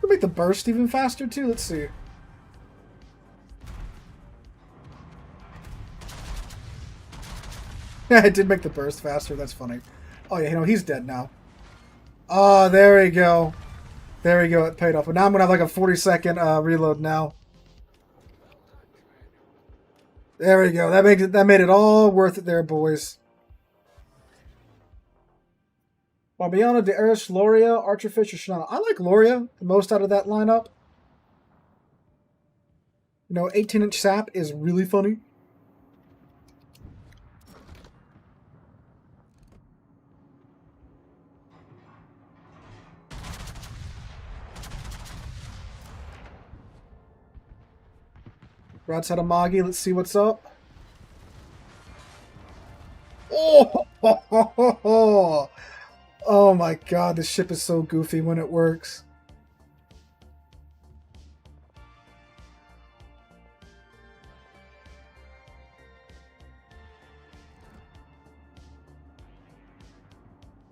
Speaker 2: Make the burst even faster too. Let's see. Yeah, it did make the burst faster. That's funny. Oh yeah, he's dead now. Oh, there we go. There we go. It paid off. But now I'm gonna have like a 40-second reload now. There we go. That made it all worth it there, boys. Barbiano, De Eris, Loria, Archerfish, or Shanana. I like Loria the most out of that lineup. 18-inch sap is really funny. Broadside of Magi. Let's see what's up. Oh, oh my god, this ship is so goofy when it works.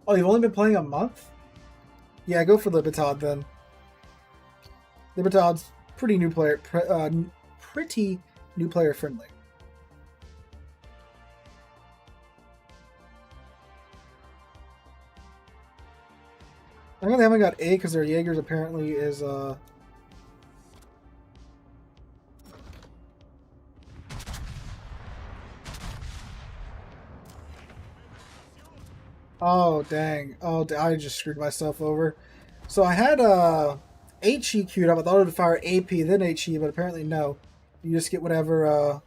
Speaker 2: Oh, you've only been playing a month? Yeah, go for Libertad then. Libertad's pretty new player, pretty new player friendly. I know they haven't got A because their Jaegers apparently is oh dang. Oh, I just screwed myself over. So I had HE queued up. I thought it would fire AP then HE, but apparently no. You just get whatever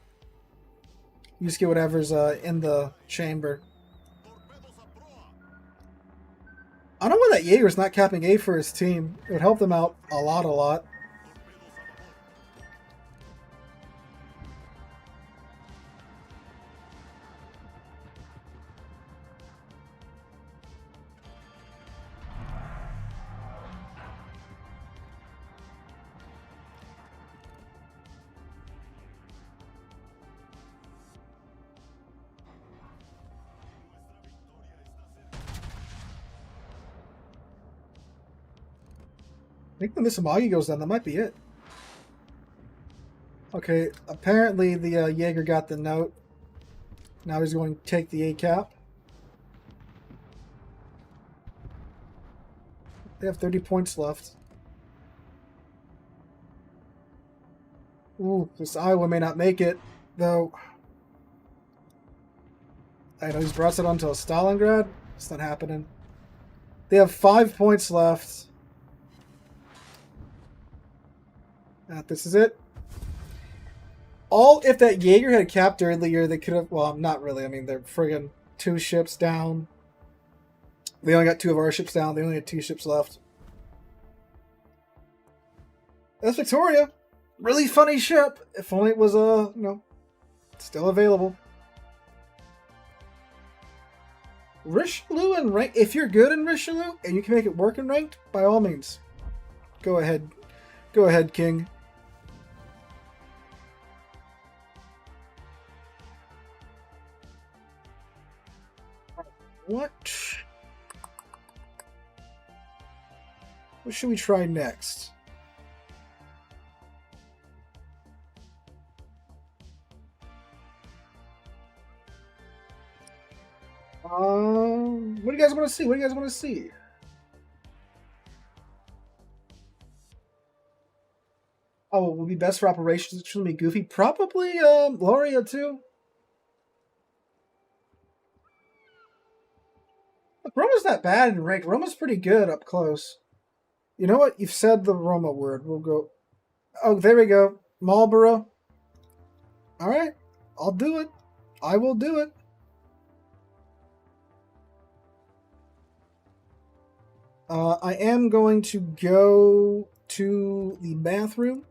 Speaker 2: whatever's in the chamber. I don't know why that Jaeger's not capping A for his team. It would help them out a lot. I think when this Amagi goes down, that might be it. Okay, apparently the Jaeger got the note. Now he's going to take the A cap. They have 30 points left. Ooh, this Iowa may not make it, though. I know he's brought it onto Stalingrad. It's not happening. They have 5 points left. This is it. If that Jaeger had capped earlier, they could have. Well, not really. I mean, they're friggin' 2 ships down. They only got 2 of our ships down. They only had 2 ships left. That's Victoria. Really funny ship. If only it was still available. Richelieu and rank. If you're good in Richelieu and you can make it work in ranked, by all means, go ahead. Go ahead, King. What should we try next? What do you guys want to see? What do you guys want to see? Oh, it would be best for operations. It should be goofy. Probably Loria too. Look, Roma's not bad in ranked. Roma's pretty good up close. You know what? You've said the Roma word. We'll go. Oh, there we go. Marlborough. All right. I'll do it. I will do it. I am going to go to the bathroom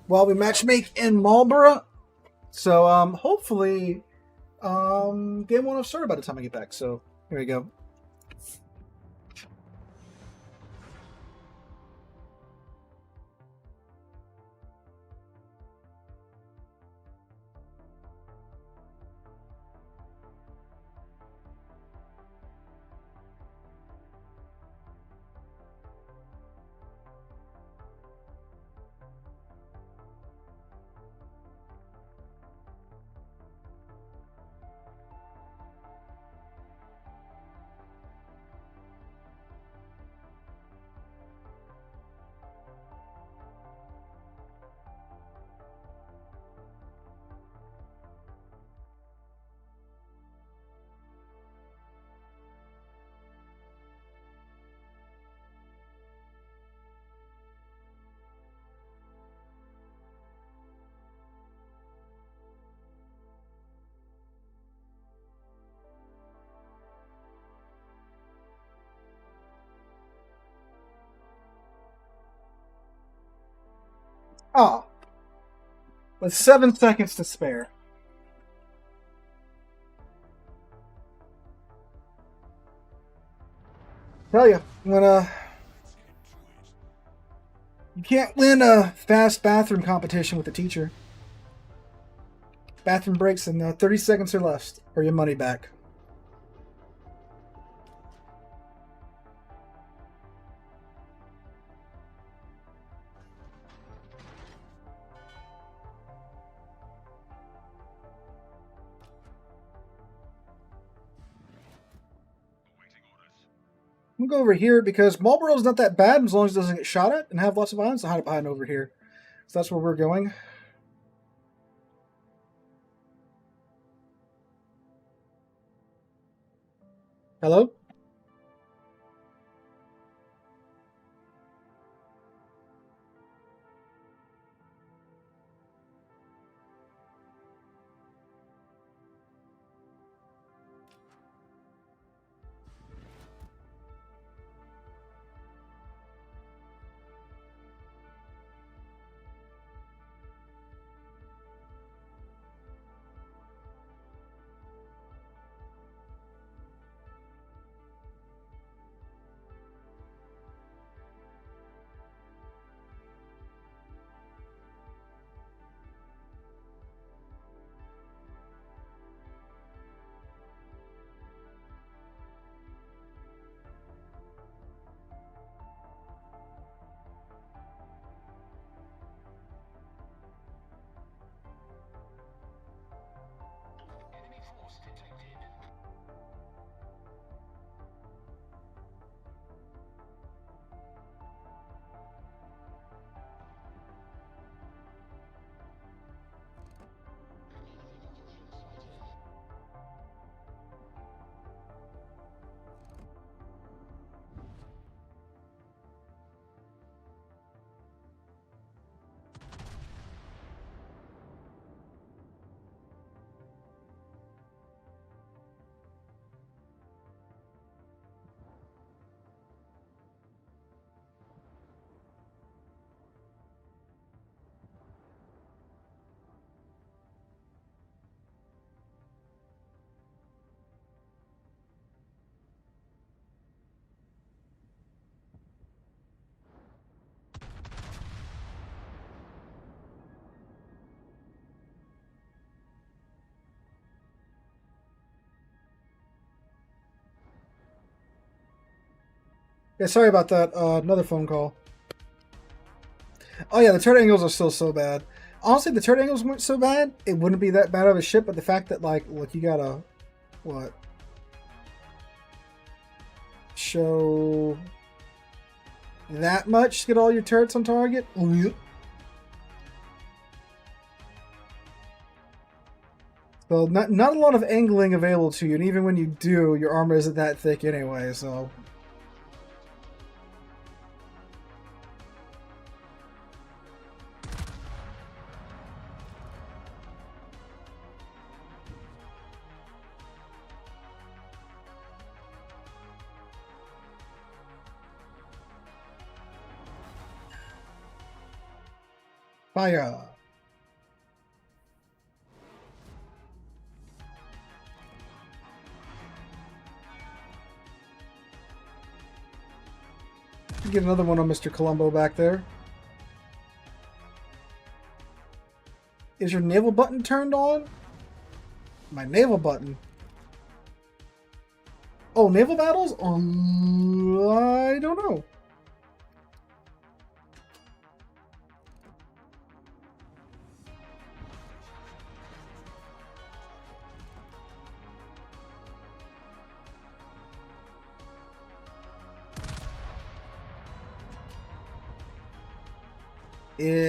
Speaker 2: while we matchmake in Marlborough. So hopefully game won't have started by the time I get back. So here we go. Oh, with 7 seconds to spare. Tell you, when you can't win a fast bathroom competition with a teacher. Bathroom breaks in 30 seconds or less, or your money back. I'm gonna go over here because Marlboro's not that bad as long as it doesn't get shot at and have lots of items to hide behind over here. So that's where we're going. Hello? Yeah, sorry about that. Another phone call. Oh yeah, the turret angles are still so bad. Honestly, the turret angles weren't so bad. It wouldn't be that bad of a ship, but the fact that, like, look, you gotta... What? Show... that much to get all your turrets on target? So, not a lot of angling available to you, and even when you do, your armor isn't that thick anyway, so... Fire! Get another one on Mr. Columbo back there. Is your naval button turned on? My naval button? Oh, naval battles? I don't know.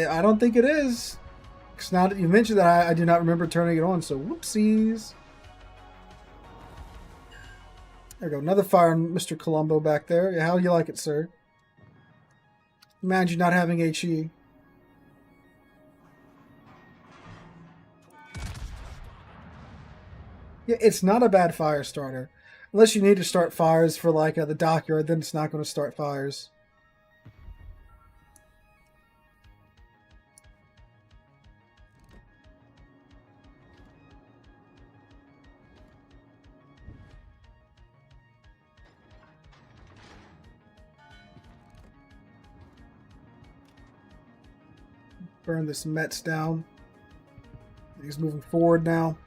Speaker 2: I don't think it is. Because now that you mentioned that, I do not remember turning it on, so whoopsies. There we go. Another fire on Mr. Columbo back there. Yeah, how do you like it, sir? Imagine not having HE. Yeah, it's not a bad fire starter. Unless you need to start fires for, like, the dockyard, then it's not going to start fires. Burn this Mets down. He's moving forward now.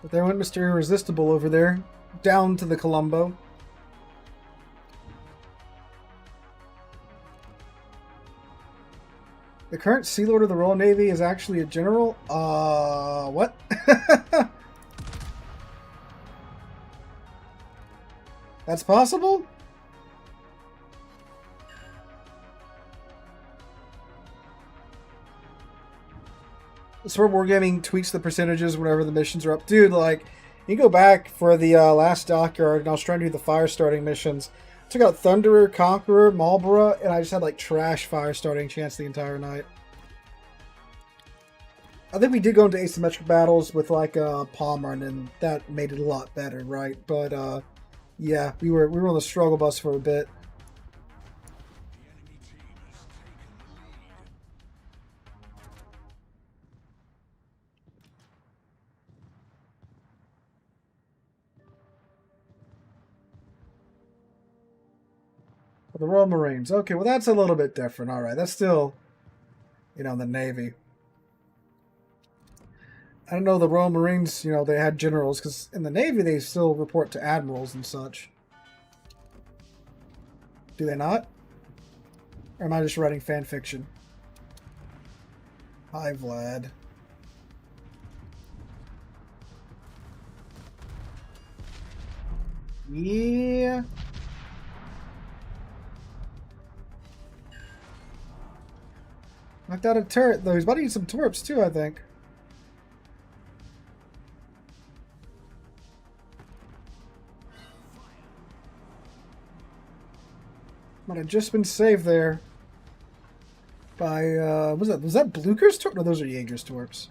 Speaker 2: But there went Mr. Irresistible over there. Down to the Colombo. The current Sea Lord of the Royal Navy is actually a general? What? That's possible? Sword Wargaming tweaks the percentages whenever the missions are up. Dude, like, you go back for the last dockyard, and I was trying to do the fire starting missions. Took out Thunderer, Conqueror, Marlborough, and I just had, like, trash fire starting chance the entire night. I think we did go into asymmetric battles with, like, Palmer, and then that made it a lot better, right? But, yeah, we were on the struggle bus for a bit. The Royal Marines. Okay, well, that's a little bit different. All right, that's still, you know, the Navy. I don't know, the Royal Marines, you know, they had generals, because in the Navy they still report to admirals and such. Do they not? Or am I just writing fan fiction? Hi, Vlad. Yeah. Knocked out a turret, though. He's about to use some torps, too, I think. Might have just been saved there by, was that Blucher's torp? No, those are Jaeger's torps.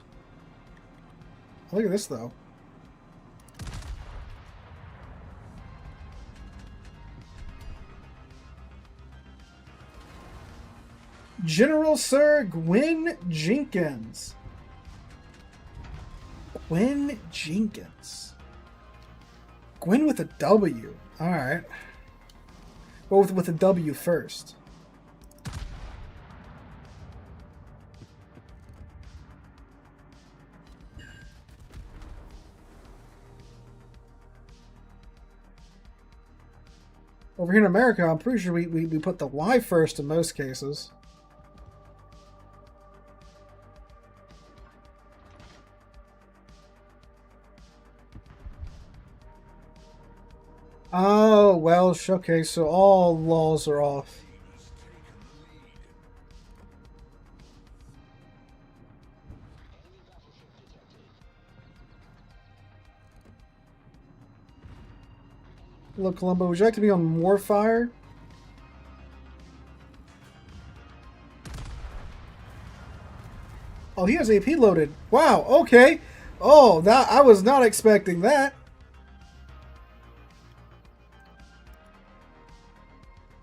Speaker 2: Look at this, though. General Sir Gwyn Jenkins. Gwyn Jenkins. Gwyn with a W. Alright. Well, with a W first. Over here in America, I'm pretty sure we put the Y first in most cases. Oh, well, okay, so all laws are off. Look, Colombo, would you like to be on Warfire? Oh, he has AP loaded. Wow, okay. Oh, that I was not expecting that.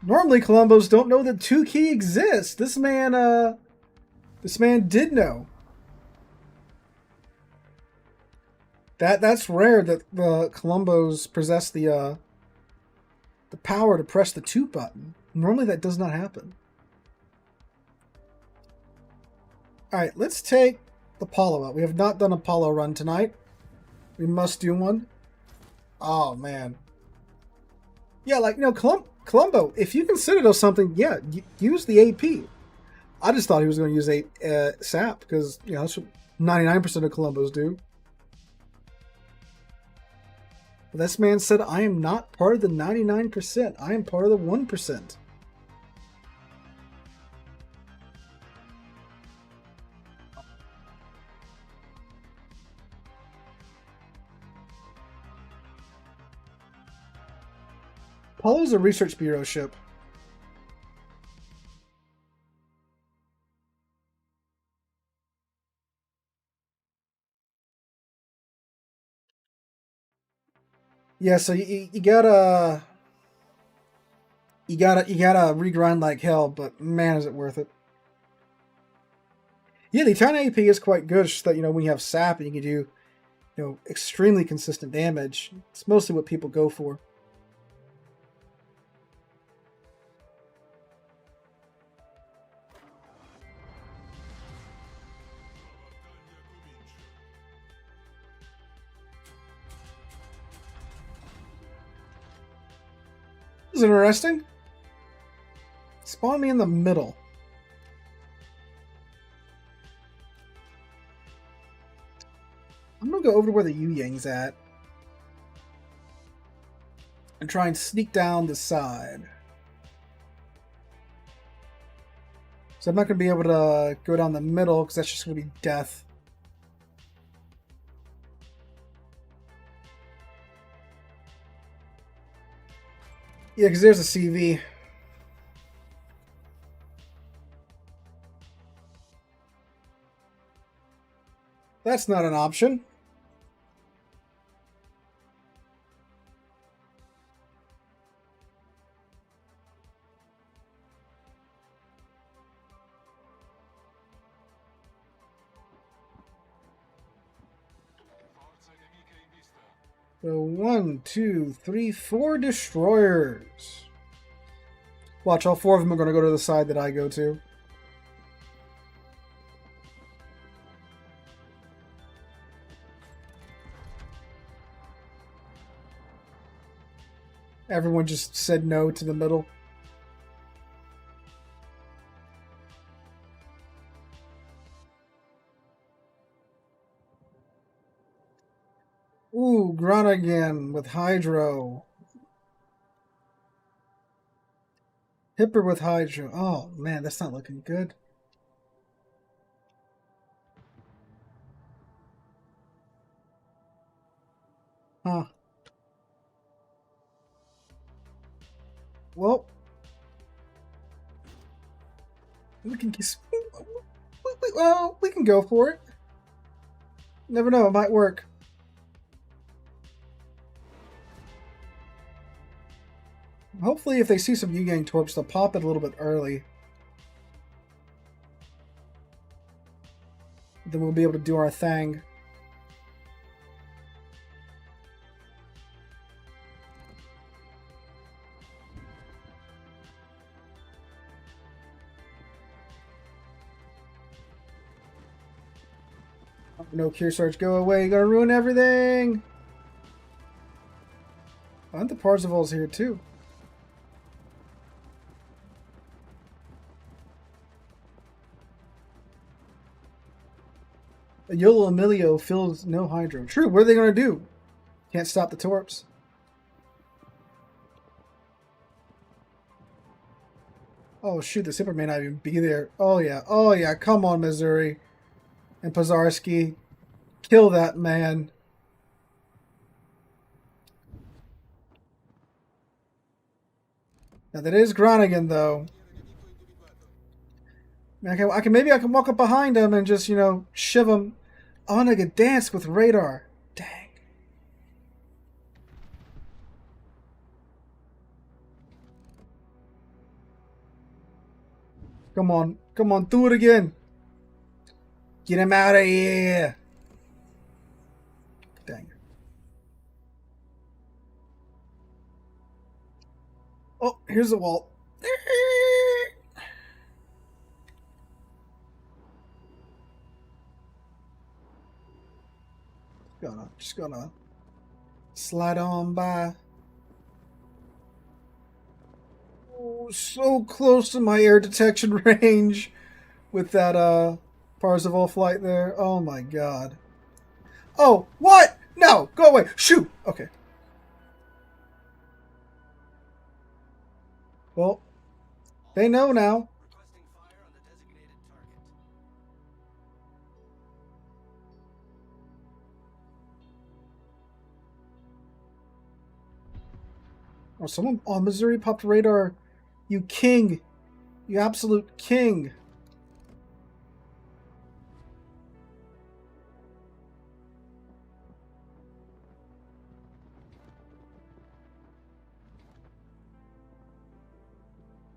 Speaker 2: Normally, Colombos don't know that 2 key exists. This man did know. That's rare that the Colombos possess the power to press the 2 button. Normally, that does not happen. All right, let's take the Apollo out. We have not done a Apollo run tonight. We must do one. Oh man. Yeah, like, you know, Colombo, if you consider those something, yeah, use the AP. I just thought he was going to use SAP because, you know, that's what 99% of Colombos do. But this man said, I am not part of the 99%. I am part of the 1%. Apollo's a research bureau ship. Yeah, so you gotta regrind like hell, but man, is it worth it. Yeah, the China AP is quite good. It's just that, you know, when you have SAP, you can do extremely consistent damage. It's mostly what people go for. This is interesting. Spawn me in the middle. I'm gonna go over to where the Yu Yang's at and try and sneak down the side. So I'm not gonna be able to go down the middle because that's just gonna be death. Yeah, because there's a CV. That's not an option. So 1, 2, 3, 4 destroyers. Watch, all 4 of them are going to go to the side that I go to. Everyone just said no to the middle. Ooh, Groningen with Hydro. Hipper with Hydro. Oh, man, that's not looking good. Huh. Well, we can we can go for it. Never know, it might work. Hopefully, if they see some Yu-Gang torps, they'll pop it a little bit early. Then we'll be able to do our thing. No, Kearsarge, go away. You're gonna ruin everything. I think the Parzival's here too. Yolo Emilio fills no hydro. True, what are they gonna do? Can't stop the torps. Oh shoot, the Zipper may not even be there. Oh yeah, come on, Missouri. And Pazarski. Kill that man. Now that is Groningen though. Maybe I can walk up behind him and just, shiv him. Oh, and I could dance with radar. Dang. Come on, do it again. Get him out of here. Dang. Oh, here's the wall. Just gonna slide on by. Oh, so close to my air detection range with that Parzival flight there. Oh my god. Oh, what? No, go away. Shoot. Okay. Well, they know now. Oh, someone on Missouri popped radar. You king. You absolute king.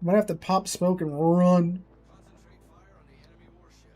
Speaker 2: I'm gonna have to pop smoke and run.
Speaker 3: Concentrate fire on the enemy warship.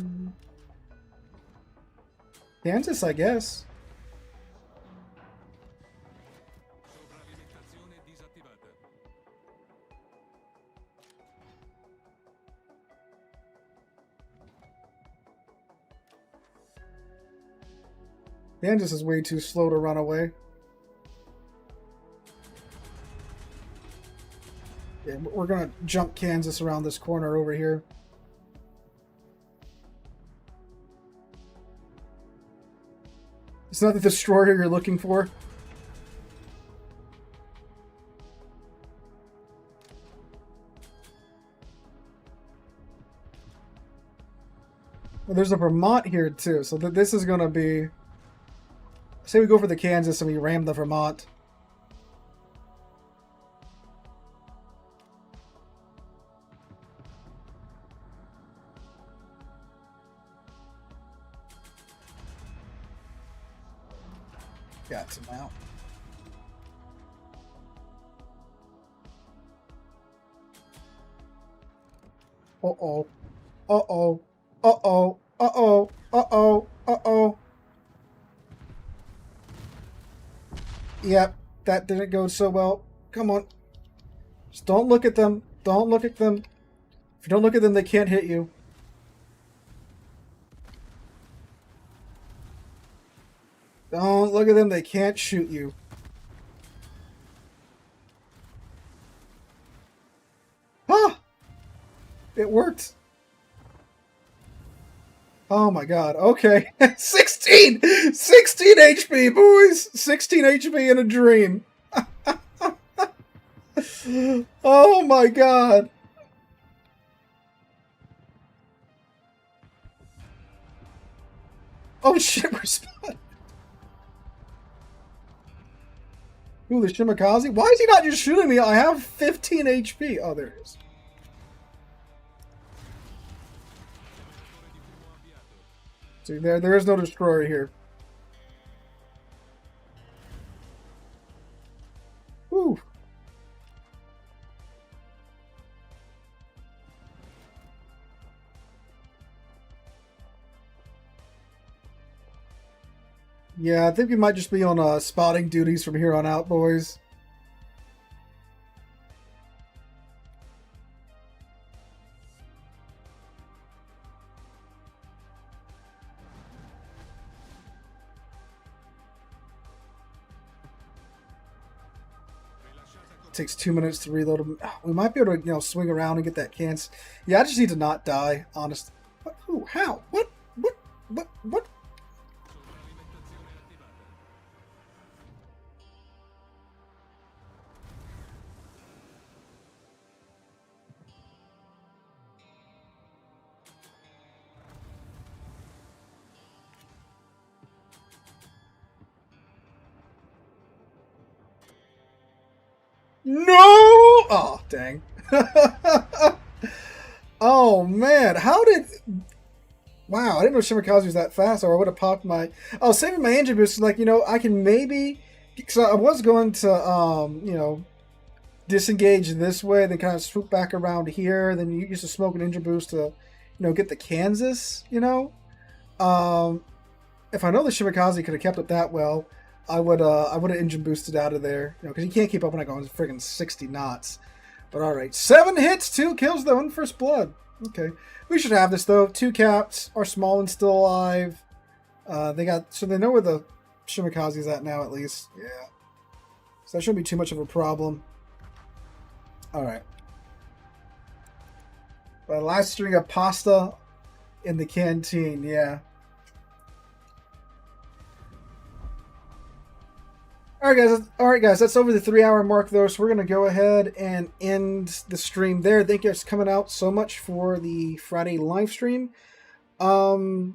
Speaker 2: Kansas, I guess.
Speaker 1: Sovralimentazione disattivata.
Speaker 2: Kansas is way too slow to run away. Yeah, we're gonna jump Kansas around this corner over here. It's not the destroyer you're looking for. Well, there's a Vermont here too, so this is gonna be. Say we go for the Kansas and we ram the Vermont. Got some out. Uh-oh. Uh-oh. Uh-oh. Uh-oh. Uh-oh. Uh-oh. Yep, that didn't go so well. Come on. Just don't look at them. Don't look at them. If you don't look at them, they can't hit you. Don't look at them, they can't shoot you. Ah! It worked. Oh my god, okay. 16! 16 HP, boys! 16 HP in a dream. Oh my god. Oh shit, we're spotted. Ooh, the Shimakaze? Why is he not just shooting me? I have 15 HP. Oh, there it is. See, there is no destroyer here. Woo. Yeah, I think we might just be on spotting duties from here on out, boys. It takes 2 minutes to reload them. We might be able to, swing around and get that Kansas. Yeah, I just need to not die, honest. What? Who? How? What? What? No! Oh, dang. Oh, man. How did... Wow, I didn't know Shimakaze was that fast, or I would have popped my... I was saving my engine boost, like, I can maybe... Because I was going to, disengage this way, then kind of swoop back around here, then you use the smoke and engine boost to, get the Kansas, If I know the Shimakaze could have kept it that well, I would have engine boosted out of there, because you can't keep up when I go friggin' 60 knots. But all right, 7 hits, 2 kills though, and first blood. Okay, we should have this though. 2 caps. Our small one's still alive. So they know where the Shimakaze's at now, at least. Yeah, so that shouldn't be too much of a problem. All right, the last string of pasta in the canteen. Yeah. All right, guys. That's over the 3-hour mark, though, so we're gonna go ahead and end the stream there. Thank you guys for coming out so much for the Friday live stream. I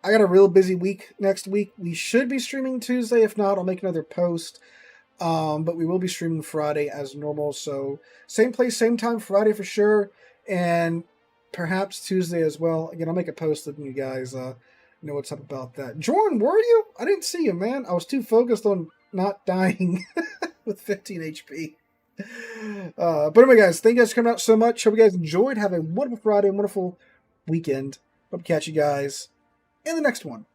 Speaker 2: got a real busy week next week. We should be streaming Tuesday. If not, I'll make another post. But we will be streaming Friday as normal. So same place, same time, Friday for sure, and perhaps Tuesday as well. Again, I'll make a post letting you guys know what's up about that. Jordan, were you? I didn't see you, man. I was too focused on not dying with 15 HP. But anyway, guys, thank you guys for coming out so much. Hope you guys enjoyed. Have a wonderful Friday, wonderful weekend. Hope to catch you guys in the next one.